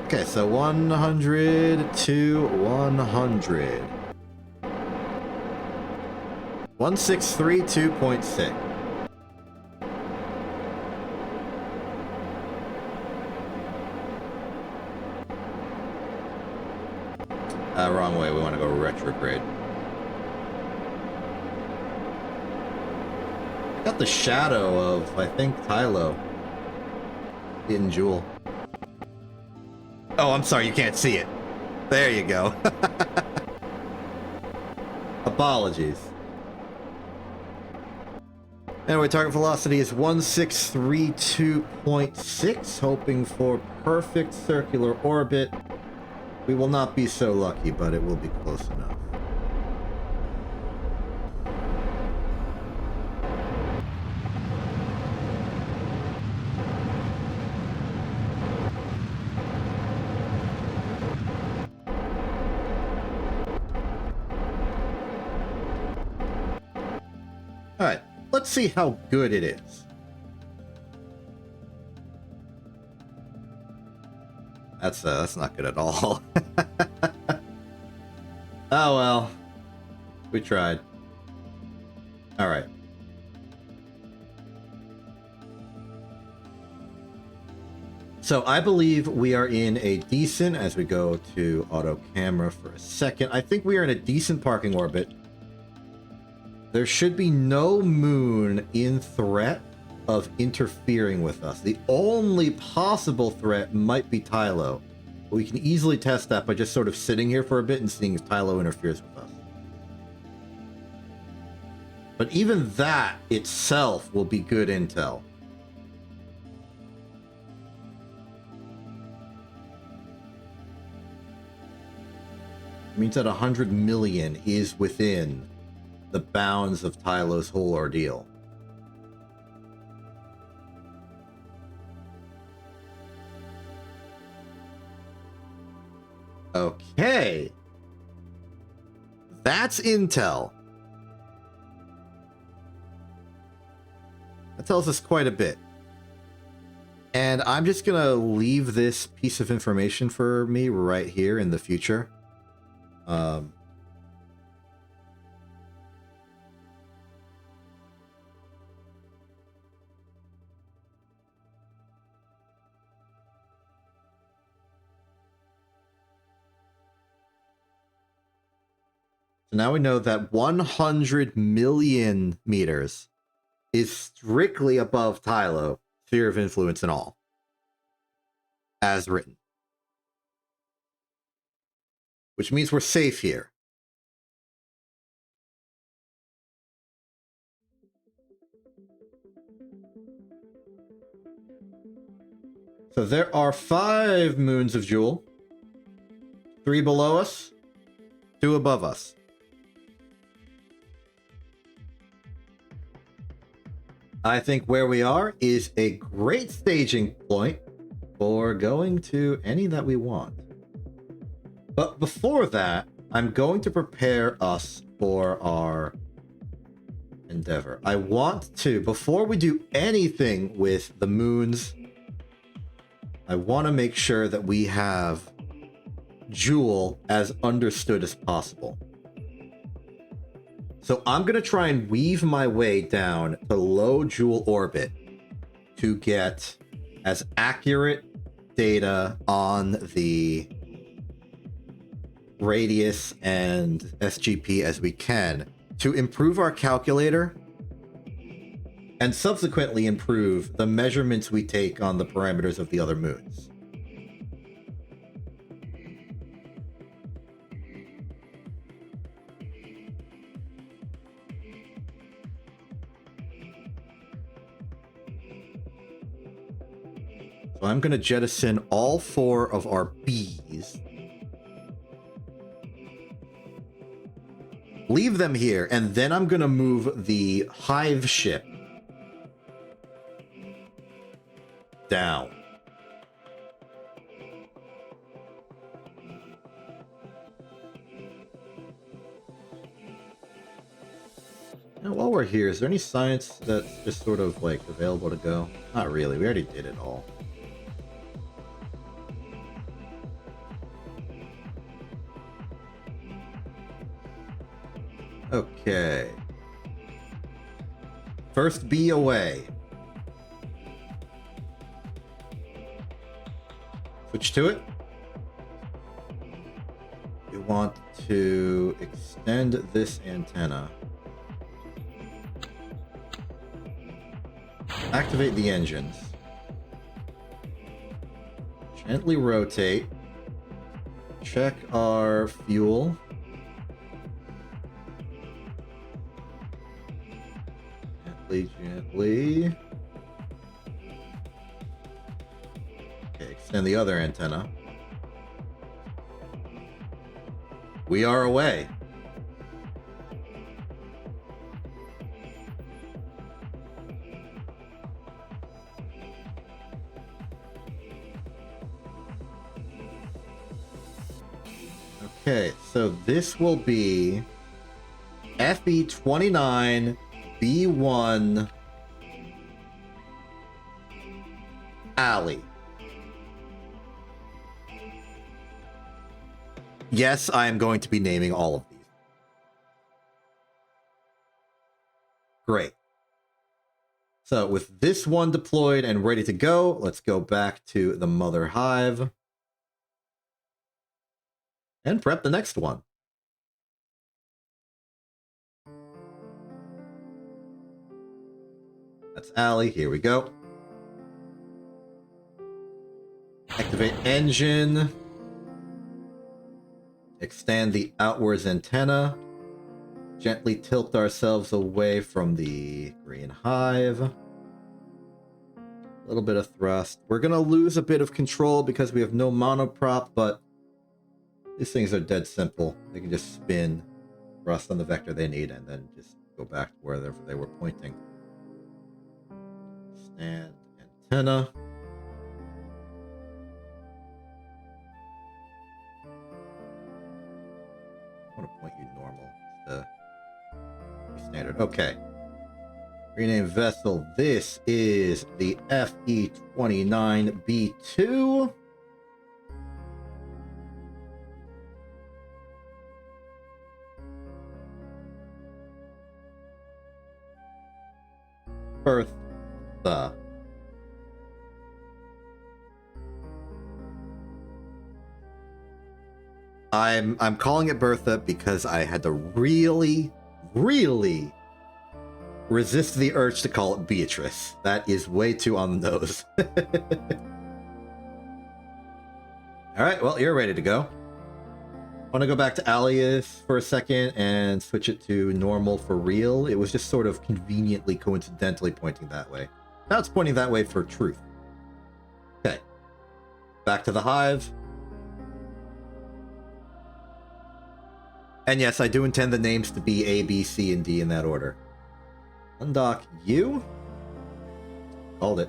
Okay, so 100 to 100. 1632.6. Wrong way. We want to go retrograde. Got the shadow of, I think, Tylo in Joule. Oh, I'm sorry, you can't see it. There you go. Apologies. Anyway, target velocity is 1632.6, hoping for perfect circular orbit. We will not be so lucky, but it will be close enough. Alright, let's see how good it is. That's not good at all. Oh well. We tried. Alright. So I believe we are in a decent, as we go to auto camera for a second, I think we are in a decent parking orbit. There should be no moon in threat of interfering with us. The only possible threat might be Tylo. We can easily test that by just sort of sitting here for a bit and seeing if Tylo interferes with us. But even that itself will be good intel. It means that 100 million is within the bounds of Tylo's whole ordeal. Okay. That's intel. That tells us quite a bit. And I'm just going to leave this piece of information for me right here in the future. So now we know that 100 million meters is strictly above Tylo, sphere of influence and all, as written. Which means we're safe here. So there are 5 moons of Jewel. 3 below us, 2 above us. I think where we are is a great staging point for going to any that we want. But before that, I'm going to prepare us for our endeavor. I want to, before we do anything with the moons, I want to make sure that we have Jewel as understood as possible. So I'm going to try and weave my way down to low Jewel orbit to get as accurate data on the radius and SGP as we can to improve our calculator and subsequently improve the measurements we take on the parameters of the other moons. So I'm going to jettison all 4 of our Bs. Leave them here, and then I'm going to move the hive ship down. And while we're here, is there any science that's just sort of like available to go? Not really, we already did it all. Okay. First B away. Switch to it. We want to extend this antenna. Activate the engines. Gently rotate. Check our fuel. Gently. Okay, extend the other antenna. We are away. Okay, so this will be FE29 B1 Alley. Yes, I am going to be naming all of these. Great. So with this one deployed and ready to go, let's go back to the mother hive and prep the next one. That's Alley. Here we go. Activate engine. Extend the outwards antenna. Gently tilt ourselves away from the green hive. A little bit of thrust. We're going to lose a bit of control because we have no monoprop, but These things are dead simple. They can just spin, thrust on the vector they need, and then just go back to wherever they were pointing. Stand antenna. I want to point you normal. Standard. Okay. Rename vessel. This is the FE-29B2. Bertha. I'm calling it Bertha because I had to really resist the urge to call it Beatrice. That is way too on the nose. Alright, well, you're ready to go. I want to go back to alias for a second and switch it to normal for real. It was just sort of conveniently, coincidentally pointing that way. Now it's pointing that way for truth. Okay. Back to the hive. And yes, I do intend the names to be A, B, C, and D in that order. Undock you. Called it.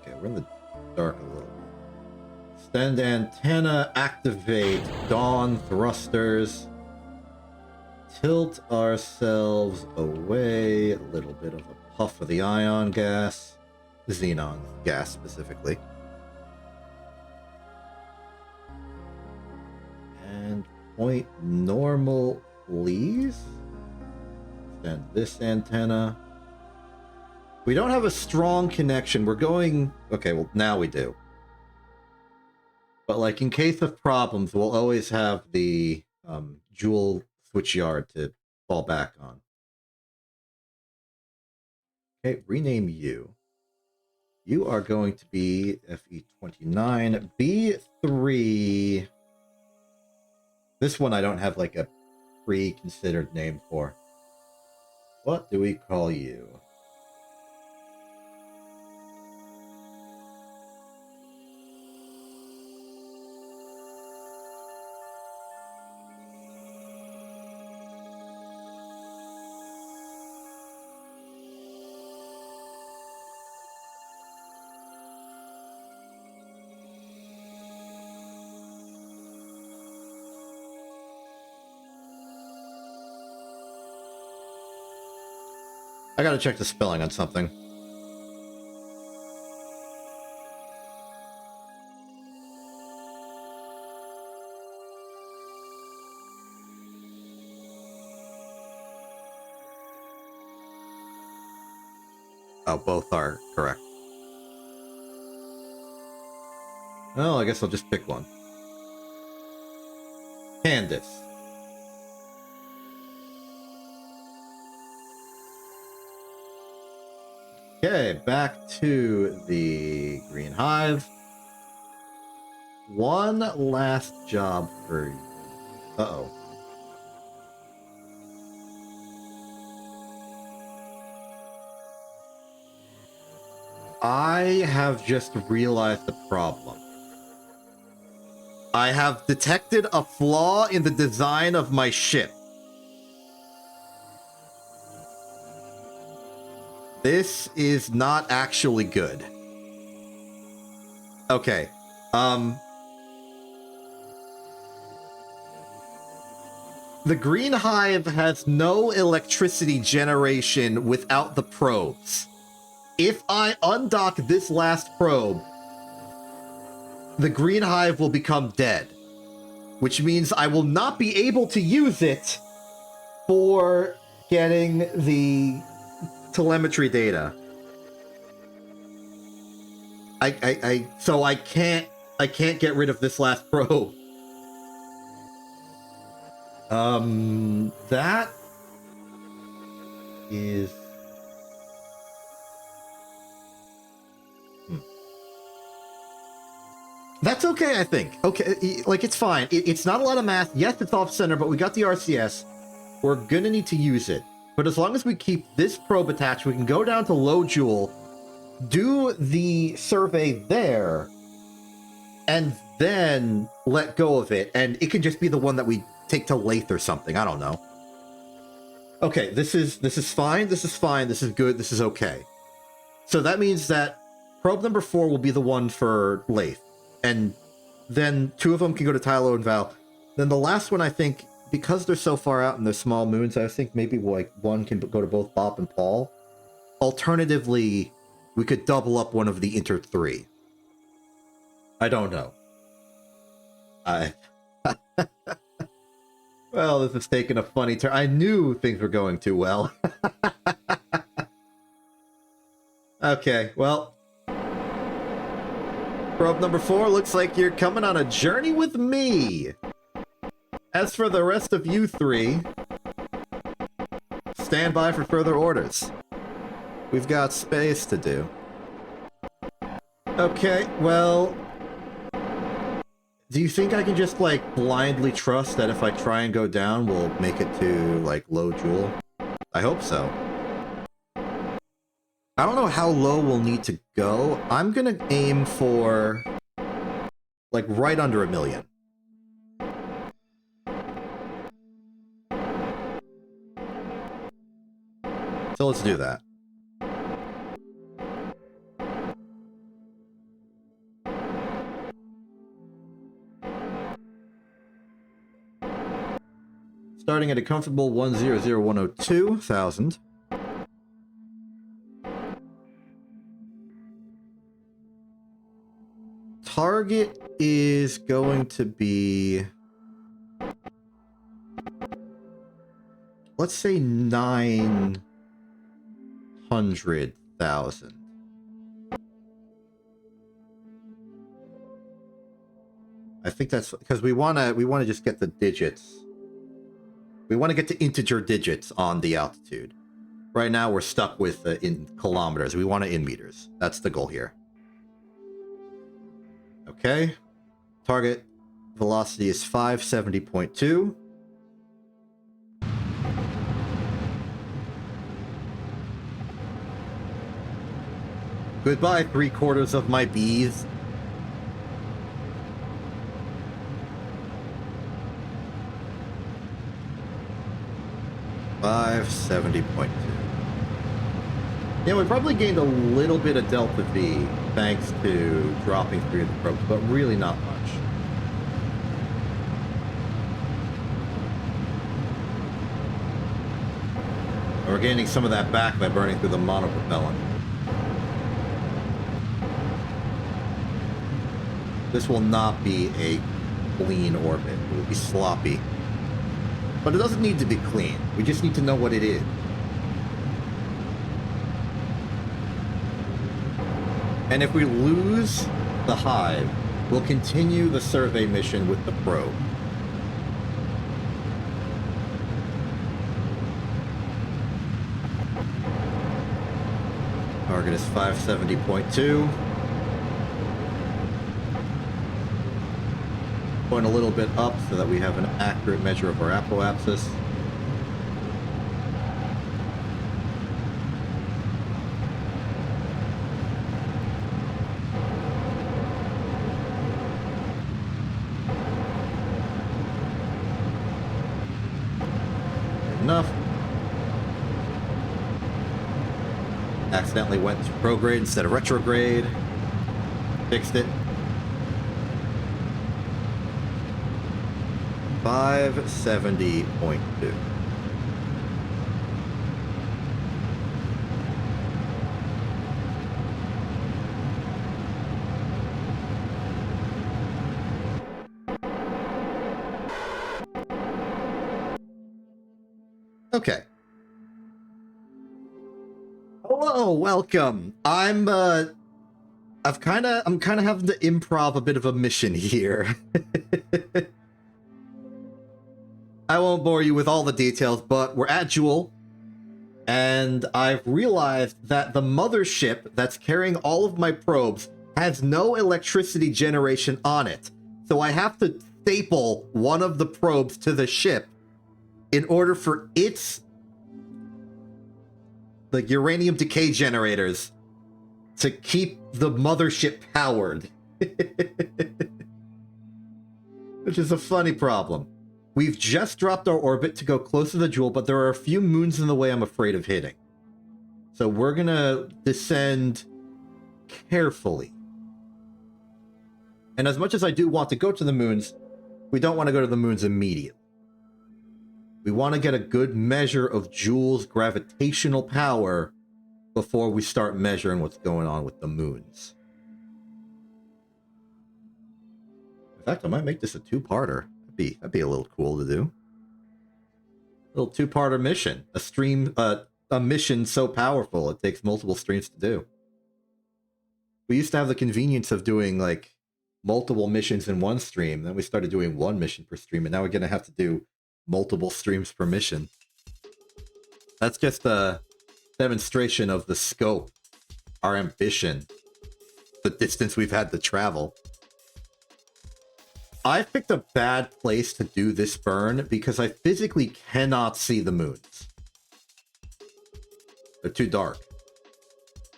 Okay, we're in the dark a little bit. Stand antenna, activate dawn thrusters. Tilt ourselves away. A little bit of a puff of the ion gas. Xenon gas, specifically. And point normal, please. Stand this antenna. We don't have a strong connection. We're going... Okay, well, now we do. But, like, in case of problems, we'll always have the dual switch yard to fall back on. Okay, rename you. You are going to be FE-29 B3. This one I don't have, like, a pre-considered name for. What do we call you? I gotta check the spelling on something. Oh, both are correct. Well, I guess I'll just pick one. Candace. Okay, back to the Green Hive. One last job for you. Uh-oh. I have just realized the problem. I have detected a flaw in the design of my ship. This is not actually good. Okay. The Green Hive has no electricity generation without the probes. If I undock this last probe, the Green Hive will become dead, which means I will not be able to use it for getting the telemetry data. So I can't get rid of this last probe. That is That's okay, I think. Okay, like, it's fine. It's not a lot of math. Yes, it's off-center, but we got the RCS. We're gonna need to use it. But as long as we keep this probe attached, we can go down to low joule, do the survey there, and then let go of it, and it can just be the one that we take to Lathe or something. I don't know. Okay, this is fine. This is fine. This is good. This is okay. So that means that probe number 4 will be the one for Lathe, and then 2 of them can go to Tylo and Val. Then the last one, I think, because they're so far out and they're small moons, I think maybe like one can go to both Bop and Paul. Alternatively, we could double up one of the Inter 3. I don't know. Well, this is taking a funny turn. I knew things were going too well. Okay, well. Probe number 4, looks like you're coming on a journey with me. As for the rest of you 3, stand by for further orders. We've got space to do. Okay, well... Do you think I can just, like, blindly trust that if I try and go down, we'll make it to, like, low joule? I hope so. I don't know how low we'll need to go. I'm gonna aim for, like, right under 1 million. So let's do that. Starting at a comfortable 100,102,000. Target is going to be... let's say 900,000. I think that's because we wanna just get the digits. We want to get to integer digits on the altitude. Right now we're stuck with in kilometers. We want it in meters. That's the goal here. Okay. Target velocity is 570.2. Goodbye, 3/4 of my bees. $570.2. Yeah, we probably gained a little bit of delta V thanks to dropping through the probes, but really not much. And we're gaining some of that back by burning through the monopropellant. This will not be a clean orbit. It will be sloppy. But it doesn't need to be clean. We just need to know what it is. And if we lose the hive, we'll continue the survey mission with the probe. Target is 570.2. Going a little bit up so that we have an accurate measure of our apoapsis. Enough. Accidentally went to prograde instead of retrograde. Fixed it. 570.2. Okay. Hello, welcome. I'm kind of having to improv a bit of a mission here. I won't bore you with all the details, but we're at Joule, and I've realized that the mothership that's carrying all of my probes has no electricity generation on it. So I have to staple one of the probes to the ship in order for its uranium decay generators to keep the mothership powered. which is a funny problem. We've just dropped our orbit to go close to the jewel, but there are a few moons in the way I'm afraid of hitting. So we're gonna descend carefully. And as much as I do want to go to the moons, we don't want to go to the moons immediately. We want to get a good measure of Joule's gravitational power before we start measuring what's going on with the moons. In fact, I might make this a two-parter. That'd be a little cool to do. A little two-parter mission. A mission so powerful it takes multiple streams to do. We used to have the convenience of doing like multiple missions in one stream. Then we started doing one mission per stream, and now we're gonna have to do multiple streams per mission. That's just a demonstration of the scope, our ambition, the distance we've had to travel. I picked a bad place to do this burn because I physically cannot see the moons. They're too dark.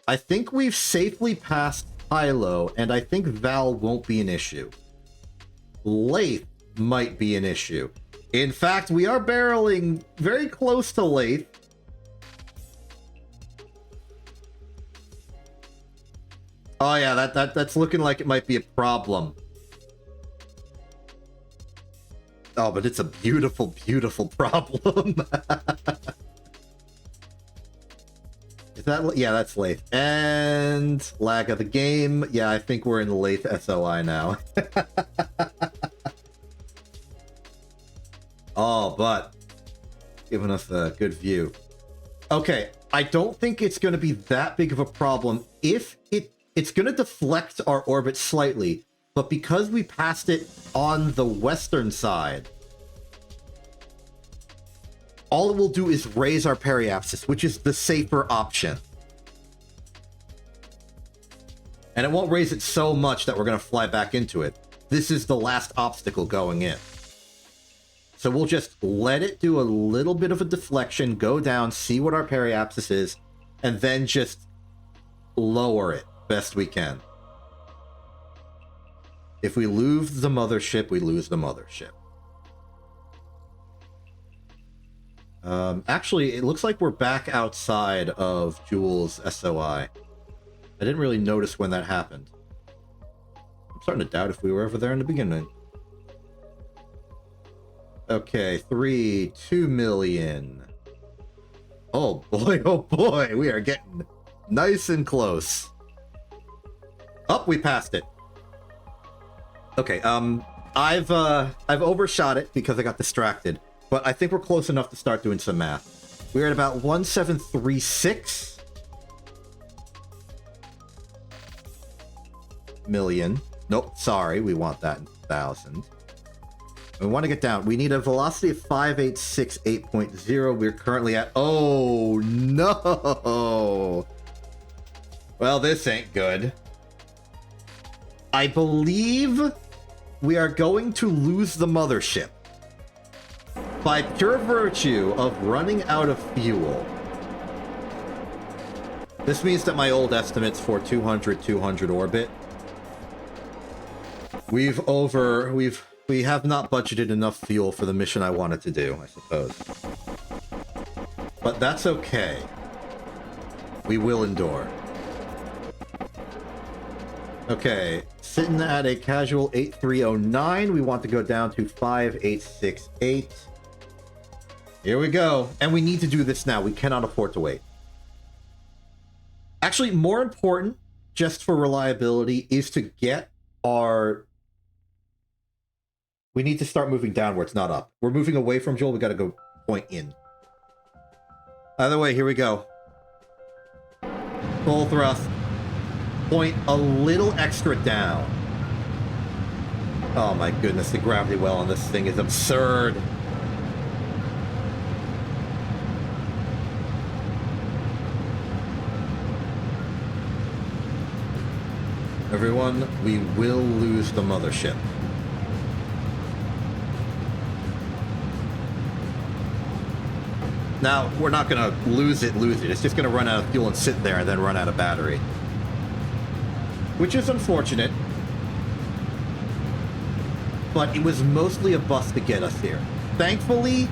I think we've safely passed Hilo, and I think Val won't be an issue. Lathe might be an issue. In fact, we are barreling very close to Lathe. Oh yeah, that's looking like it might be a problem. Oh, but it's a beautiful, beautiful problem. Is that... Yeah, that's Lathe. And lag of the game. Yeah, I think we're in Lathe SOI now. Oh, but giving us a good view. Okay, I don't think it's going to be that big of a problem. If it's going to deflect our orbit slightly, but because we passed it on the western side, all it will do is raise our periapsis, which is the safer option. And it won't raise it so much that we're going to fly back into it. This is the last obstacle going in. So we'll just let it do a little bit of a deflection, go down, see what our periapsis is, and then just lower it best we can. If we lose the mothership, we lose the mothership. Actually, it looks like we're back outside of Joule's SOI. I didn't really notice when that happened. I'm starting to doubt if we were ever there in the beginning. Okay, 2 million. Oh boy, we are getting nice and close. Oh, we passed it. Okay, I've overshot it because I got distracted, but I think we're close enough to start doing some math. We're at about 1736 million. Nope, sorry, we want that in 1,000. We want to get down. We need a velocity of 5868.0. We're currently at... Oh, no! Well, this ain't good. I believe we are going to lose the mothership by pure virtue of running out of fuel. This means that my old estimates for 200 orbit... We have not budgeted enough fuel for the mission I wanted to do, I suppose. But that's okay. We will endure. Okay, sitting at a casual 8309. We want to go down to 5868. Here we go. And we need to do this now. We cannot afford to wait. Actually, more important, just for reliability, is to get our... We need to start moving downwards, not up. We're moving away from Joule. We got to go point in. Either way, here we go. Full thrust. Point a little extra down. Oh my goodness, the gravity well on this thing is absurd. Everyone, we will lose the mothership. Now, we're not going to lose it. It's just going to run out of fuel and sit there and then run out of battery. Which is unfortunate. but it was mostly a bust to get us here. Thankfully,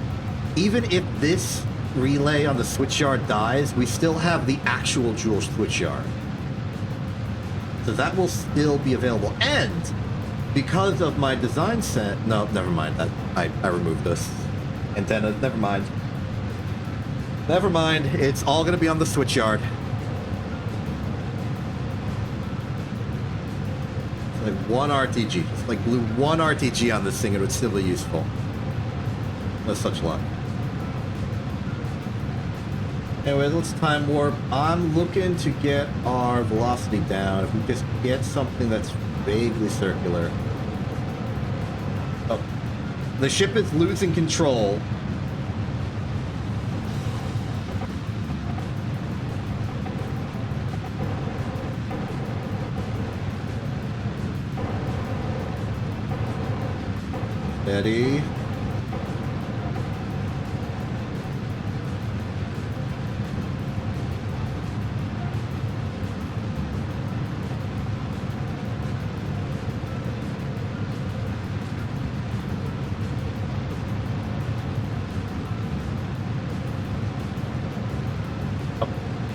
even if this relay on the switchyard dies, we still have the actual dual switchyard. So that will still be available. And because of my design set... No, never mind. I removed this. Antenna, never mind. Never mind. It's all going to be on the switchyard. It's like one RTG. Just like blew one RTG on this thing, it would still be useful. No such luck. Anyway, let's time warp. I'm looking to get our velocity down. If we just get something that's vaguely circular. Oh. The ship is losing control. Steady.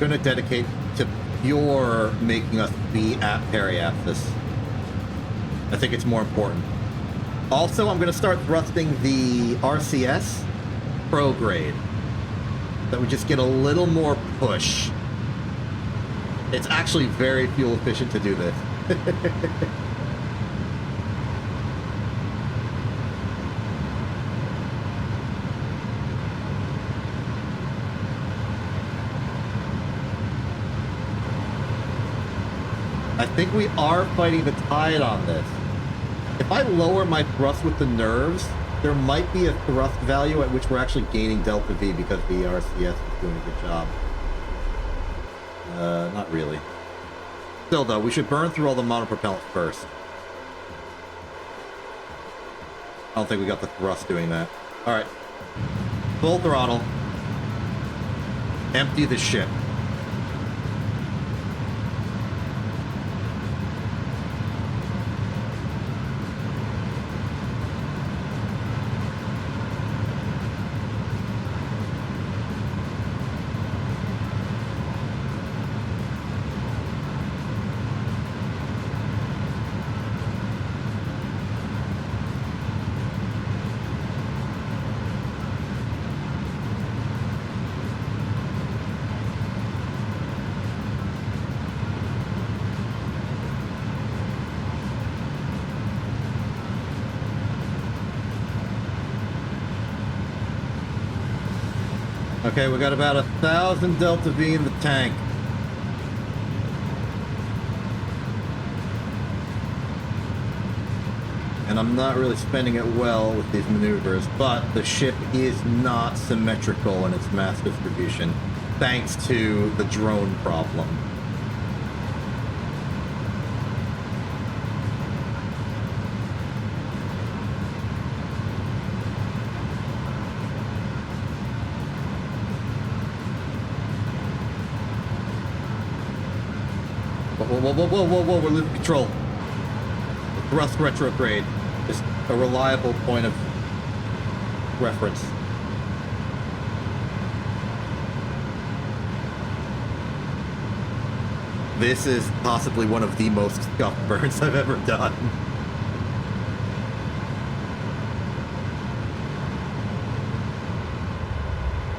Going to dedicate to pure making us be at periapsis. I think it's more important. Also, I'm going to start thrusting the RCS prograde. That would just get a little more push. It's actually very fuel efficient to do this. I think we are fighting the tide on this. If I lower my thrust with the nerves, there might be a thrust value at which we're actually gaining delta V because the RCS is doing a good job. Not really. Still though, we should burn through all the monopropellant first. I don't think we got the thrust doing that. Alright. Full throttle. Empty the ship. Okay, we got about 1,000 delta V in the tank. And I'm not really spending it well with these maneuvers, but the ship is not symmetrical in its mass distribution, thanks to the drone problem. Whoa, we're losing control. The thrust retrograde is a reliable point of reference. This is possibly one of the most scuff burns I've ever done.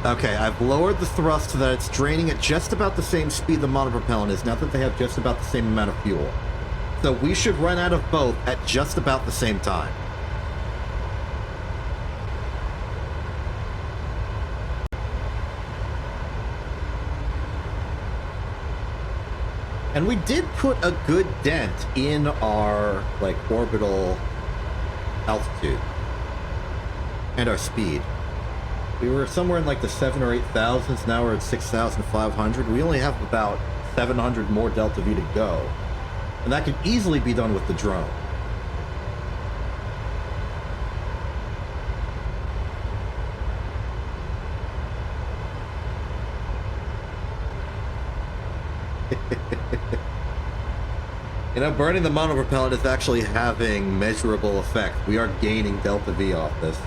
Okay, I've lowered the thrust so that it's draining at just about the same speed the monopropellant is, now that they have just about the same amount of fuel. So we should run out of both at just about the same time. And we did put a good dent in our, like, orbital altitude. And our speed. We were somewhere in like the 7,000 or 8,000s, now we're at 6,500. We only have about 700 more delta V to go. And that could easily be done with the drone. You know, burning the monopropellant is actually having measurable effect. We are gaining delta V off this.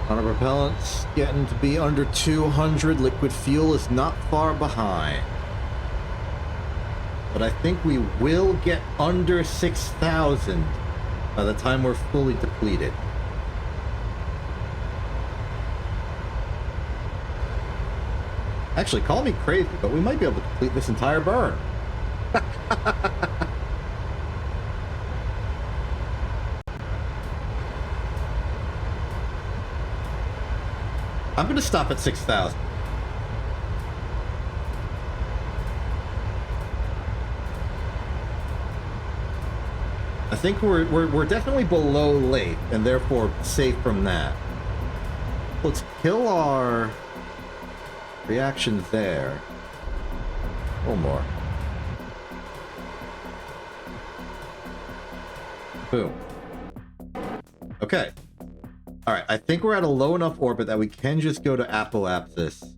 Monopropellant's getting to be under 200. Liquid fuel is not far behind. But I think we will get under 6,000 by the time we're fully depleted. Actually, call me crazy, but we might be able to complete this entire burn. I'm going to stop at 6,000. I think we're definitely below late, and therefore safe from that. Let's kill our reaction there. A little more. Boom. Okay. Alright, I think we're at a low enough orbit that we can just go to apoapsis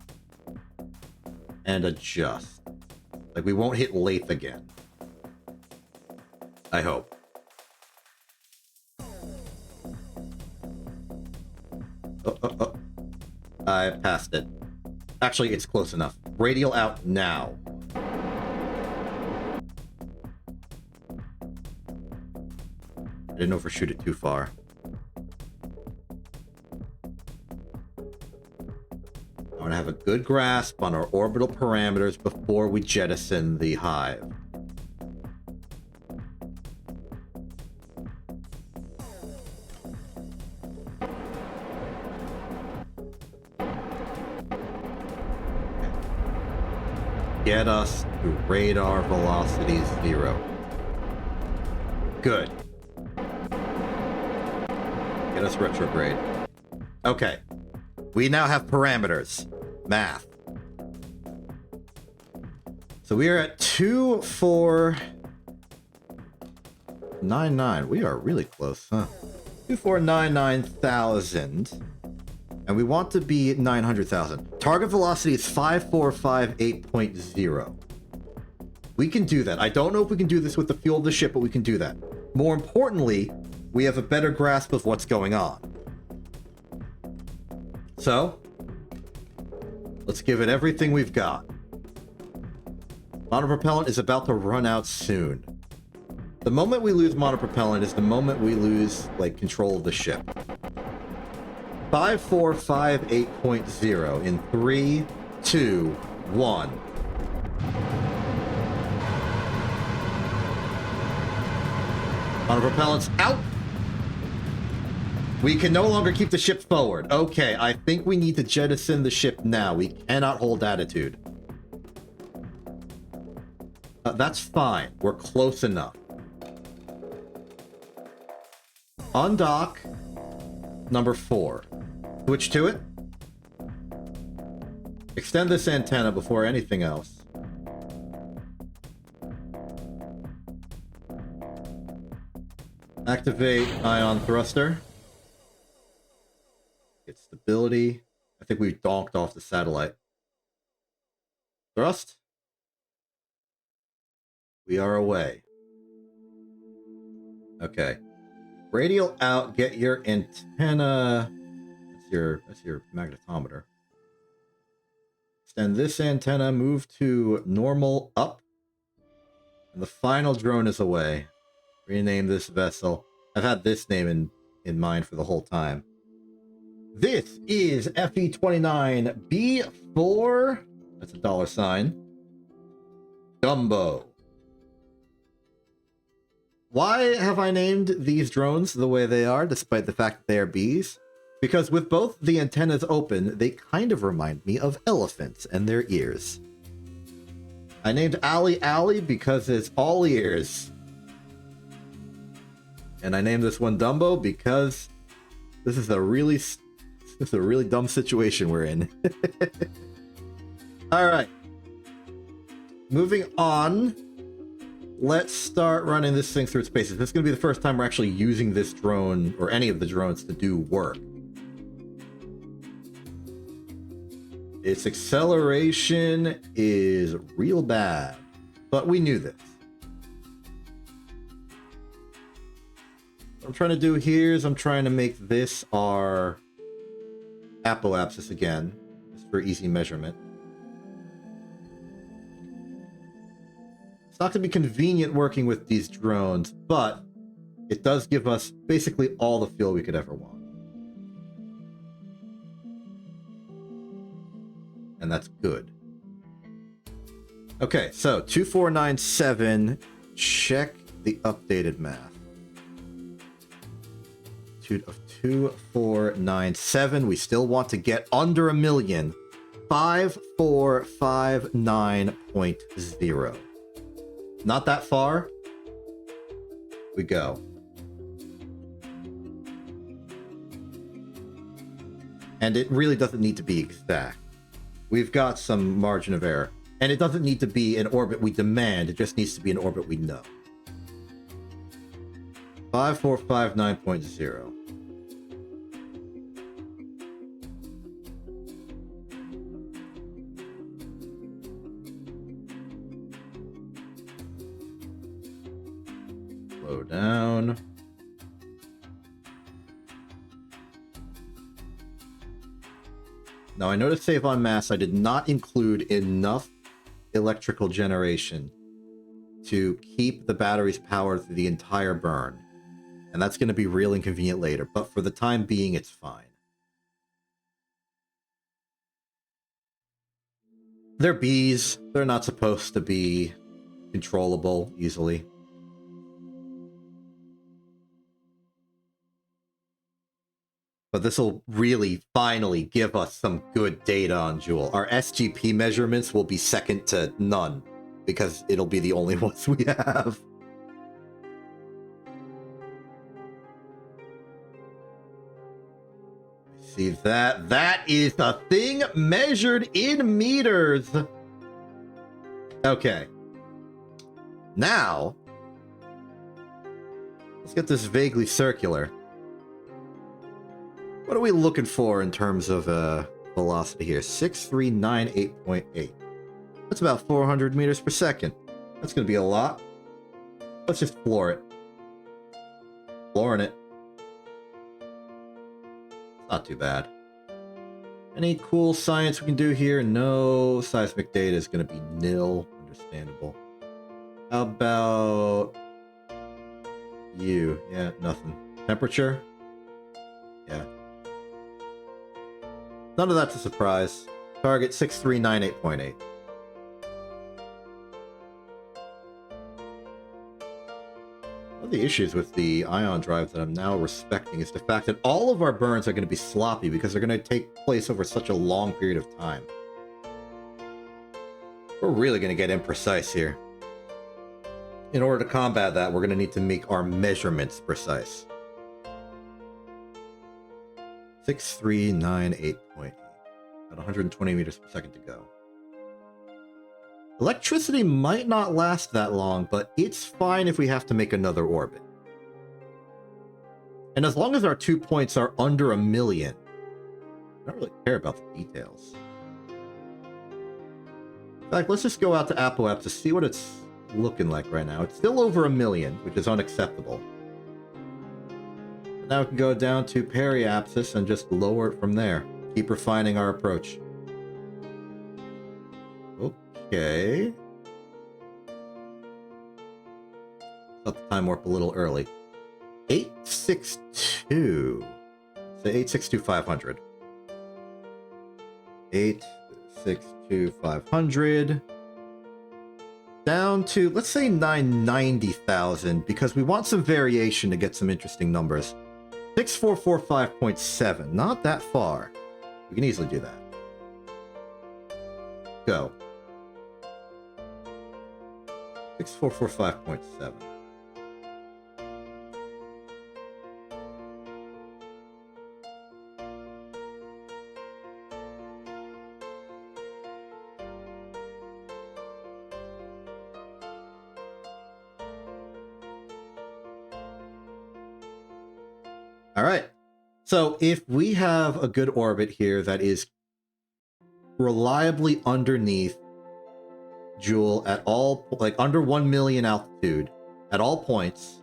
and adjust. Like, we won't hit Lathe again. I hope. Oh. I passed it. Actually, it's close enough. Radial out now. I didn't overshoot it too far. I want to have a good grasp on our orbital parameters before we jettison the hive. Get us to radar velocity 0. Good. Get us retrograde. Okay. We now have parameters. Math. So we are at 2499. We are really close, huh? 2499,000. And we want to be 900,000. Target velocity is 5458.0. We can do that. I don't know if we can do this with the fuel of the ship, but we can do that. More importantly, we have a better grasp of what's going on. So, let's give it everything we've got. Monopropellant is about to run out soon. The moment we lose monopropellant is the moment we lose, like, control of the ship. 5458.0 in 3, 2, 1. Monopropellant's out. We can no longer keep the ship forward. Okay, I think we need to jettison the ship now. We cannot hold attitude. That's fine. We're close enough. Undock number 4. Switch to it. Extend this antenna before anything else. Activate ion thruster. Get stability. I think we donked off the satellite. Thrust. We are away. Okay. Radial out. Get your antenna. That's your magnetometer. Extend this antenna. Move to normal up. And the final drone is away. Rename this vessel. I've had this name in mind for the whole time. This is FE29B4. That's a $sign. Dumbo. Why have I named these drones the way they are, despite the fact that they are bees? Because with both the antennas open, they kind of remind me of elephants and their ears. I named Allie because it's all ears. And I named this one Dumbo because this is a really dumb situation we're in. All right. Moving on. Let's start running this thing through its paces. This is going to be the first time we're actually using this drone or any of the drones to do work. Its acceleration is real bad, but we knew this. What I'm trying to do here is I'm trying to make this our apoapsis again, just for easy measurement. It's not going to be convenient working with these drones, but it does give us basically all the fuel we could ever want. And that's good. Okay, so 2497, check the updated math. Of 2497, we still want to get under a million. 5459.0. Not that far. We go. And it really doesn't need to be exact. We've got some margin of error. And it doesn't need to be an orbit we demand, it just needs to be an orbit we know. 5459.0. Slow down. Now I noticed save on mass, I did not include enough electrical generation to keep the batteries powered through the entire burn. And that's going to be real inconvenient later, but for the time being, it's fine. They're bees. They're not supposed to be controllable easily. But this will really finally give us some good data on Joule. Our SGP measurements will be second to none, because it'll be the only ones we have. See that? That is a thing measured in meters! Okay. Now, let's get this vaguely circular. What are we looking for in terms of velocity here? 6398.8. That's about 400 meters per second. That's going to be a lot. Let's just floor it. Flooring it. Not too bad. Any cool science we can do here? No. Seismic data is going to be nil. Understandable. How about you? Yeah, nothing. Temperature? Yeah. None of that's a surprise. Target 6398.8. One of the issues with the ion drives that I'm now respecting is the fact that all of our burns are going to be sloppy because they're going to take place over such a long period of time. We're really going to get imprecise here. In order to combat that, we're going to need to make our measurements precise. 6398.8. About 120 meters per second to go. Electricity might not last that long, but it's fine if we have to make another orbit. And as long as our 2 points are under a million, I don't really care about the details. In fact, let's just go out to ApoApp to see what it's looking like right now. It's still over a million, which is unacceptable. Now we can go down to periapsis and just lower it from there. Keep refining our approach. Okay. Let the time warp a little early. 862. Say 862,500. 862,500. Down to, let's say 990,000, because we want some variation to get some interesting numbers. 6445.7. Not that far. We can easily do that. Go. 6445.7. All right. So if we have a good orbit here that is reliably underneath Joule at all, like under 1 million altitude at all points,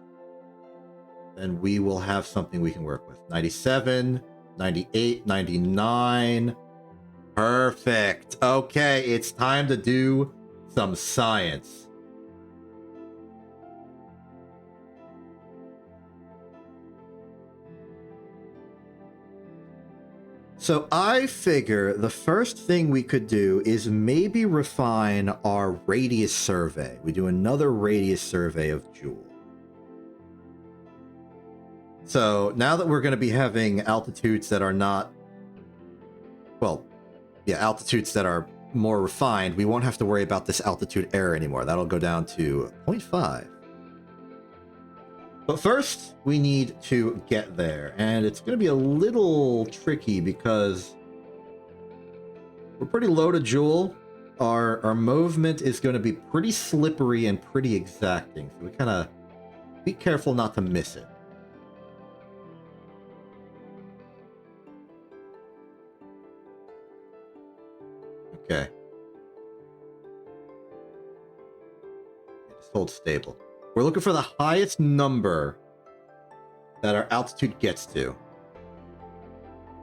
then we will have something we can work with. 97, 98, 99. Perfect. Okay, it's time to do some science. So I figure the first thing we could do is maybe refine our radius survey. We do another radius survey of Joule. So now that we're going to be having altitudes that are not, well, yeah, altitudes that are more refined, we won't have to worry about this altitude error anymore. That'll go down to 0.5. But first, we need to get there, and it's going to be a little tricky because we're pretty low to Joule. Our movement is going to be pretty slippery and pretty exacting, so we kind of be careful not to miss it. Okay. Just hold stable. We're looking for the highest number that our altitude gets to.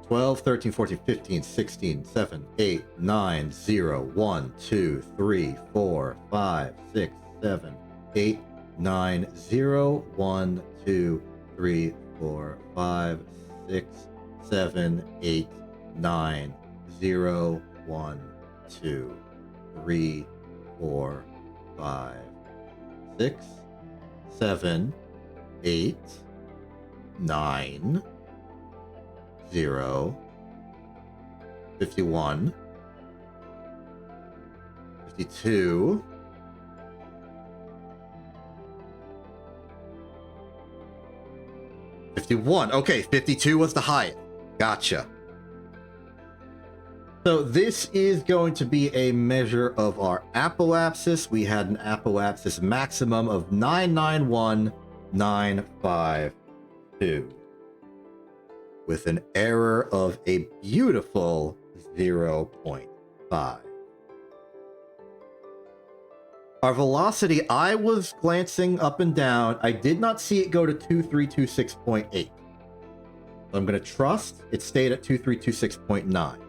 12, 13, 14, 15, 16, 7, 8, 9, 0, 1, 2, 3, 4, 5, 6, 7, 8, 9, 0, 1, 2, 3, 4, 5, 6, 7, 8, 9, 0, 1, 2, 3, 4, 5, 6, 7, 8, 9, 0, 51, 52, 51. Okay, 52 was the highest. Gotcha. So this is going to be a measure of our apoapsis. We had an apoapsis maximum of 991,952 with an error of a beautiful 0.5. Our velocity, I was glancing up and down. I did not see it go to 2326.8. I'm going to trust it stayed at 2326.9.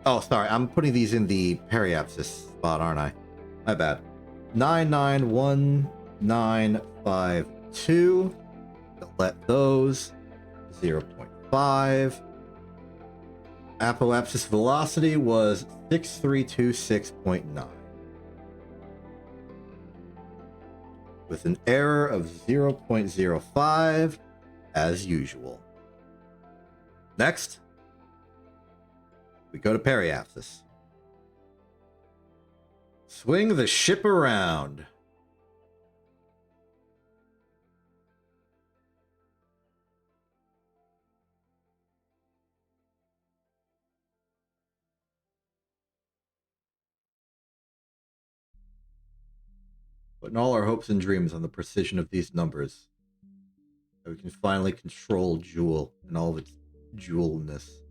Oh, sorry. I'm putting these in the periapsis spot, aren't I? My bad. 991,952. Let those. 0.5. Apoapsis velocity was 6326.9. With an error of 0.05, as usual. Next. We go to periapsis. Swing the ship around. Putting all our hopes and dreams on the precision of these numbers. So we can finally control Joule and all of its Joule-ness.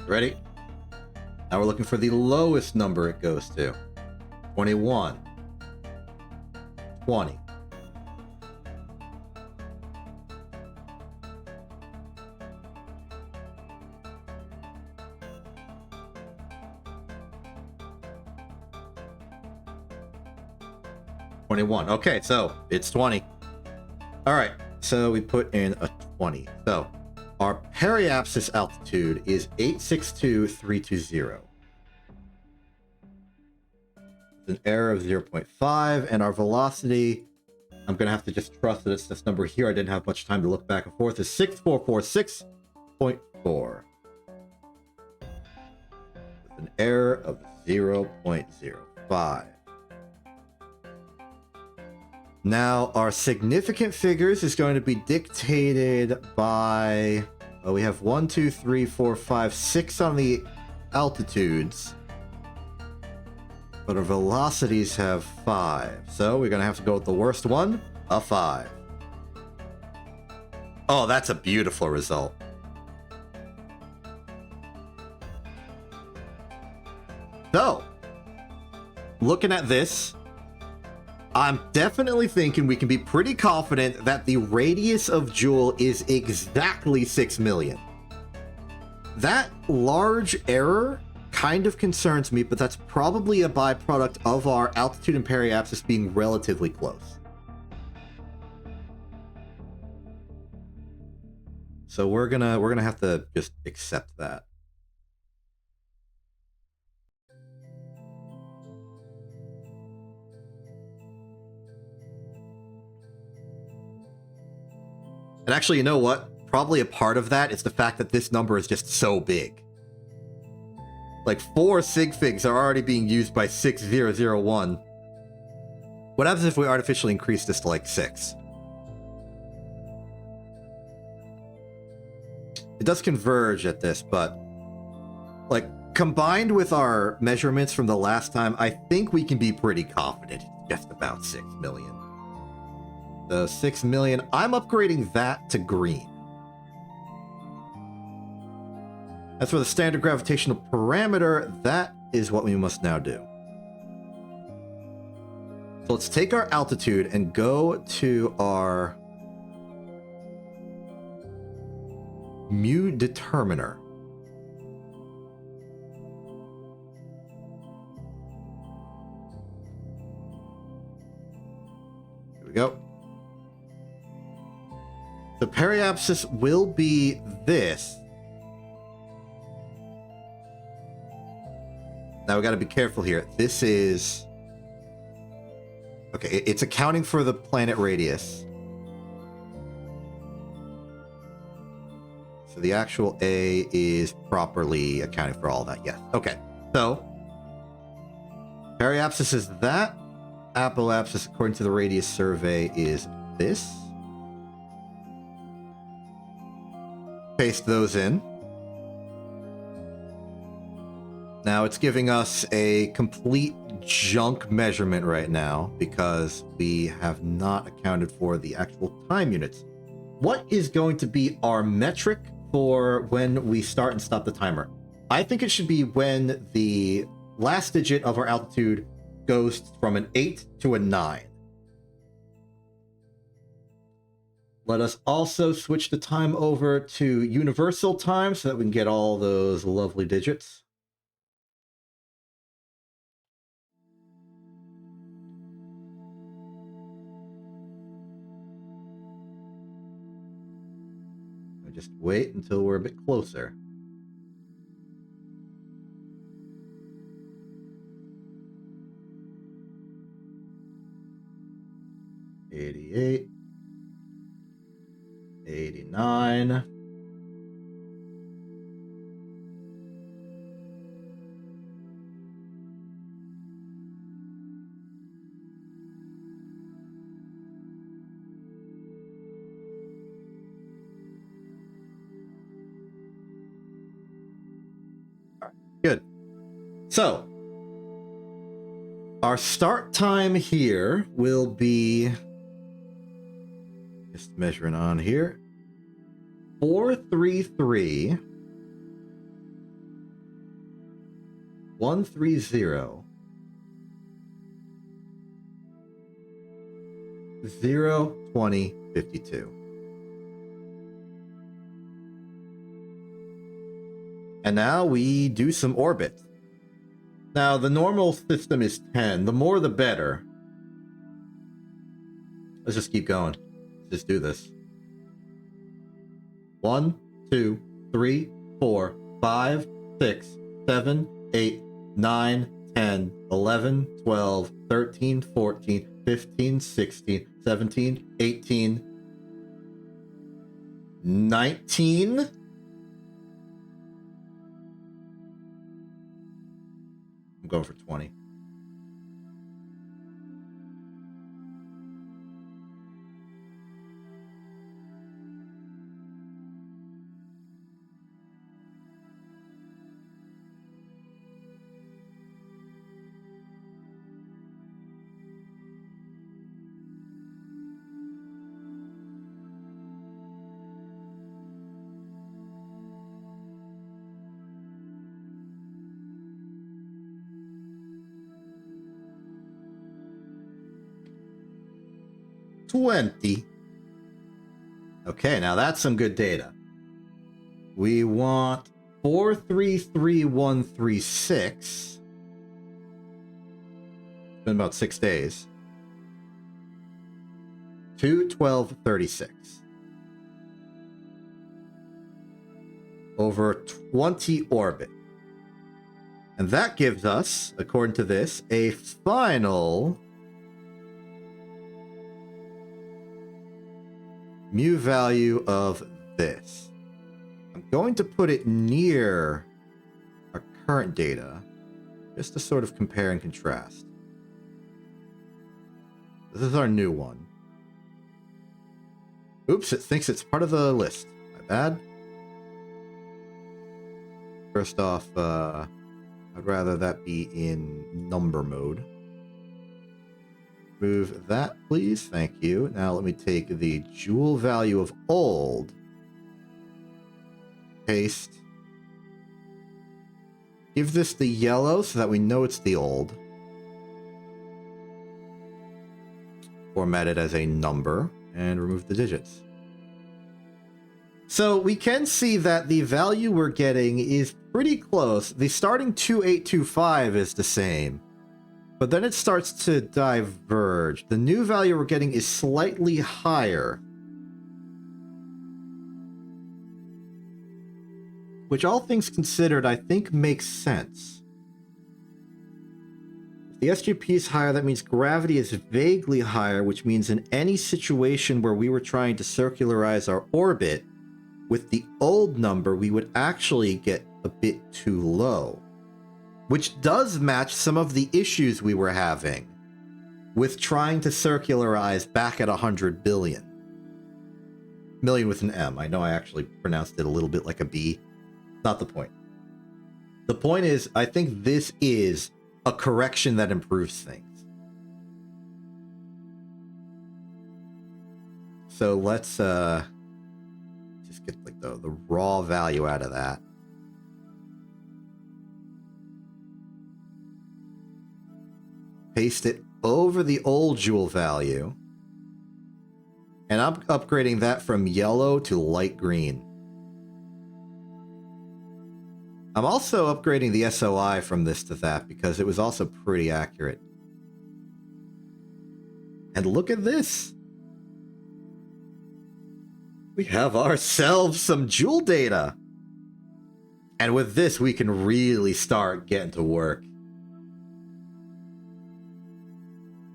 Ready? Now we're looking for the lowest number it goes to. 21. 20. 21. Okay, so it's 20. All right, so we put in a 20. So our periapsis altitude is 862,320. An error of 0.5, and our velocity, I'm gonna have to just trust that it's this number here. I didn't have much time to look back and forth. Is 6446.4. With an error of 0.05. Now, our significant figures is going to be dictated by, well, we have 1, 2, 3, 4, 5, 6 on the altitudes. But our velocities have 5. So we're going to have to go with the worst one, a 5. Oh, that's a beautiful result. So, looking at this, I'm definitely thinking we can be pretty confident that the radius of Joule is exactly 6 million. That large error kind of concerns me, but that's probably a byproduct of our altitude and periapsis being relatively close. So we're gonna have to just accept that. And actually, you know what? Probably a part of that is the fact that this number is just so big. Like 4 sig figs are already being used by 6001. What happens if we artificially increase this to like 6? It does converge at this, but like combined with our measurements from the last time, I think we can be pretty confident it's just about 6 million. The 6 million, I'm upgrading that to green. As for the standard gravitational parameter, that is what we must now do. So let's take our altitude and go to our mu determiner. Here we go. The periapsis will be this. Now we got to be careful here. This is... okay, it's accounting for the planet radius. So the actual A is properly accounting for all that, yes. Okay, so periapsis is that. Apoapsis, according to the radius survey, is this. Paste those in. Now it's giving us a complete junk measurement right now because we have not accounted for the actual time units. What is going to be our metric for when we start and stop the timer? I think it should be when the last digit of our altitude goes from an 8 to a 9. Let us also switch the time over to universal time so that we can get all those lovely digits. Just wait until we're a bit closer. $88, $89. Good. So, our start time here will be, just measuring on here, 433 130 02052. And now we do some orbit. Now, the normal system is 10. The more, the better. Let's just keep going. Let's just do this. 1, 2, 3, 4, 5, 6, 7, 8, 9, 10, 11, 12, 13, 14, 15, 16, 17, 18, 19. I'm going for 20. Okay, now that's some good data. We want 433136. It's been about 6 days. 21236. Over 20 orbit. And that gives us, according to this, a final mu value of this. I'm going to put it near our current data, just to sort of compare and contrast. This is our new one. Oops, it thinks it's part of the list. My bad. First off, I'd rather that be in number mode. Move that, please. Thank you. Now let me take the joule value of old. Paste. Give this the yellow so that we know it's the old. Format it as a number and remove the digits. So we can see that the value we're getting is pretty close. The starting 2825 is the same, but then it starts to diverge. The new value we're getting is slightly higher, which all things considered, I think makes sense. If the SGP is higher, that means gravity is vaguely higher, which means in any situation where we were trying to circularize our orbit, with the old number, we would actually get a bit too low, which does match some of the issues we were having with trying to circularize back at 100 billion. Million with an M. I know I actually pronounced it a little bit like a B. Not the point. The point is, I think this is a correction that improves things. So let's just get like the raw value out of that. Paste it over the old joule value. And I'm upgrading that from yellow to light green. I'm also upgrading the SOI from this to that because it was also pretty accurate. And look at this. We have ourselves some joule data. And with this, we can really start getting to work.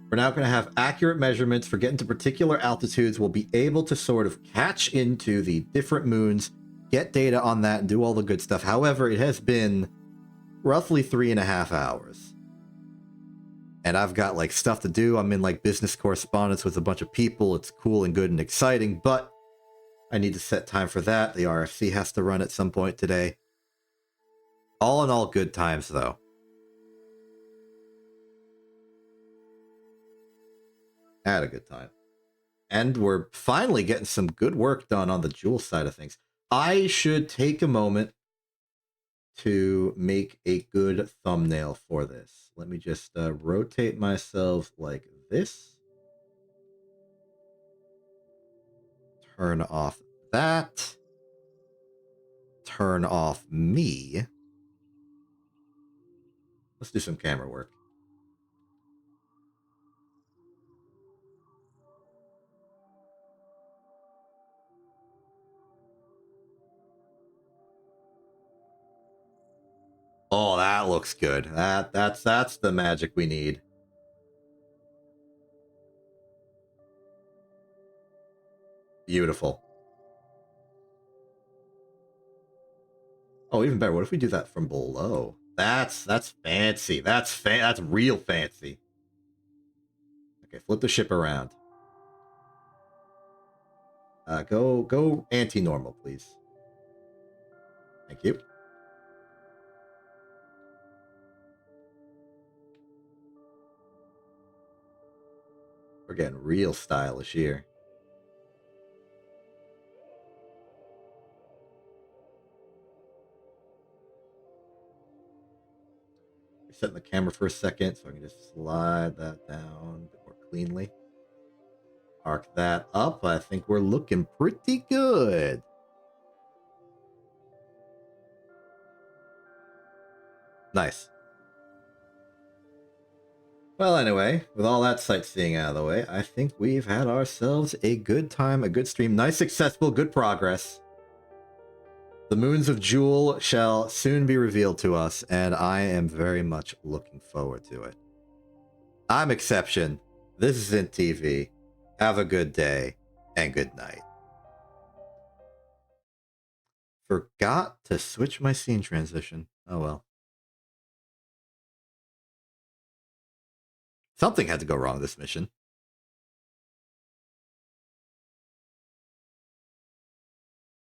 We're now going to have accurate measurements for getting to particular altitudes. We'll be able to sort of catch into the different moons, get data on that, and do all the good stuff. However, it has been roughly 3.5 hours. And I've got like stuff to do. I'm in like business correspondence with a bunch of people. It's cool and good and exciting, but I need to set time for that. The RFC has to run at some point today. All in all, good times, though. Had a good time. And we're finally getting some good work done on the joule side of things. I should take a moment to make a good thumbnail for this. Let me just rotate myself like this. Turn off that. Turn off me. Let's do some camera work. That looks good. That's the magic we need. Beautiful. Oh, even better. What if we do that from below? That's fancy. That's real fancy. Okay, flip the ship around. Go anti-normal, please. Thank you. We're getting real stylish here. Setting the camera for a second so I can just slide that down a bit more cleanly. Arc that up. I think we're looking pretty good. Nice. Well, anyway, with all that sightseeing out of the way, I think we've had ourselves a good time, a good stream. Nice, successful, good progress. The moons of Jewel shall soon be revealed to us, and I am very much looking forward to it. I'm Exception. This isn't TV. Have a good day, and good night. Forgot to switch my scene transition. Oh well. Something had to go wrong this mission.